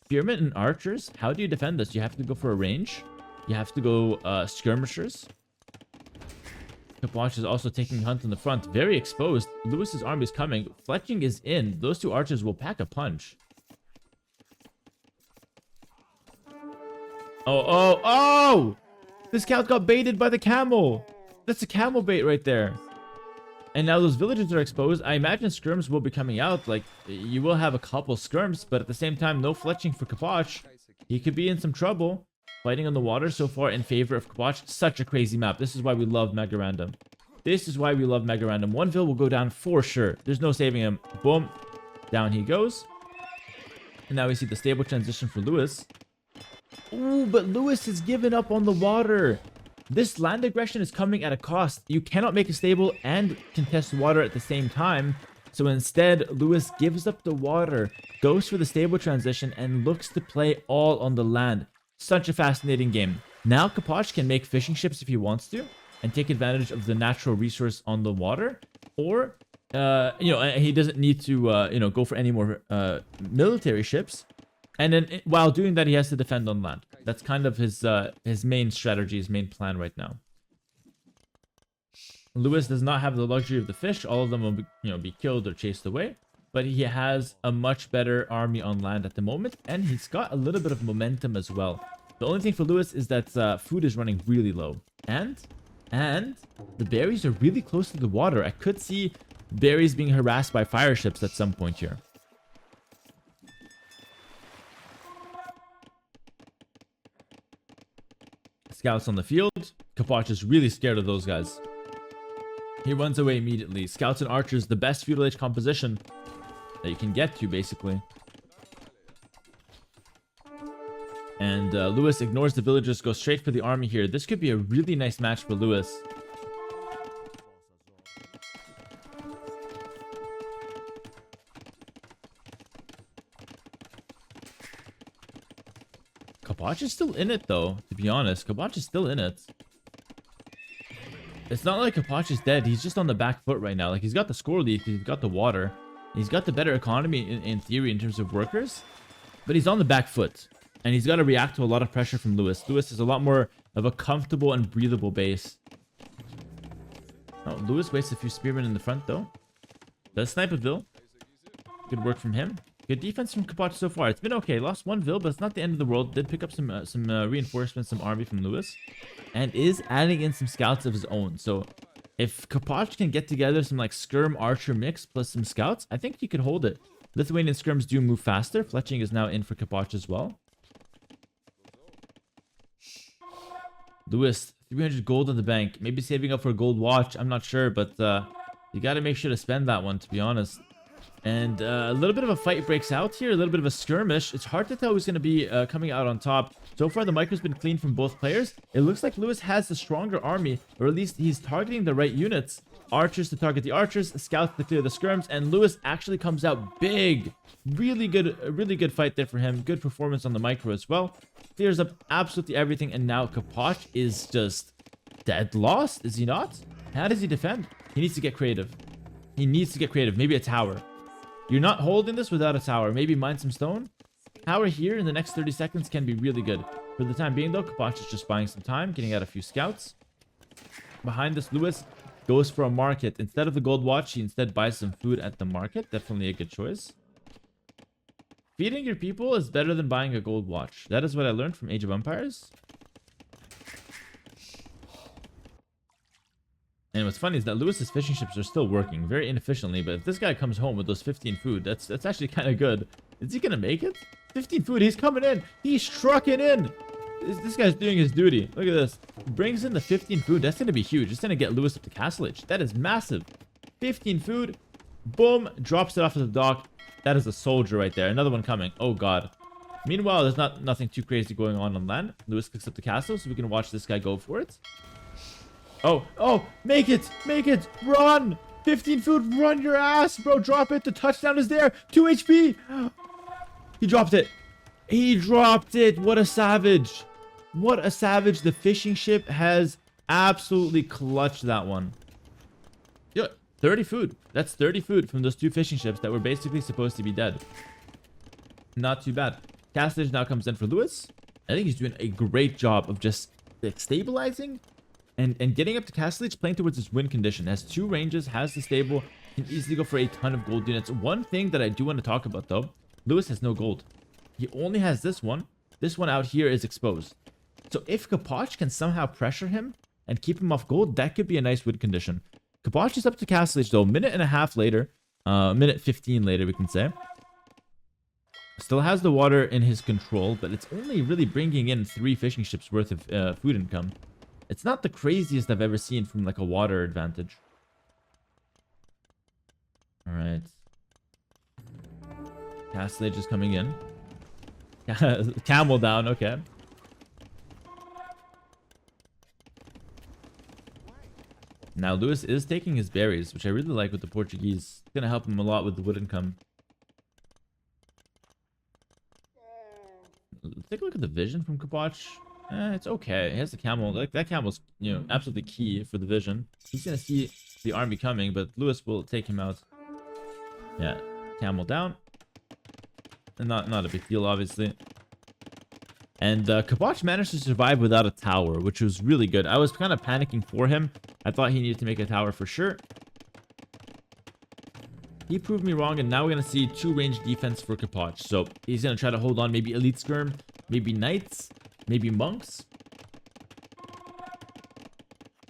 Spearmen and archers, how do you defend this? You have to go for a range. You have to go skirmishers. Capoch is also taking Hunt in the front. Very exposed. Lewis's army is coming. Fletching is in. Those 2 archers will pack a punch. Oh! The scout got baited by the camel. That's a camel bait right there. And now those villagers are exposed. I imagine skirms will be coming out. Like, you will have a couple skirms, but at the same time, no fletching for Capoch. He could be in some trouble. Fighting on the water so far in favor of Capoch. Such a crazy map. This is why we love Mega Random. This is why we love Mega Random. One Vil will go down for sure. There's no saving him. Boom. Down he goes. And now we see the stable transition for Lewis. Ooh, but Lewis has given up on the water. This land aggression is coming at a cost. You cannot make a stable and contest water at the same time. So instead, Lewis gives up the water, goes for the stable transition, and looks to play all on the land. Such a fascinating game. Now Capoch can make fishing ships if he wants to and take advantage of the natural resource on the water. Or, he doesn't need to, go for any more military ships. And then while doing that, he has to defend on land. That's kind of his main strategy, his main plan right now. Lewis does not have the luxury of the fish. All of them will be killed or chased away. But he has a much better army on land at the moment, and he's got a little bit of momentum as well. The only thing for Lewis is that food is running really low. And the berries are really close to the water. I could see berries being harassed by fire ships at some point here. Scouts on the field. Capoch is really scared of those guys. He runs away immediately. Scouts and archers, the best feudal age composition that you can get to, basically. And Lewis ignores the villagers, goes straight for the army here. This could be a really nice match for Lewis. Capoch is still in it, though, to be honest. Capoch is still in it. It's not like Capoch is dead. He's just on the back foot right now. Like, he's got the score lead, he's got the water. He's got the better economy in theory in terms of workers. But he's on the back foot. And he's got to react to a lot of pressure from Lewis. Lewis is a lot more of a comfortable and breathable base. Oh, Lewis wastes a few spearmen in the front, though. Does snipe a Vil. Good work from him. Good defense from Capoch so far. It's been okay. Lost 1 Vil, but it's not the end of the world. Did pick up some reinforcements, some army from Lewis. And is adding in some scouts of his own. So if Capoch can get together some like skirm archer mix plus some scouts, I think he could hold it. Lithuanian skirms do move faster. Fletching is now in for Capoch as well. Lewis, 300 gold in the bank. Maybe saving up for a gold watch. I'm not sure, but you got to make sure to spend that one, to be honest. And a little bit of a fight breaks out here. A little bit of a skirmish. It's hard to tell who's going to be coming out on top. So far, the micro's been clean from both players. It looks like Lewis has the stronger army, or at least he's targeting the right units. Archers to target the archers, scouts to clear the skirms, and Lewis actually comes out big. Really good fight there for him. Good performance on the micro as well. Clears up absolutely everything, and now Capoch is just dead lost, is he not? How does he defend? He needs to get creative. He needs to get creative. Maybe a tower. You're not holding this without a tower. Maybe mine some stone. Tower here in the next 30 seconds can be really good. For the time being, though, Capoch is just buying some time, getting out a few scouts. Behind this, Lewis goes for a market. Instead of the gold watch, he instead buys some food at the market. Definitely a good choice. Feeding your people is better than buying a gold watch. That is what I learned from Age of Empires. And what's funny is that Lewis's fishing ships are still working very inefficiently, but if this guy comes home with those 15 food, that's actually kind of good. Is he gonna make it? 15 food, he's coming in. He's trucking in. This guy's doing his duty. Look at this. Brings in the 15 food. That's gonna be huge. It's gonna get Lewis up to Castle Age. That is massive. 15 food. Boom. Drops it off at the dock. That is a soldier right there. Another one coming. Oh god. Meanwhile, there's nothing too crazy going on land. Lewis clicks up the castle, so we can watch this guy go for it. Oh, make it, run. 15 food, run your ass, bro. Drop it. The touchdown is there. 2 HP. He dropped it. What a savage. What a savage. The fishing ship has absolutely clutched that one. Yeah, 30 food. That's 30 food from those 2 fishing ships that were basically supposed to be dead. Not too bad. Castage now comes in for Lewis. I think he's doing a great job of just like, stabilizing and getting up to Castle Age, playing towards his win condition. Has 2 ranges, has the stable, can easily go for a ton of gold units. One thing that I do want to talk about though, Lewis has no gold. He only has this one. This one out here is exposed. So if Capoch can somehow pressure him and keep him off gold, that could be a nice win condition. Capoch is up to Castle Age though, minute and a half later, minute 15 later we can say. Still has the water in his control, but it's only really bringing in 3 fishing ships worth of food income. It's not the craziest I've ever seen from like a water advantage. All right. Castle Age is coming in. Camel down, okay. Now Lewis is taking his berries, which I really like with the Portuguese. It's gonna help him a lot with the wood income. Take a look at the vision from Capoch. It's okay. He has the camel. Like that camel's, you know, absolutely key for the vision. He's gonna see the army coming, but Lewis will take him out. Yeah, camel down. And not a big deal, obviously. And Capoch managed to survive without a tower, which was really good. I was kind of panicking for him. I thought he needed to make a tower for sure. He proved me wrong, and now we're going to see 2 range defense for Capoch. So he's going to try to hold on maybe Elite Skirm, maybe Knights, maybe Monks.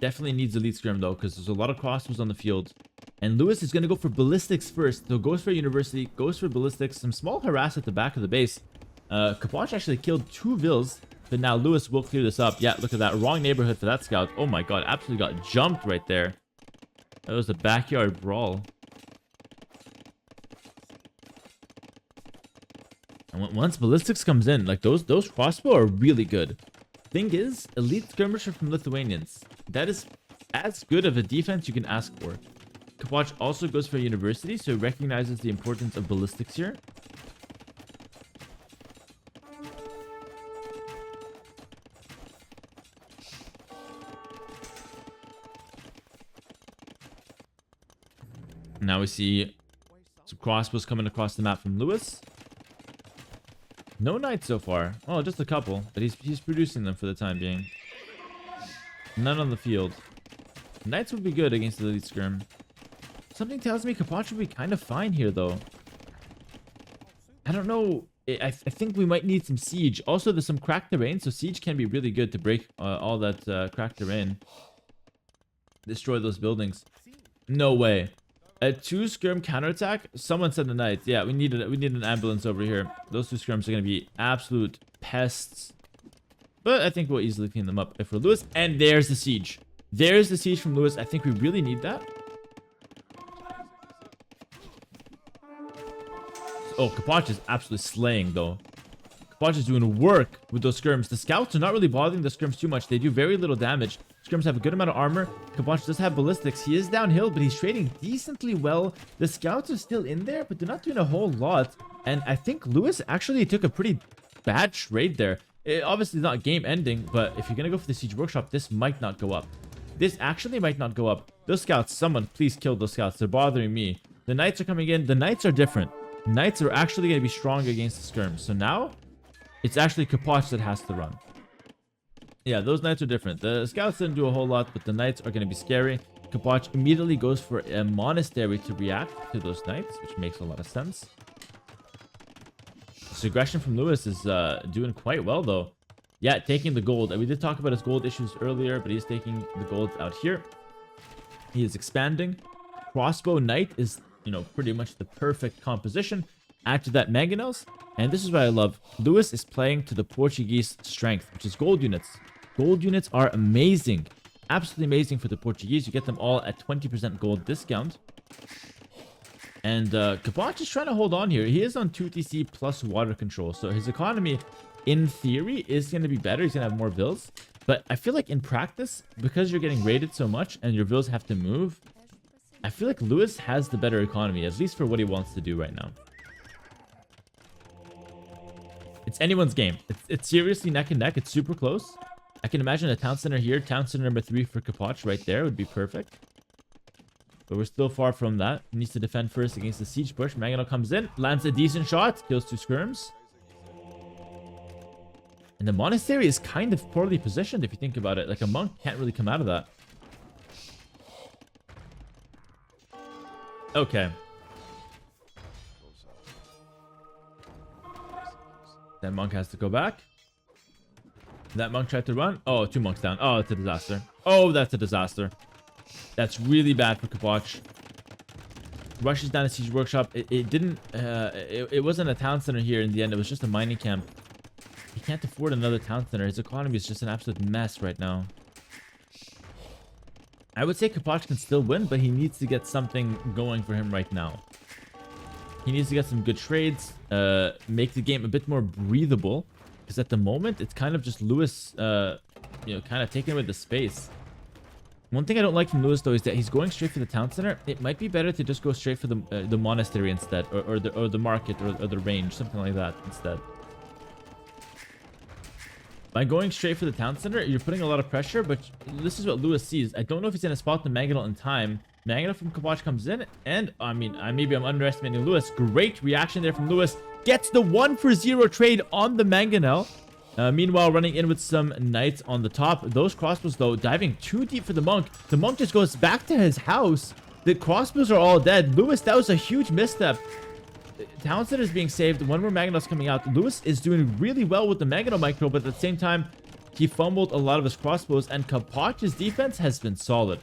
Definitely needs Elite Skirm though, because there's a lot of crossbows on the field. And Lewis is going to go for Ballistics first. So goes for University, goes for Ballistics, some small harass at the back of the base. Capoch actually killed 2 Vills, but now Lewis will clear this up. Yeah, look at that. Wrong neighborhood for that scout. Oh my god, absolutely got jumped right there. That was a backyard brawl. And once Ballistics comes in, like those crossbow are really good. Thing is, Elite Skirmisher from Lithuanians. That is as good of a defense you can ask for. Capoch also goes for University, so he recognizes the importance of Ballistics here. Now we see some crossbows coming across the map from Lewis. No knights so far. Oh, just a couple. But he's producing them for the time being. None on the field. Knights would be good against the Elite Skirm. Something tells me Capoch would be kind of fine here, though. I don't know. I think we might need some siege. Also, there's some cracked terrain, so siege can be really good to break all that cracked terrain. Destroy those buildings. No way. A 2 skirm counterattack? Someone said the knights. Yeah, we need an ambulance over here. Those 2 skirms are going to be absolute pests. But I think we'll easily clean them up if we're Lewis. And there's the siege. There's the siege from Lewis. I think we really need that. Oh, Capoch is absolutely slaying, though. Capoch is doing work with those skirms. The scouts are not really bothering the skirms too much. They do very little damage. Skirms have a good amount of armor. Capoch does have ballistics. He is downhill, but he's trading decently well. The scouts are still in there, but they're not doing a whole lot. And I think Lewis actually took a pretty bad trade there. It obviously is not game ending, but if you're going to go for the Siege Workshop, this might not go up. This actually might not go up. Those scouts, someone please kill those scouts. They're bothering me. The knights are coming in. The knights are different. Knights are actually going to be strong against the skirms. So now it's actually Capoch that has to run. Yeah, those knights are different. The scouts didn't do a whole lot, but the knights are going to be scary. Capoch immediately goes for a monastery to react to those knights, which makes a lot of sense. This aggression from Lewis is doing quite well, though. Yeah, taking the gold. We did talk about his gold issues earlier, but he's taking the gold out here. He is expanding. Crossbow Knight is, you know, pretty much the perfect composition. Add to that mangonels. And this is what I love. Lewis is playing to the Portuguese strength, which is gold units. Gold units are amazing. Absolutely amazing for the Portuguese. You get them all at 20% gold discount. And Capoch is trying to hold on here. He is on 2TC plus water control. So his economy, in theory, is going to be better. He's going to have more vills. But I feel like in practice, because you're getting raided so much and your vills have to move, I feel like Lewis has the better economy, at least for what he wants to do right now. It's anyone's game. It's seriously neck and neck. It's super close. I can imagine a town center here. Town center number 3 for Capoch right there would be perfect. But we're still far from that. He needs to defend first against the siege push. Mangonel comes in, lands a decent shot, kills 2 skirms. And the monastery is kind of poorly positioned if you think about it. Like a monk can't really come out of that. Okay. That monk has to go back. That monk tried to run. Oh, 2 monks down. Oh, it's a disaster. Oh, that's a disaster. That's really bad for Capoch. Rushes down a siege workshop. It wasn't a town center here in the end. It was just a mining camp. He can't afford another town center. His economy is just an absolute mess right now. I would say Capoch can still win, but he needs to get something going for him right now. He needs to get some good trades, make the game a bit more breathable, because at the moment it's kind of just Lewis, you know, kind of taking away the space. One thing I don't like from Lewis though is that he's going straight for the town center. It might be better to just go straight for the monastery instead, or the market, or the range, something like that instead. By going straight for the town center, you're putting a lot of pressure, but this is what Lewis sees. I don't know if he's going to spot the Mangonel in time. Mangonel from Capoch comes in, and I mean, maybe I'm underestimating Lewis. Great reaction there from Lewis. Gets the 1-for-0 trade on the Mangonel. Meanwhile, running in with some knights on the top. Those crossbows, though, diving too deep for the monk. The monk just goes back to his house. The crossbows are all dead. Lewis, that was a huge misstep. Town center is being saved. 1 more Mangonel's coming out. Lewis is doing really well with the Mangonel micro, but at the same time, he fumbled a lot of his crossbows, and Capoch's defense has been solid.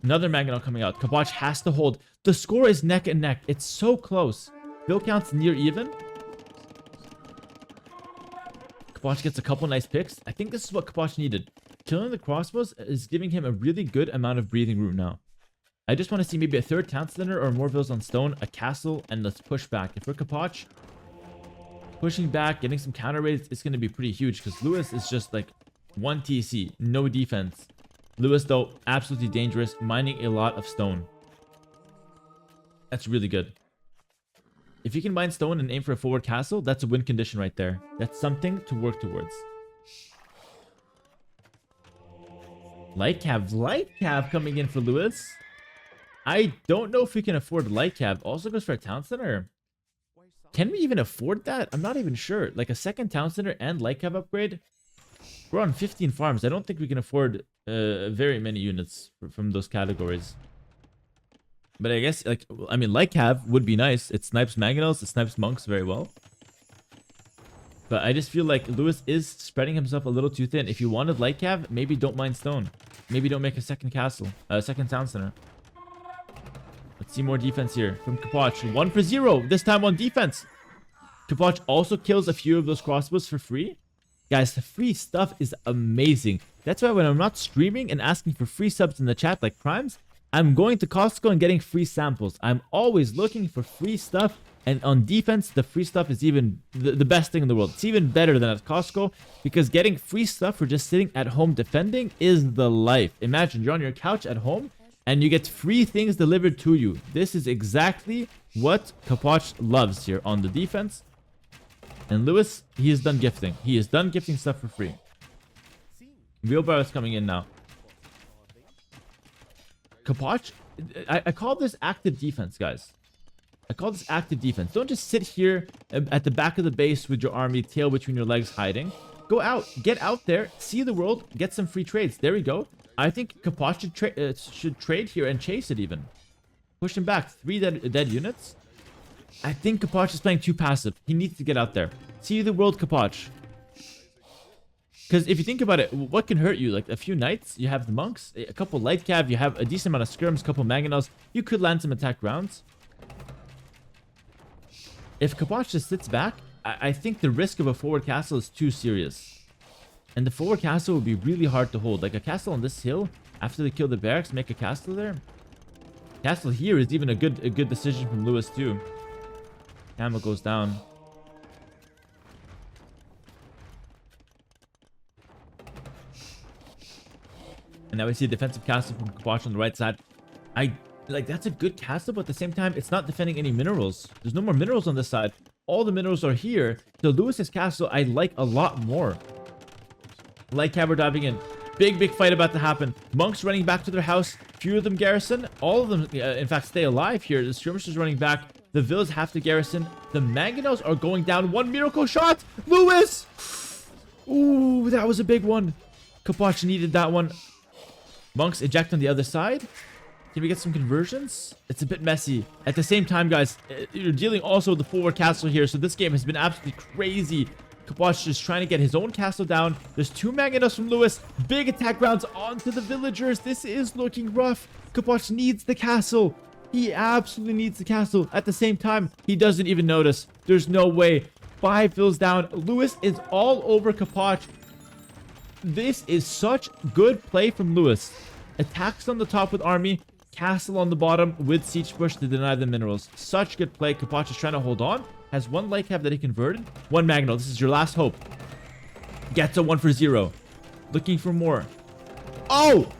Another Mangonel coming out. Capoch has to hold. The score is neck and neck. It's so close. Bill count's near even. Capoch gets a couple nice picks. I think this is what Capoch needed. Killing the crossbows is giving him a really good amount of breathing room now. I just want to see maybe a 3rd town center or more vills on stone, a castle, and let's push back. If we're Capoch, pushing back, getting some counter raids, it's going to be pretty huge because Lewis is just like 1 TC, no defense. Lewis, though, absolutely dangerous, mining a lot of stone. That's really good. If you can mine stone and aim for a forward castle, that's a win condition right there. That's something to work towards. Light cav coming in for Lewis. I don't know if we can afford light cav. Also goes for a town center. Can we even afford that? I'm not even sure. Like a 2nd town center and light cav upgrade. We're on 15 farms. I don't think we can afford very many units from those categories. But I guess, like, I mean, light cav would be nice. It snipes mangonels, it snipes monks very well. But I just feel like Lewis is spreading himself a little too thin. If you wanted light cav, maybe don't mine stone. Maybe don't make a 2nd castle, 2nd town center. Let's see more defense here from Capoch. 1-for-0, this time on defense. Capoch also kills a few of those crossbows for free. Guys, the free stuff is amazing. That's why when I'm not streaming and asking for free subs in the chat like Crimes, I'm going to Costco and getting free samples. I'm always looking for free stuff. And on defense, the free stuff is even the best thing in the world. It's even better than at Costco because getting free stuff for just sitting at home defending is the life. Imagine you're on your couch at home and you get free things delivered to you. This is exactly what Capoch loves here on the defense. And Lewis, he is done gifting. He is done gifting stuff for free. Wheelbarrow is coming in now. Capoch, I call this active defense, guys. I call this active defense. Don't just sit here at the back of the base with your army, tail between your legs, hiding. Go out. Get out there. See the world. Get some free trades. There we go. I think Capoch should trade here and chase it even. Push him back. 3 dead units. I think Capoch is playing too passive. He needs to get out there. See the world, Capoch. Because if you think about it, what can hurt you? Like a few knights, you have the monks, a couple light cav, you have a decent amount of skirms, a couple mangonels. You could land some attack rounds. If Capoch just sits back, I think the risk of a forward castle is too serious. And the forward castle would be really hard to hold. Like a castle on this hill, after they kill the barracks, make a castle there. Castle here is even a good decision from Lewis too. Camel goes down. And now we see a defensive castle from Capoch on the right side. That's a good castle, but at the same time, it's not defending any minerals. There's no more minerals on this side. All the minerals are here. So Lewis's castle, I like a lot more. Light cav diving in. Big fight about to happen. Monks running back to their house. Few of them garrison. All of them, in fact, stay alive here. The skirmishers running back. The villas have to garrison. The mangonels are going down. One miracle shot. Lewis! Ooh, that was a big one. Capoch needed that one. Monks eject on the other side. Can we get some conversions? It's a bit messy. At the same time, guys, you're dealing also with the forward castle here. So this game has been absolutely crazy. Capoch is trying to get his own castle down. There's 2 mangonels from Lewis. Big attack rounds onto the villagers. This is looking rough. Capoch needs the castle. He absolutely needs the castle. At the same time, he doesn't even notice. There's no way. 5 fills down. Lewis is all over Capoch. This is such good play from Lewis. Attacks on the top with army. Castle on the bottom with siege push to deny the minerals. Such good play. Capoch is trying to hold on. Has 1 light cav that he converted. 1 mangonel. This is your last hope. Gets a 1 for 0. Looking for more. Oh!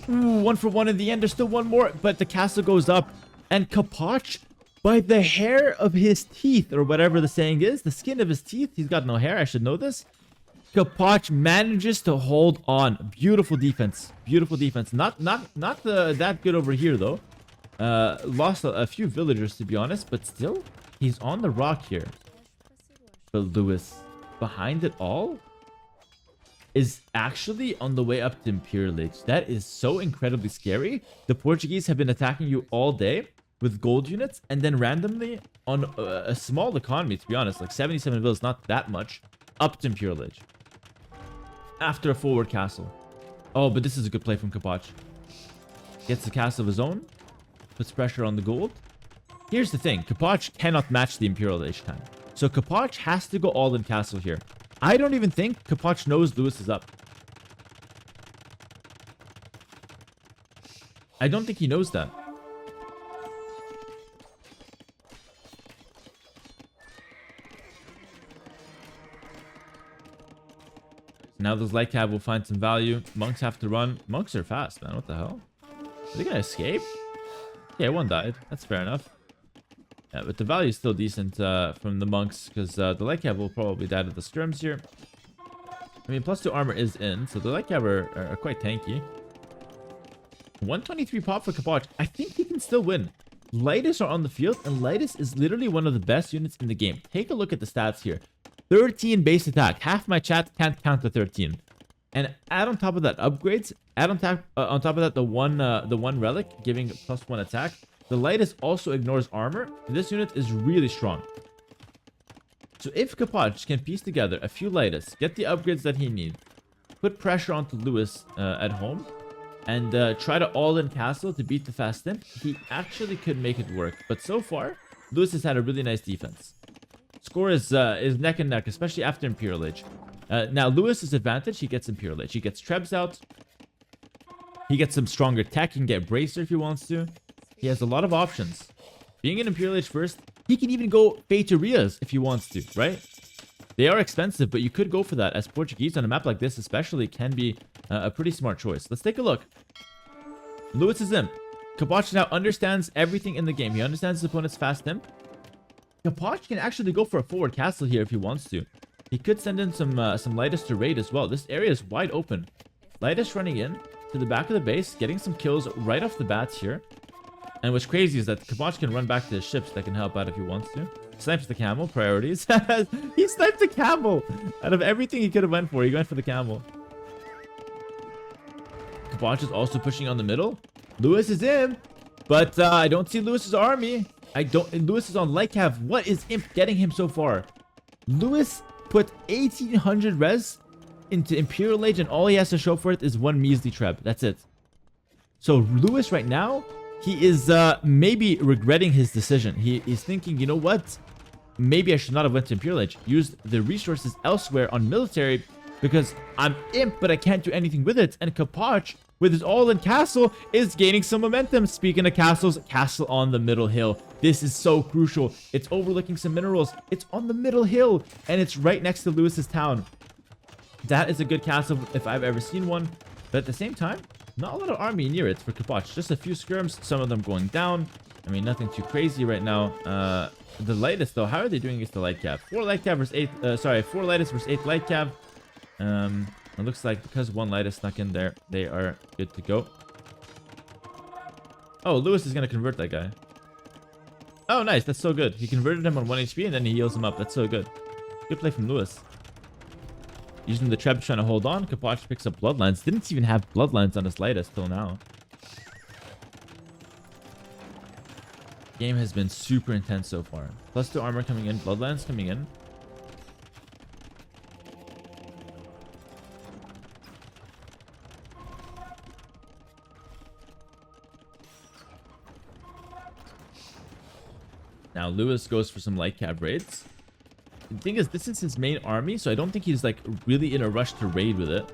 Ooh, 1 for 1 in the end. There's still 1 more. But the castle goes up. And Capoch, by the hair of his teeth, or whatever the saying is, the skin of his teeth. He's got no hair. I should know this. Capoch manages to hold on. Beautiful defense. Beautiful defense. Not that good over here, though. Lost a few villagers, to be honest. But still, he's on the rock here. But Lewis, behind it all, is actually on the way up to Imperial Age. That is so incredibly scary. The Portuguese have been attacking you all day with gold units. And then randomly, on a small economy, to be honest, like 77 villas, not that much, up to Imperial Age. After a forward castle. Oh, but this is a good play from Capoch. Gets the castle of his own. Puts pressure on the gold. Here's the thing. Capoch cannot match the Imperial Age time. So Capoch has to go all in castle here. I don't even think Capoch knows Lewis is up. I don't think he knows that. Now those light cav will find some value. Monks have to run. Monks are fast, man. What the hell? Are they gonna escape? Yeah, 1 died. That's fair enough. Yeah, but the value is still decent from the monks, because the light cav will probably die to the skirms here. I mean, +2 armor is in, so the light cav are quite tanky. 123 pop for Capoch. I think he can still win. Lightest are on the field, and Lightest is literally one of the best units in the game. Take a look at the stats here. 13 base attack. Half my chat can't count the 13. And add on top of that upgrades. Add on top of that the one relic giving +1 attack. The Lightest also ignores armor. This unit is really strong. So if Capoch can piece together a few Lightest, get the upgrades that he needs, put pressure onto Lewis at home, and try to all-in castle to beat the fast imp, he actually could make it work. But so far, Lewis has had a really nice defense. Score is neck and neck, especially after Imperial Age. Now, Lewis's advantage, he gets Imperial Age. He gets Trebs out. He gets some stronger tech. He can get Bracer if he wants to. He has a lot of options. Being an Imperial Age first, he can even go Feitorías if he wants to, right? They are expensive, but you could go for that, as Portuguese on a map like this especially can be a pretty smart choice. Let's take a look. Lewis is imp. Capoch now understands everything in the game. He understands his opponent's fast imp. Capoch can actually go for a forward castle here if he wants to. He could send in some Lightest to raid as well. This area is wide open. Lightest running in to the back of the base, getting some kills right off the bats here. And what's crazy is that Capoch can run back to his ships that can help out if he wants to. Snipes the camel. Priorities. He sniped the camel. Out of everything he could have went for, he went for the camel. Capoch is also pushing on the middle. Lewis is in. But I don't see Lewis's army. I don't... Lewis is on light cav. What is Imp getting him so far? Lewis put 1800 res into Imperial Age, and all he has to show for it is one measly treb. That's it. So Lewis right now, he is maybe regretting his decision. He is thinking, you know what? Maybe I should not have went to Imperial Age. Used the resources elsewhere on military because I'm Imp, but I can't do anything with it. And Capoch, with his all-in castle, is gaining some momentum. Speaking of castles, castle on the middle hill. This is so crucial. It's overlooking some minerals. It's on the middle hill, and it's right next to Lewis's town. That is a good castle if I've ever seen one. But at the same time, not a lot of army near it for Capoch. Just a few skirms, some of them going down. I mean, nothing too crazy right now. The lightest, though, how are they doing against the light cav? 4 light cav versus 8, 4 lightest versus 8 light cav. It looks like because one lightest snuck in there, they are good to go. Oh, Lewis is going to convert that guy. Oh, nice. That's so good. He converted him on 1 HP and then he heals him up. That's so good. Good play from Lewis. Using the treb trying to hold on. Capoch picks up Bloodlines. Didn't even have Bloodlines on his lightest till now. Game has been super intense so far. +2 armor coming in. Bloodlines coming in. Now Lewis goes for some light cav raids. The thing is, this is his main army, so I don't think he's like really in a rush to raid with it.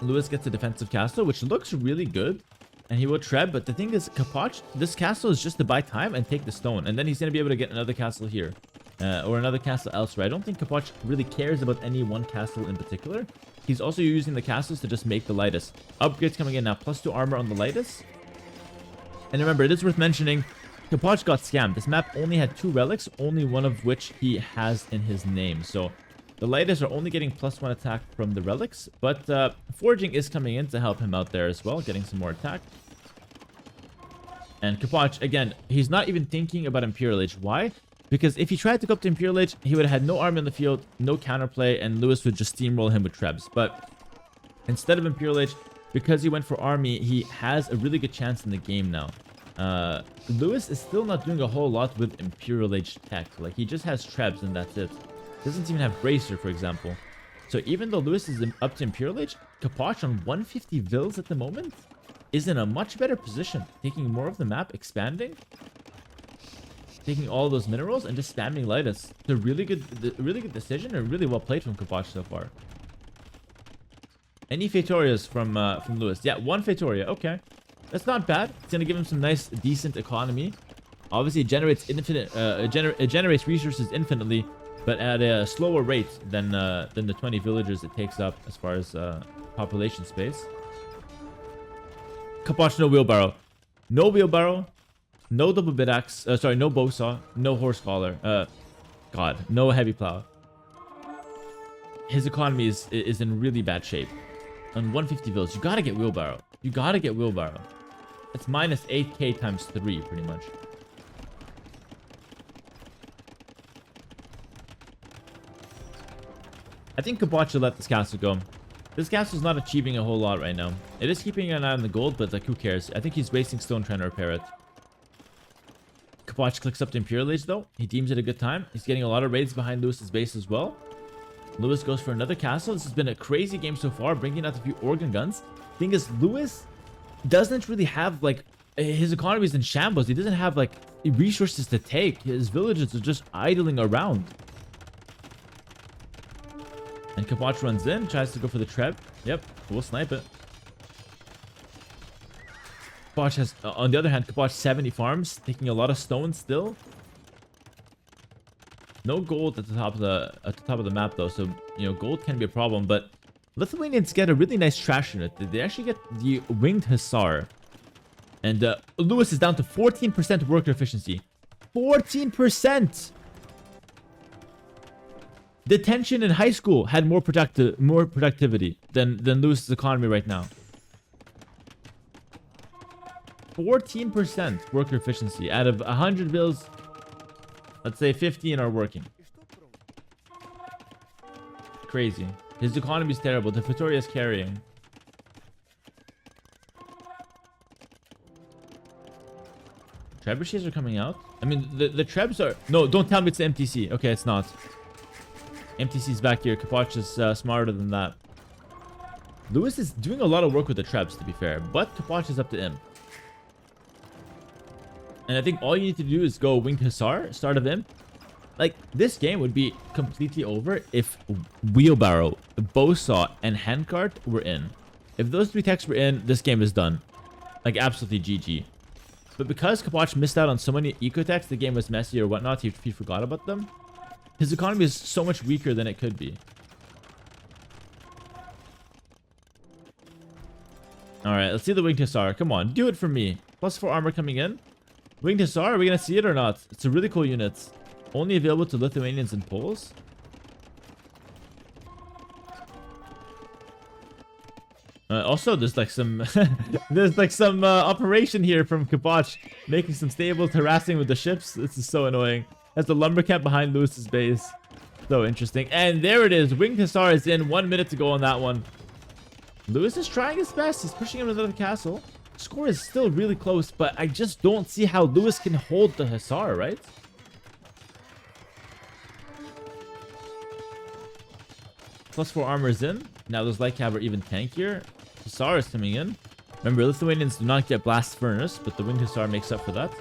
Lewis gets a defensive castle, which looks really good. And he will treb, but the thing is, Capoch, this castle is just to buy time and take the stone. And then he's going to be able to get another castle here. Or another castle elsewhere. I don't think Capoch really cares about any one castle in particular. He's also using the castles to just make the lightest. Upgrades coming in now. +2 armor on the lightest. And remember, it is worth mentioning, Capoch got scammed. This map only had 2 relics, only one of which he has in his name. So the lightest are only getting +1 attack from the relics. But forging is coming in to help him out there as well, getting some more attack. And Capoch, again, he's not even thinking about Imperial Age. Why? Because if he tried to go up to Imperial Age, he would have had no army on the field, no counterplay, and Lewis would just steamroll him with trebs. But instead of Imperial Age, because he went for army, he has a really good chance in the game now. Lewis is still not doing a whole lot with Imperial Age tech. Like, he just has trebs and that's it. Doesn't even have Bracer, for example. So even though Lewis is up to Imperial Age, Capoch on 150 Vils at the moment is in a much better position. Taking more of the map, expanding. Taking all those minerals and just spamming lightest. It's a really good decision and really well played from Capoch so far. Any Fatorias from Lewis? Yeah, 1 Fatoria. Okay. That's not bad. It's gonna give him some nice, decent economy. Obviously, it generates infinite. It generates resources infinitely, but at a slower rate than the 20 villagers it takes up as far as population space. Capoch, no wheelbarrow, no wheelbarrow, no double bit axe. Sorry, no bow saw, no horse collar. God, no heavy plow. His economy is in really bad shape. On 150 vills, you gotta get wheelbarrow. You gotta get wheelbarrow. It's minus 8k times 3, pretty much. I think Capoch should let this castle go. This castle's not achieving a whole lot right now. It is keeping an eye on the gold, but like, who cares? I think he's wasting stone trying to repair it. Capoch clicks up to Imperial Age, though. He deems it a good time. He's getting a lot of raids behind Lewis's base as well. Lewis goes for another castle. This has been a crazy game so far, bringing out a few organ guns. Thing is, Lewis doesn't really have, like, his economy is in shambles. He doesn't have, like, resources to take. His villages are just idling around. And Capoch runs in, tries to go for the treb. Yep, we'll snipe it. Capoch has, on the other hand, Capoch 70 farms, taking a lot of stones still. No gold at the top of the map though, so you know gold can be a problem. But Lithuanians get a really nice trash unit. They actually get the winged hussar, and Lewis is down to 14% worker efficiency. 14%. Detention in high school had more productivity than Lewis's economy right now. 14% worker efficiency out of 100 bills. Let's say 15 are working. Crazy. His economy is terrible. The Fatoria is carrying. Trebuchets are coming out. I mean, the Trebs are... No, don't tell me it's the MTC. Okay, it's not. MTC's back here. Capoch is smarter than that. Lewis is doing a lot of work with the Trebs, to be fair. But Capoch is up to him. And I think all you need to do is go Winged Hussar, start of Imp. Like, this game would be completely over if Wheelbarrow, Bowsaw, and Handcart were in. If those 3 techs were in, this game is done. Like, absolutely GG. But because Capoch missed out on so many eco-techs, the game was messy or whatnot, he forgot about them. His economy is so much weaker than it could be. Alright, let's see the Winged Hussar. Come on, do it for me. +4 armor coming in. Winged Hussar, are we going to see it or not? It's a really cool unit. Only available to Lithuanians and Poles. Also, there's like some operation here from Capoch, making some stables, harassing with the ships. This is so annoying. That's the lumber camp behind Lewis's base. So interesting. And there it is. Winged Hussar is in. 1 minute to go on that one. Lewis is trying his best. He's pushing him into the castle. Score is still really close, but I just don't see how Lewis can hold the Hussar, right? +4 armor is in. Now those light cab are even tankier. Hussar is coming in. Remember, Lithuanians do not get blast furnace, but the Winged Hussar makes up for that.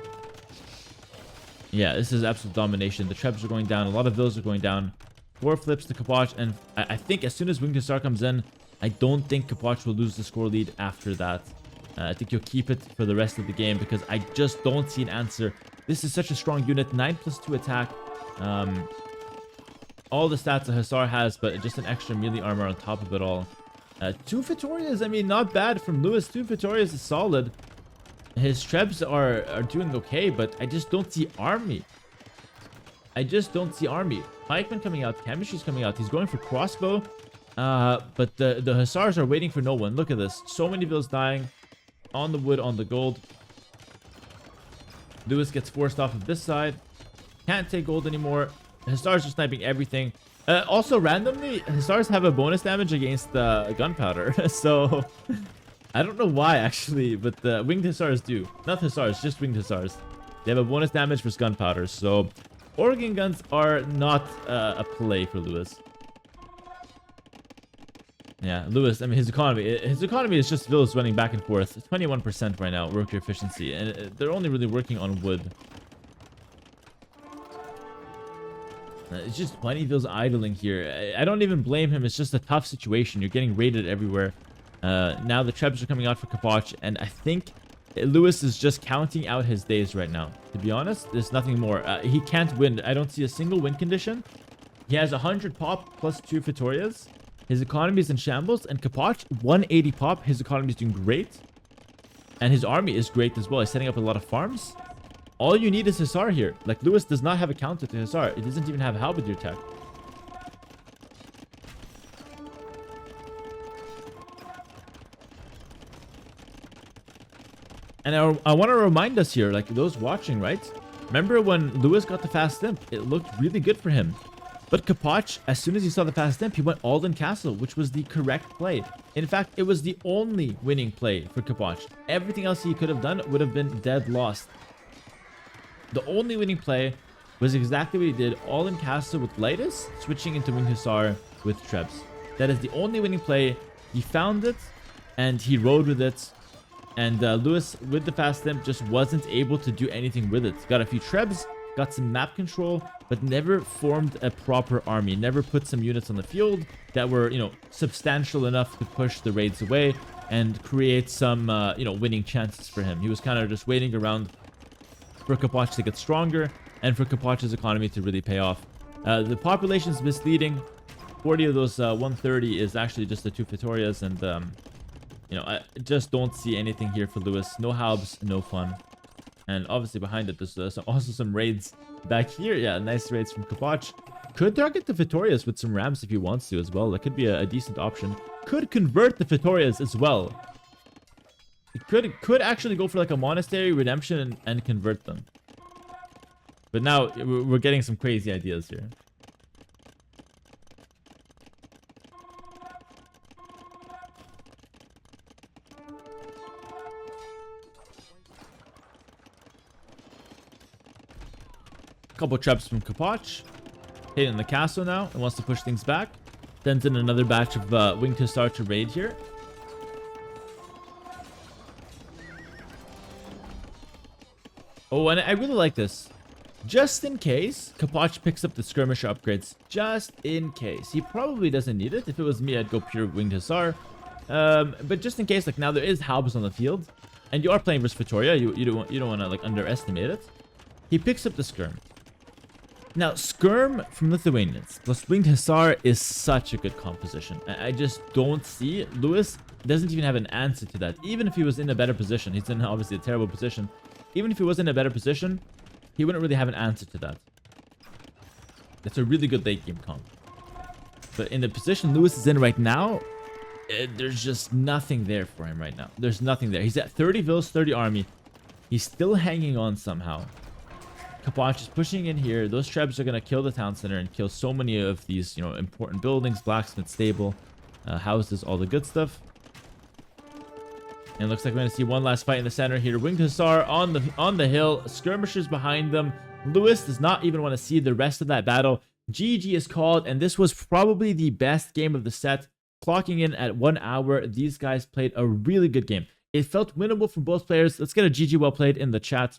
Yeah, this is absolute domination. The Trebs are going down. A lot of those are going down. 4 flips to Capoch, and I think as soon as Winged Hussar comes in, I don't think Capoch will lose the score lead after that. I think he'll keep it for the rest of the game because I just don't see an answer. This is such a strong unit. 9+2 attack. All the stats a Hussar has, but just an extra melee armor on top of it all. 2 Vittorias, I mean, not bad from Lewis. 2 Vittorias is solid. His Trebs are doing okay, but I just don't see army. I just don't see army. Pikeman coming out. Chemistry's coming out. He's going for crossbow. But the Hussars are waiting for no one. Look at this. So many vills dying. On the wood, on the gold. Lewis gets forced off of this side. Can't take gold anymore. Hussars are sniping everything. Also, randomly, Hussars have a bonus damage against gunpowder. So, I don't know why, actually, but the Winged Hussars do. Not Hussars, just Winged Hussars. They have a bonus damage versus gunpowder. So, Organ guns are not a play for Lewis. Yeah, Lewis, I mean, his economy is just villas running back and forth. 21% right now, worker efficiency. And they're only really working on wood. It's just 20 villas idling here. I don't even blame him. It's just a tough situation. You're getting raided everywhere. Now the Trebs are coming out for Capoch. And I think Lewis is just counting out his days right now. To be honest, there's nothing more. He can't win. I don't see a single win condition. He has 100 pop plus 2 Vittorias. His economy is in shambles, and Capoch, 180 pop. His economy is doing great. And his army is great as well. He's setting up a lot of farms. All you need is Hussar here. Like, Lewis does not have a counter to Hussar. It doesn't even have Halberdier tech. And I want to remind us here, like those watching, right? Remember when Lewis got the fast imp? It looked really good for him. But Capoch, as soon as he saw the fast imp, he went all in castle, which was the correct play. In fact, it was the only winning play for Capoch. Everything else he could have done would have been dead lost. The only winning play was exactly what he did, all in castle with Lightus, switching into Winged Hussar with Trebs. That is the only winning play. He found it, and he rode with it. And Lewis, with the fast imp, just wasn't able to do anything with it. Got a few Trebs, got some map control, but never formed a proper army. Never put some units on the field that were, substantial enough to push the raids away and create some, winning chances for him. He was kind of just waiting around for Capoch to get stronger and for Capoch's economy to really pay off. The population is misleading. 40 of those 130 is actually just the 2 Vittorias, and I just don't see anything here for Lewis. No halbs, no fun. And obviously behind it, there's also some raids back here. Yeah, nice raids from Capoch. Could target the Vittorias with some rams if he wants to as well. That could be a decent option. Could convert the Vittorias as well. It could actually go for like a monastery redemption and convert them. But now we're getting some crazy ideas here. Couple traps from Capoch. Hitting the castle now and wants to push things back. Sends in another batch of Winged Hussar to raid here. Oh, and I really like this. Just in case Capoch picks up the skirmisher upgrades. Just in case. He probably doesn't need it. If it was me, I'd go pure Winged Hussar. But just in case, like now there is Halbers on the field. And you are playing versus Victoria. You don't want to like underestimate it. He picks up the skirm. Now, skirm from Lithuanians plus Winged Hussar is such a good composition. I just don't see. Lewis doesn't even have an answer to that. Even if he was in a better position. He's in obviously a terrible position. Even if he was in a better position, he wouldn't really have an answer to that. That's a really good late game comp. But in the position Lewis is in right now, there's just nothing there for him right now. There's nothing there. He's at 30 vills, 30 army. He's still hanging on somehow. Capoch is pushing in here. Those trebs are going to kill the town center and kill so many of these, you know, important buildings, blacksmith stable, houses, all the good stuff. And it looks like we're going to see one last fight in the center here. Winged Hussar on the hill. Skirmishers behind them. Lewis does not even want to see the rest of that battle. GG is called, and this was probably the best game of the set. Clocking in at 1 hour. These guys played a really good game. It felt winnable for both players. Let's get a GG well played in the chat.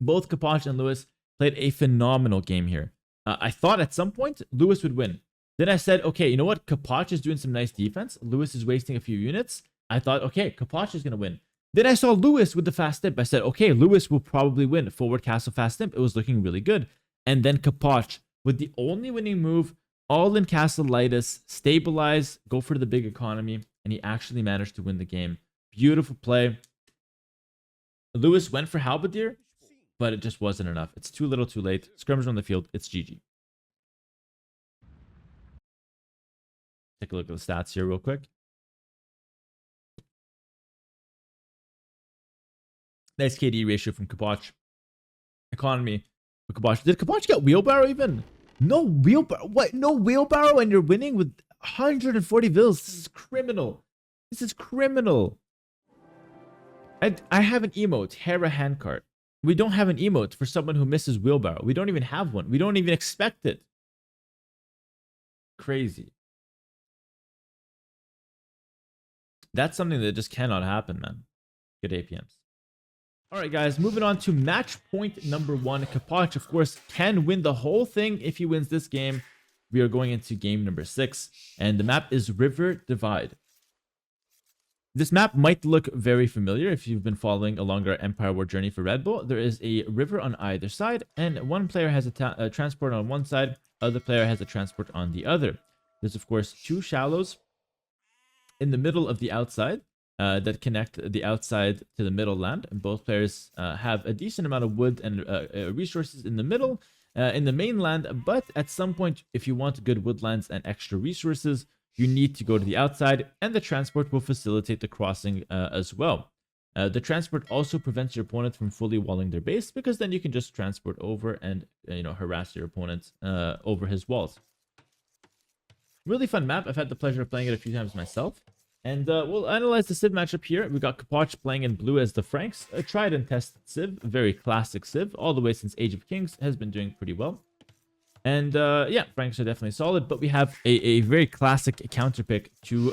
Both Capoch and Lewis played a phenomenal game here. I thought at some point Lewis would win. Then I said, okay, you know what? Capoch is doing some nice defense. Lewis is wasting a few units. I thought, okay, Capoch is going to win. Then I saw Lewis with the fast imp. I said, okay, Lewis will probably win. Forward castle fast imp. It was looking really good. And then Capoch with the only winning move, all in castle Lightus, stabilize, go for the big economy. And he actually managed to win the game. Beautiful play. Lewis went for Halberdier, but it just wasn't enough. It's too little too late. Skirmish on the field. It's GG. Take a look at the stats here real quick. Nice KD ratio from Capoch. Economy for Capoch. Did Capoch get wheelbarrow even? No wheelbarrow. What? No wheelbarrow and you're winning with 140 vills. This is criminal. This is criminal. I have an emote, Hera handcart. We don't have an emote for someone who misses wheelbarrow. We don't even have one. We don't even expect it. Crazy. That's something that just cannot happen, man. Good APMs. All right, guys, moving on to match point number 1. Capoch, of course, can win the whole thing if he wins this game. We are going into game number 6, and the map is River Divide. This map might look very familiar if you've been following along our Empire War journey for Red Bull. There is a river on either side, and one player has a transport on one side, other player has a transport on the other. There's, of course, 2 shallows in the middle of the outside that connect the outside to the middle land. And both players have a decent amount of wood and resources in the middle, in the mainland. But at some point, if you want good woodlands and extra resources, you need to go to the outside, and the transport will facilitate the crossing as well. The transport also prevents your opponent from fully walling their base, because then you can just transport over and harass your opponent over his walls. Really fun map. I've had the pleasure of playing it a few times myself. And we'll analyze the Civ matchup here. We got Capoch playing in blue as the Franks. A tried and tested Civ. Very classic Civ. All the way since Age of Kings. Has been doing pretty well. And yeah, Franks are definitely solid. But we have a very classic counter pick to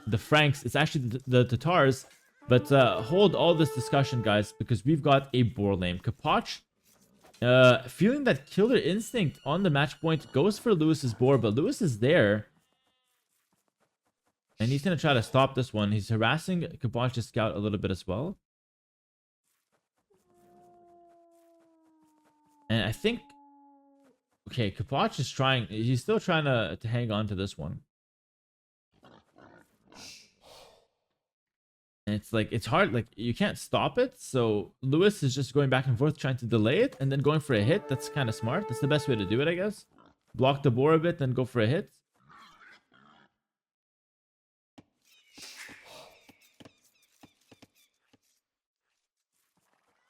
the Franks. It's actually the Tatars. But hold all this discussion, guys, because we've got a boar lane. Capoch, feeling that killer instinct on the match point, goes for Lewis's boar. But Lewis is there. And he's going to try to stop this one. He's harassing Capoch's scout a little bit as well. And I think... Okay, Capoch is trying... He's still trying to hang on to this one. And it's like... It's hard. Like, you can't stop it. So, Lewis is just going back and forth trying to delay it. And then going for a hit. That's kind of smart. That's the best way to do it, I guess. Block the boar a bit, then go for a hit.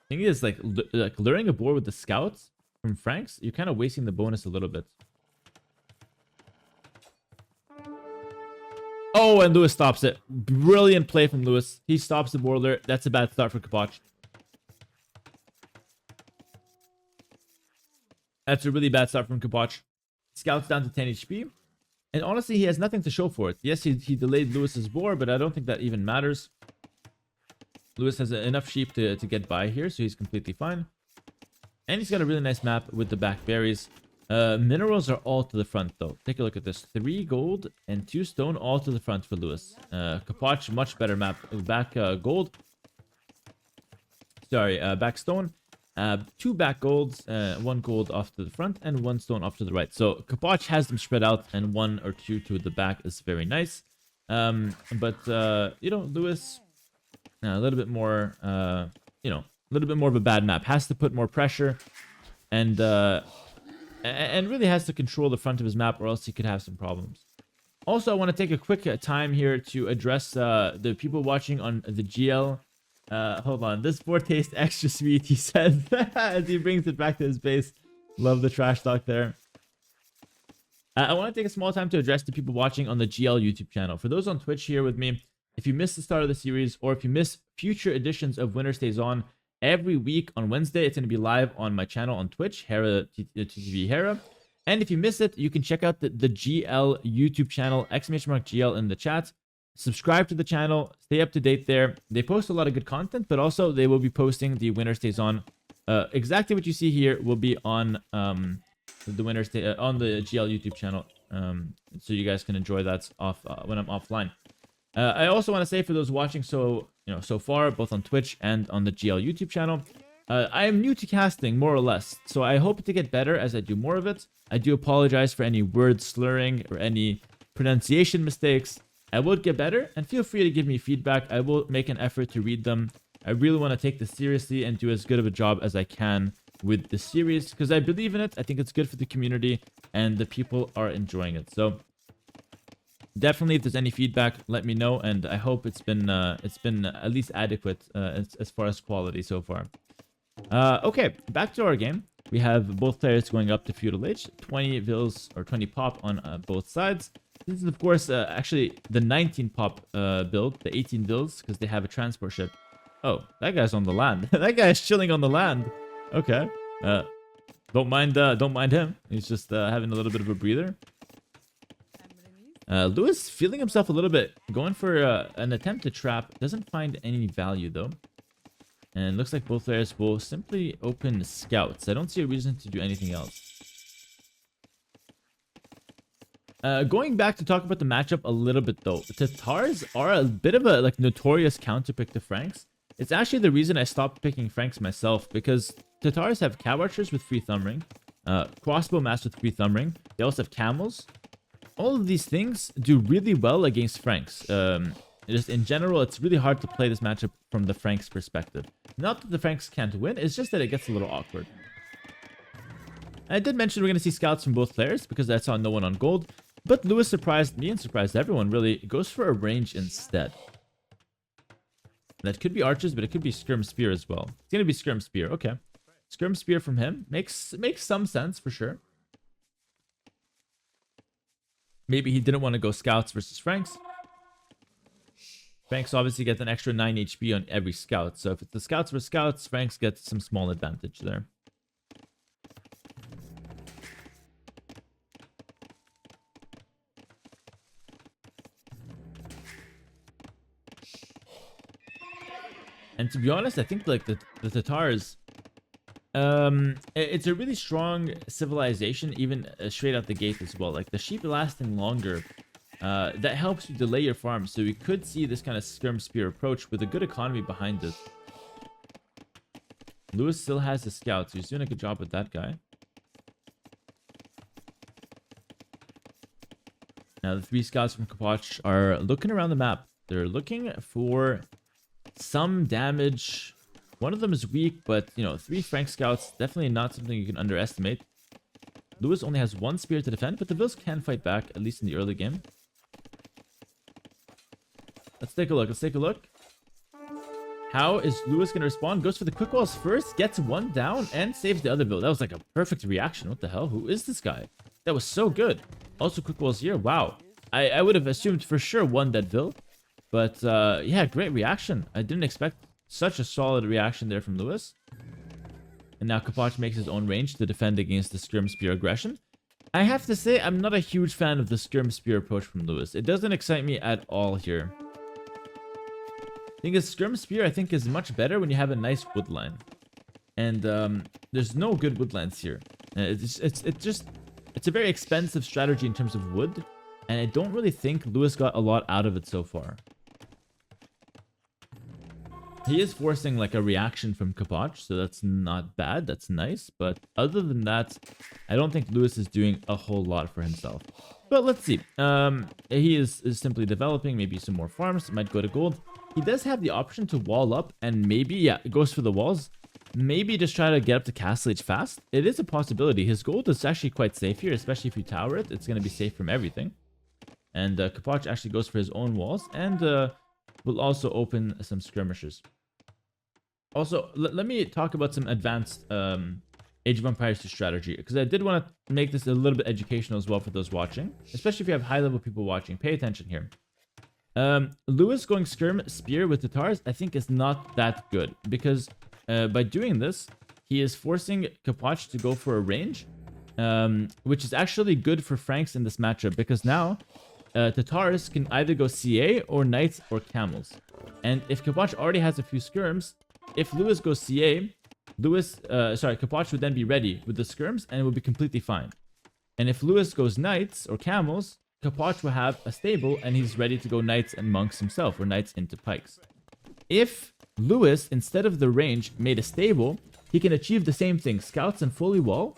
Thing is, like luring a boar with the scouts from Franks, you're kind of wasting the bonus a little bit. Oh, and Lewis stops it. Brilliant play from Lewis. He stops the boar lure. That's a bad start for Capoch. That's a really bad start from Capoch. Scouts down to 10 HP. And honestly, he has nothing to show for it. Yes, he delayed Lewis's boar, but I don't think that even matters. Lewis has enough sheep to get by here, so he's completely fine. And he's got a really nice map with the back berries. Minerals are all to the front, though. Take a look at this. 3 gold and 2 stone, all to the front for Lewis. Capoch, much better map. Back gold. Sorry, back stone. 2 back golds, 1 gold off to the front, and 1 stone off to the right. So Capoch has them spread out, and 1 or 2 to the back is very nice. But you know, Lewis, a little bit more, you know, a little bit more of a bad map. Has to put more pressure, and really has to control the front of his map, or else he could have some problems. Also, I want to take a quick time here to address the people watching on the GL. Hold on. This boar tastes extra sweet, he says, as he brings it back to his base. Love the trash talk there. I want to take a small time to address the people watching on the GL YouTube channel. For those on Twitch here with me, if you missed the start of the series, or if you miss future editions of Winner Stays On, every week on Wednesday, it's going to be live on my channel on Twitch, Hera TV Hera. And if you miss it, you can check out the GL YouTube channel, !GL in the chat. Subscribe to the channel, stay up to date there. They post a lot of good content, but also they will be posting the Winner Stays On. Exactly what you see here will be on the Winner Stay on the GL YouTube channel, so you guys can enjoy that off when I'm offline. I also want to say for those watching so far, both on Twitch and on the GL YouTube channel, I am new to casting, more or less, so I hope to get better as I do more of it. I do apologize for any word slurring or any pronunciation mistakes. I will get better, and feel free to give me feedback. I will make an effort to read them. I really want to take this seriously and do as good of a job as I can with the series, because I believe in it. I think it's good for the community, and the people are enjoying it. So definitely, if there's any feedback, let me know, and I hope it's been at least adequate as far as quality so far. Okay, back to our game. We have both players going up to Feudal Age, 20 vils or 20 pop on both sides. This is, of course, actually the 19 pop build, the 18 vils, because they have a transport ship. Oh, that guy's on the land. That guy's chilling on the land. Okay. Don't mind him. He's just having a little bit of a breather. Lewis feeling himself a little bit, going for an attempt to trap. Doesn't find any value, though. And looks like both players will simply open scouts. I don't see a reason to do anything else. Going back to talk about the matchup a little bit, though. Tatars are a bit of a notorious counterpick to Franks. It's actually the reason I stopped picking Franks myself, because Tatars have cow archers with free thumb ring, crossbow mass with free thumb ring. They also have camels. All of these things do really well against Franks. Just in general, it's really hard to play this matchup from the Franks perspective. Not that the Franks can't win, it's just that it gets a little awkward. I did mention we're going to see scouts from both players, because I saw no one on gold. But Lewis surprised me and surprised everyone, really. It goes for a range instead. That could be archers, but it could be skirm spear as well. It's going to be skirm spear. Okay. Skirm spear from him. Makes some sense for sure. Maybe he didn't want to go scouts versus Franks. Franks obviously get an extra 9 HP on every scout. So if it's the scouts versus scouts, Franks get some small advantage there. And to be honest, I think like the Tatars, it's a really strong civilization, even straight out the gate as well. Like the sheep lasting longer, that helps you delay your farm. So we could see this kind of skirm spear approach with a good economy behind it. Lewis still has his scouts. He's doing a good job with that guy. Now the 3 scouts from Capoch are looking around the map. They're looking for some damage. One of them is weak, but 3 Frank scouts, definitely not something you can underestimate. Lewis only has 1 spear to defend, but the Vils can fight back, at least in the early game. Let's take a look. How is Lewis going to respond? Goes for the quick walls first, gets 1 down, and saves the other Vil. That was like a perfect reaction. What the hell? Who is this guy? That was so good. Also quick walls here. Wow. I would have assumed for sure 1 dead Vil. But, yeah, great reaction. I didn't expect such a solid reaction there from Lewis. And now Capoch makes his own range to defend against the Skirm Spear aggression. I have to say, I'm not a huge fan of the Skirm Spear approach from Lewis. It doesn't excite me at all here. Thing is, Skirm Spear, I think, is much better when you have a nice wood line. And there's no good wood lines here. It's a very expensive strategy in terms of wood. And I don't really think Lewis got a lot out of it so far. He is forcing like a reaction from Capoch, so that's not bad. That's nice. But other than that, I don't think Lewis is doing a whole lot for himself. But let's see. He is simply developing. Maybe some more farms. Might go to gold. He does have the option to wall up and maybe, yeah, it goes for the walls. Maybe just try to get up to Castle Age fast. It is a possibility. His gold is actually quite safe here, especially if you tower it. It's going to be safe from everything. And Capoch actually goes for his own walls and will also open some skirmishers. Also, let me talk about some advanced Age of Empires 2 strategy, because I did want to make this a little bit educational as well for those watching, especially if you have high-level people watching. Pay attention here. Lewis going Skirm Spear with Tatars, I think, is not that good, because by doing this, he is forcing Capoch to go for a range, which is actually good for Franks in this matchup, because now Tatars can either go CA or Knights or Camels. And if Capoch already has a few Skirms, if Lewis goes CA, Capoch would then be ready with the Skirms and it would be completely fine. And if Lewis goes Knights or Camels, Capoch will have a stable and he's ready to go Knights and Monks himself, or Knights into Pikes. If Lewis, instead of the range, made a stable, he can achieve the same thing, Scouts and fully wall,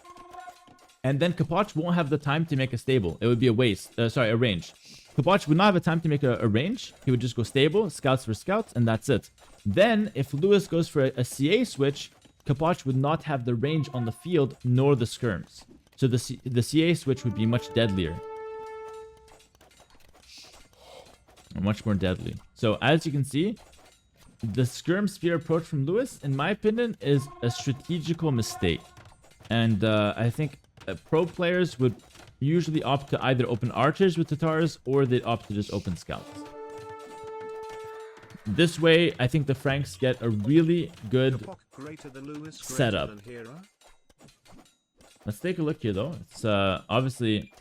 and then Capoch won't have the time to make a stable. It would be a range. Capoch would not have a time to make a range. He would just go stable, Scouts for Scouts, and that's it. Then, if Lewis goes for a CA switch, Capoch would not have the range on the field, nor the skirms. So the CA switch would be much deadlier. Or much more deadly. So, as you can see, the Skirm Spear approach from Lewis, in my opinion, is a strategical mistake. And I think pro players would usually opt to either open archers with Tatars, or they'd opt to just open scouts. This way, I think the Franks get a really good setup. Let's take a look here, though. It's obviously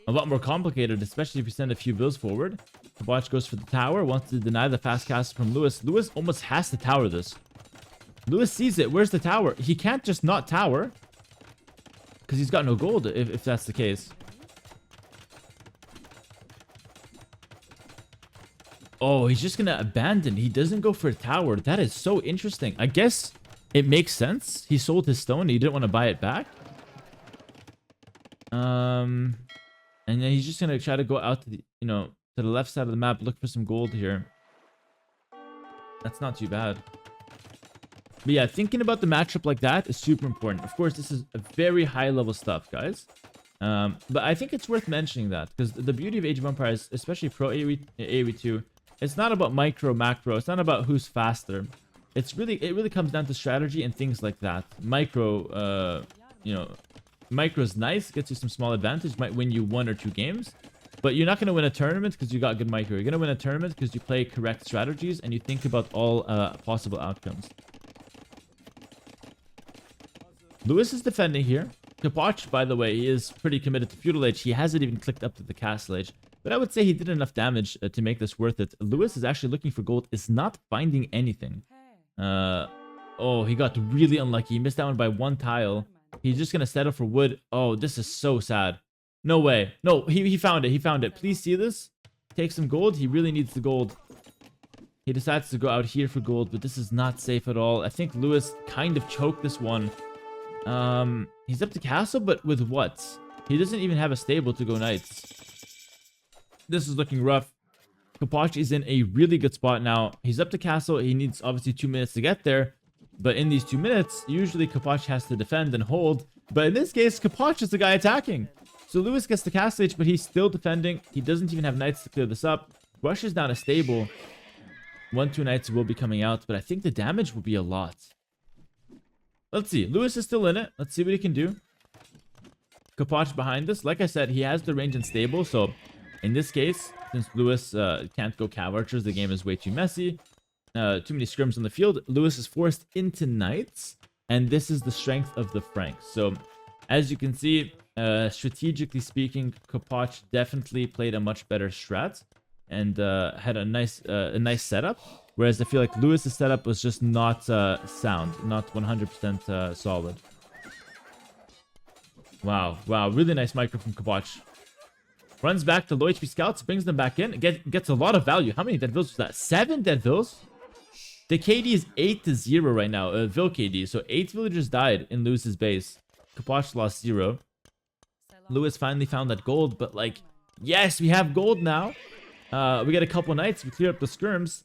a lot more complicated, especially if you send a few bills forward. Capoch goes for the tower, wants to deny the fast cast from Lewis. Lewis almost has to tower this. Lewis sees it. Where's the tower? He can't just not tower, because he's got no gold, if that's the case. Oh, he's just gonna abandon. He doesn't go for a tower. That is so interesting. I guess it makes sense. He sold his stone. He didn't want to buy it back. And then he's just gonna try to go out to the, to the left side of the map, look for some gold here. That's not too bad. But yeah, thinking about the matchup like that is super important. Of course, this is a very high level stuff, guys. But I think it's worth mentioning that, because the beauty of Age of Empires, especially Pro AoE 2, it's not about micro, macro. It's not about who's faster. It really comes down to strategy and things like that. Micro, micro's nice, gets you some small advantage, might win you 1 or 2 games. But you're not going to win a tournament because you got good micro. You're going to win a tournament because you play correct strategies and you think about all possible outcomes. Lewis is defending here. Capoch, by the way, he is pretty committed to Feudal Age. He hasn't even clicked up to the Castle Age. But I would say he did enough damage to make this worth it. Lewis is actually looking for gold, is not finding anything. Oh, he got really unlucky. He missed that one by 1 tile. He's just going to settle for wood. Oh, this is so sad. No way. No, he found it. He found it. Please see this. Take some gold. He really needs the gold. He decides to go out here for gold, but this is not safe at all. I think Lewis kind of choked this one. He's up to castle, but with what? He doesn't even have a stable to go knights. This is looking rough. Capoch is in a really good spot now. He's up to castle. He needs obviously 2 minutes to get there. But in these 2 minutes, usually Capoch has to defend and hold. But in this case, Capoch is the guy attacking. So Lewis gets the castle age, but he's still defending. He doesn't even have knights to clear this up. Rushes down a stable. 1-2 knights will be coming out, but I think the damage will be a lot. Let's see. Lewis is still in it. Let's see what he can do. Capoch behind us. Like I said, he has the range and stable. So in this case, since Lewis can't go cav archers, the game is way too messy. Too many scrims on the field. Lewis is forced into knights. and this is the strength of the Franks. So, as you can see, strategically speaking, Capoch definitely played a much better strat and had a nice setup. Whereas I feel like Lewis's setup was just not sound, not 100% solid. Wow, really nice micro from Capoch. Runs back to low HP scouts, brings them back in, gets a lot of value. How many dead vills was that? 7 dead vills? The KD is 8-0 right now, Vill KD. So 8 villagers died in Lewis's base. Capoch lost 0. Lewis finally found that gold, but like, yes, we have gold now. We get a couple knights, we clear up the skirms.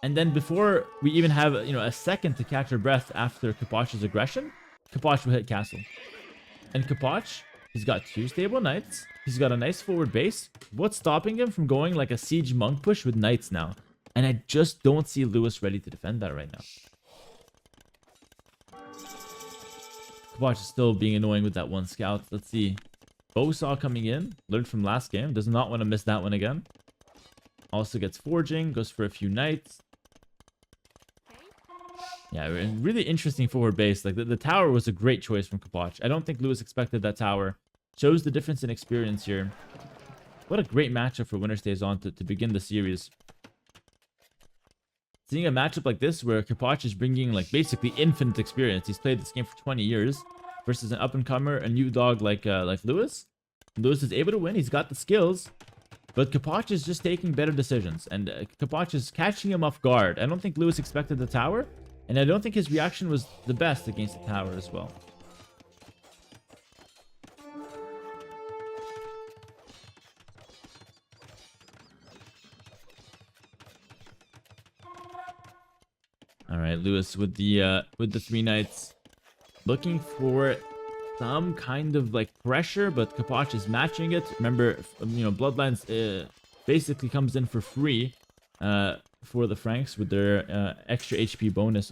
And then before we even have, a second to catch our breath after Capoch's aggression, Capoch will hit castle. And Capoch, he's got 2 stable knights. He's got a nice forward base. What's stopping him from going like a siege monk push with knights now? And I just don't see Lewis ready to defend that right now. Capoch is still being annoying with that 1 scout. Let's see. Bo7 coming in. Learned from last game. Does not want to miss that one again. Also gets forging. Goes for a few knights. Yeah, really interesting forward base. Like the tower was a great choice from Capoch. I don't think Lewis expected that tower. Shows the difference in experience here. What a great matchup for Winner Stays On to begin the series. Seeing a matchup like this where Capoch is bringing like basically infinite experience. He's played this game for 20 years versus an up-and-comer, a new dog like Lewis. Lewis is able to win. He's got the skills. But Capoch is just taking better decisions. And Capoch is catching him off guard. I don't think Lewis expected the tower. And I don't think his reaction was the best against the tower as well. All right, Lewis with the 3 knights, looking for some kind of like pressure, but Capoch is matching it. Remember, Bloodlines basically comes in for free for the Franks with their extra HP bonus.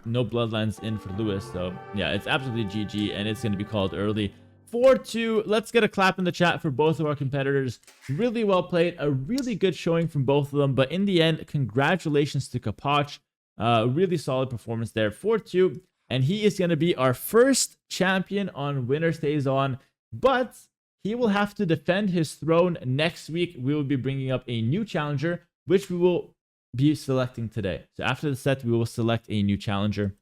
No Bloodlines in for Lewis, so yeah, it's absolutely GG, and it's going to be called early. 4-2. Let's get a clap in the chat for both of our competitors. Really well played, a really good showing from both of them, but in the end, congratulations to Capoch. Really solid performance there. 4-2, and he is going to be our first champion on Winner Stays On, but he will have to defend his throne next week. We will be bringing up a new challenger, which we will be selecting today. So after the set, we will select a new challenger.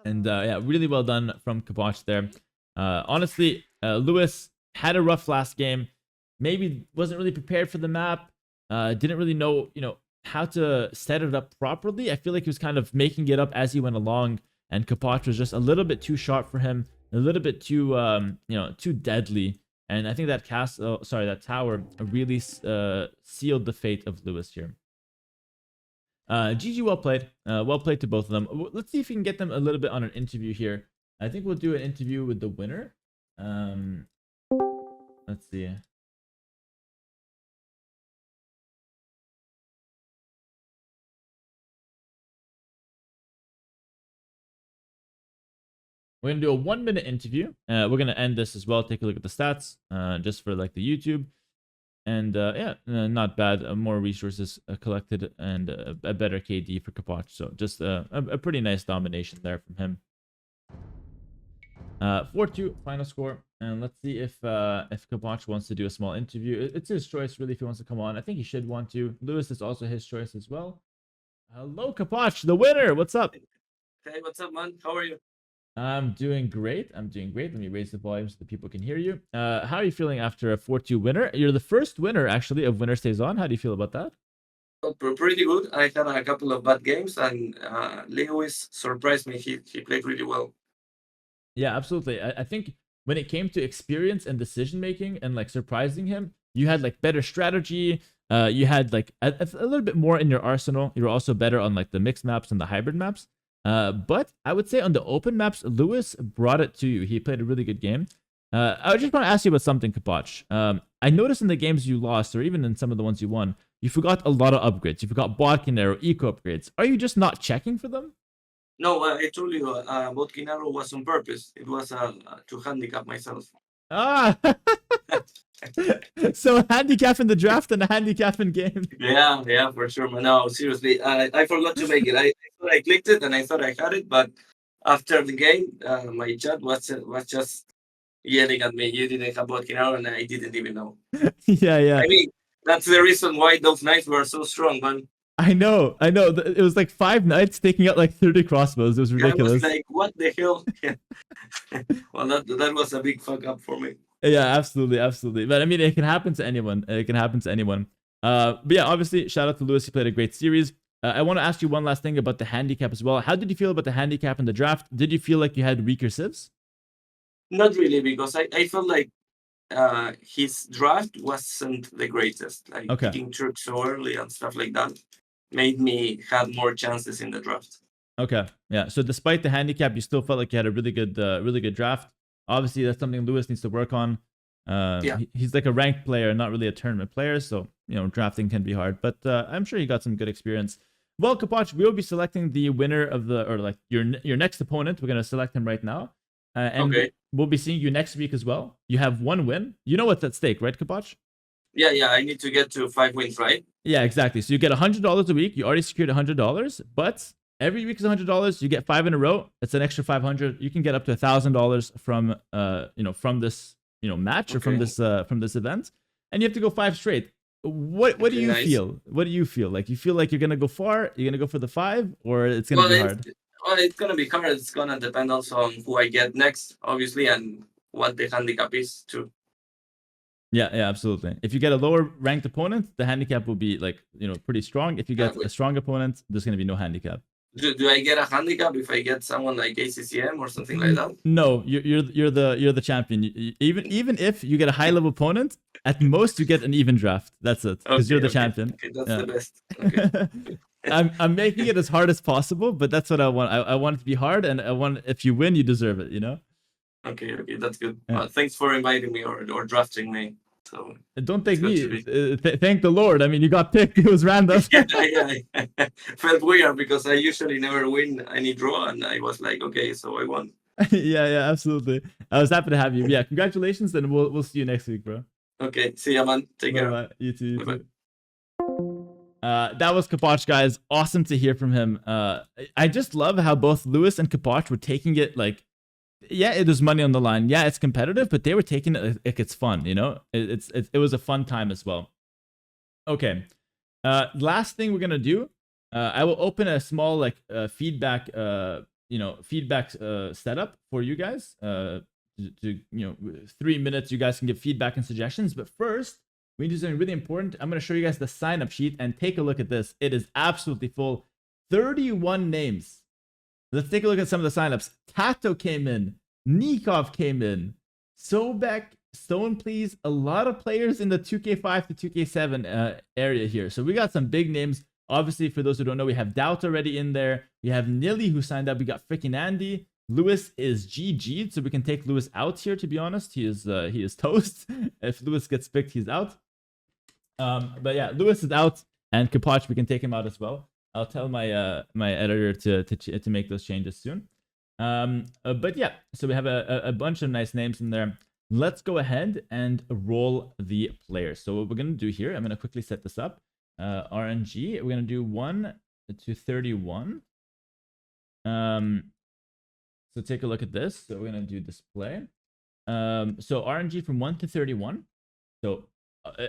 And yeah, really well done from Capoch there. Honestly, Lewis had a rough last game. Maybe wasn't really prepared for the map. Didn't really know, how to set it up properly. I feel like he was kind of making it up as he went along, and Capoch was just a little bit too sharp for him, a little bit too, too deadly. And I think that that tower really sealed the fate of Lewis here. GG, well played. Well played to both of them. Let's see if we can get them a little bit on an interview here. I think we'll do an interview with the winner. Let's see. We're going to do a 1-minute interview. We're going to end this as well. Take a look at the stats just for like the YouTube. And yeah, not bad. More resources collected and a better KD for Capoch. So just a pretty nice domination there from him. 4-2 final score. And let's see if Capoch wants to do a small interview. It's his choice, really, if he wants to come on. I think he should want to. Lewis is also his choice as well. Hello, Capoch, the winner. What's up? Hey, what's up, man? How are you? I'm doing great. Let me raise the volume so that people can hear you. How are you feeling after a 4-2 winner? You're the first winner, actually, of Winner Stays On. How do you feel about that? Well, pretty good. I had a couple of bad games, and Lewis surprised me. He played really well. Yeah, absolutely. I think when it came to experience and decision making and like surprising him, you had like better strategy. You had like a little bit more in your arsenal. You were also better on like the mixed maps and the hybrid maps. But I would say on the open maps, Lewis brought it to you. He played a really good game. I just want to ask you about something, Capoch. I noticed in the games you lost, or even in some of the ones you won, you forgot a lot of upgrades. You forgot Bodkin Arrow, Eco upgrades. Are you just not checking for them? No, I told you, Bodkin Arrow was on purpose. It was to handicap myself. Ah! So a handicap in the draft and a handicap in game. Yeah, for sure, man. No, seriously, I forgot to make it. I thought I clicked it and I thought I had it, but after the game, my chat was just yelling at me. You didn't have vodka now, and I didn't even know. Yeah, yeah. I mean, that's the reason why those knights were so strong, man. I know. It was like 5 knights taking out like 30 crossbows. It was I was ridiculous. like, what the hell? Well, that was a big fuck up for me. Yeah, absolutely, absolutely. But I mean, it can happen to anyone. It can happen to anyone. But yeah, obviously, shout out to Lewis. He played a great series. I want to ask you one last thing about the handicap as well. How did you feel about the handicap in the draft? Did you feel like you had weaker civs? Not really, because I felt like his draft wasn't the greatest. Like Okay. picking Turk so early and stuff like that made me have more chances in the draft. Okay. Yeah. So despite the handicap, you still felt like you had a really good draft. Obviously, that's something Lewis needs to work on. Yeah. He's like a ranked player, not really a tournament player. So, drafting can be hard, but I'm sure he got some good experience. Well, Capoch, we'll be selecting the winner of your next opponent. We're going to select him right now. And Okay. we'll be seeing you next week as well. You have 1 win. You know what's at stake, right, Capoch? Yeah. I need to get to 5 wins, right? Yeah, exactly. So you get $100 a week. You already secured $100, but every week is $100. You get 5 in a row. It's an extra $500. You can get up to $1,000 from from this match or from this event, and you have to go 5 straight. What do you Nice. feel? What do you feel like? You feel like you're gonna go far? You're gonna go for the 5, or it's gonna be hard? Well, it's gonna be hard. It's gonna depend also on who I get next, obviously, and what the handicap is too. Yeah, absolutely. If you get a lower ranked opponent, the handicap will be like pretty strong. If you get a strong opponent, there's gonna be no handicap. Do I get a handicap if I get someone like ACCM or something like that? No, you're the champion. Even if you get a high level opponent, at most you get an even draft. That's it, because you're the champion. Okay, that's the best. Okay. I'm making it as hard as possible, but that's what I want. I want it to be hard, and I want if you win, you deserve it. Okay, that's good. Yeah. Thanks for inviting me or drafting me. So don't thank me. Thank the Lord. I mean, you got picked. It was random. yeah. Felt weird because I usually never win any draw, and I was like, okay, so I won. yeah, absolutely. I was happy to have you. Yeah, congratulations, and we'll see you next week, bro. Okay, see ya, man. Take care. Bye. You too. Bye-bye. That was Capoch, guys. Awesome to hear from him. I just love how both Lewis and Capoch were taking it like, yeah, it was money on the line. Yeah, it's competitive, but they were taking it like it's fun. It was a fun time as well. Okay. Last thing we're gonna do. I will open a small feedback setup for you guys. To 3 minutes, you guys can give feedback and suggestions. But first, we need to do something really important. I'm going to show you guys the sign-up sheet and take a look at this. It is absolutely full. 31 names. Let's take a look at some of the sign-ups. Tato came in. Nikov came in. Sobek, Stone Please. A lot of players in the 2K5 to 2K7 area here. So we got some big names. Obviously, for those who don't know, we have Doubt already in there. We have Nilly who signed up. We got freaking Andy. Lewis is GG'd, so we can take Lewis out here, to be honest. He is toast. If Lewis gets picked, he's out. But yeah, Lewis is out, and Capoch, we can take him out as well. I'll tell my my editor to make those changes soon. But yeah, so we have a bunch of nice names in there. Let's go ahead and roll the players. So what we're gonna do here, I'm gonna quickly set this up. RNG, we're gonna do 1 to 31. So take a look at this. So we're gonna do display. So RNG from 1 to 31. So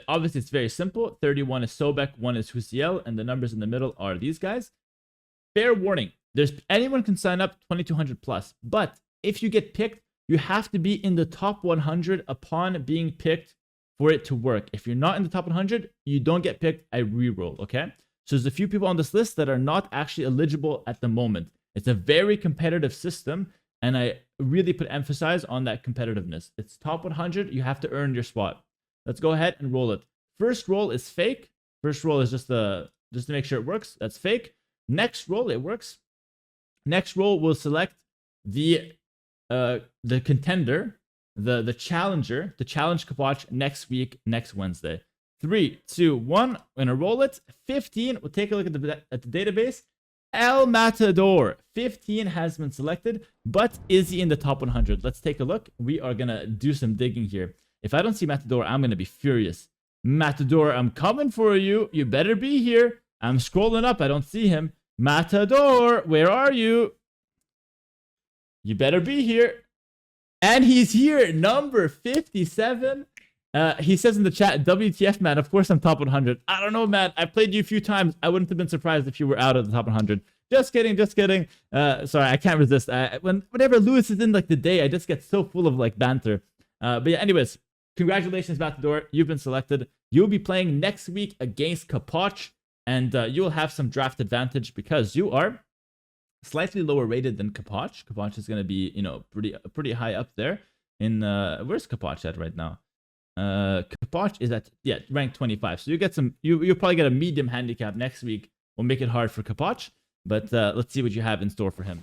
obviously it's very simple. 31 is Sobek, 1 is Husiel, and the numbers in the middle are these guys. Fair warning, anyone can sign up 2200 plus, but if you get picked, you have to be in the top 100 upon being picked for it to work. If you're not in the top 100, you don't get picked. I re-roll, okay? So there's a few people on this list that are not actually eligible at the moment. It's a very competitive system, and I really put emphasis on that competitiveness. It's top 100. You have to earn your spot. Let's go ahead and roll it. First roll is fake. First roll is just to make sure it works. That's fake. Next roll, it works. Next roll, we'll select the contender, the challenger, to challenge Capoch next week, next Wednesday. 3, 2, 1. We're gonna roll it. 15. We'll take a look at the database. El Matador, 15 has been selected, but is he in the top 100? Let's take a look. We are gonna do some digging here. If I don't see Matador, I'm gonna be furious. Matador, I'm coming for you. You better be here. I'm scrolling up. I don't see him. Matador, where are you? You better be here. And he's here, number 57. He says in the chat, WTF, man, of course I'm top 100. I don't know, man. I played you a few times. I wouldn't have been surprised if you were out of the top 100. Just kidding, just kidding. Sorry, I can't resist. Whenever Lewis is in like the day, I just get so full of like banter. But yeah, anyways, congratulations, Matador. You've been selected. You'll be playing next week against Capoch, and you'll have some draft advantage because you are slightly lower rated than Capoch. Capoch is going to be, you know, pretty high up there. In where's Capoch at right now? Capoch is at rank 25. So you get some. You'll probably get a medium handicap next week. We'll make it hard for Capoch, but let's see what you have in store for him.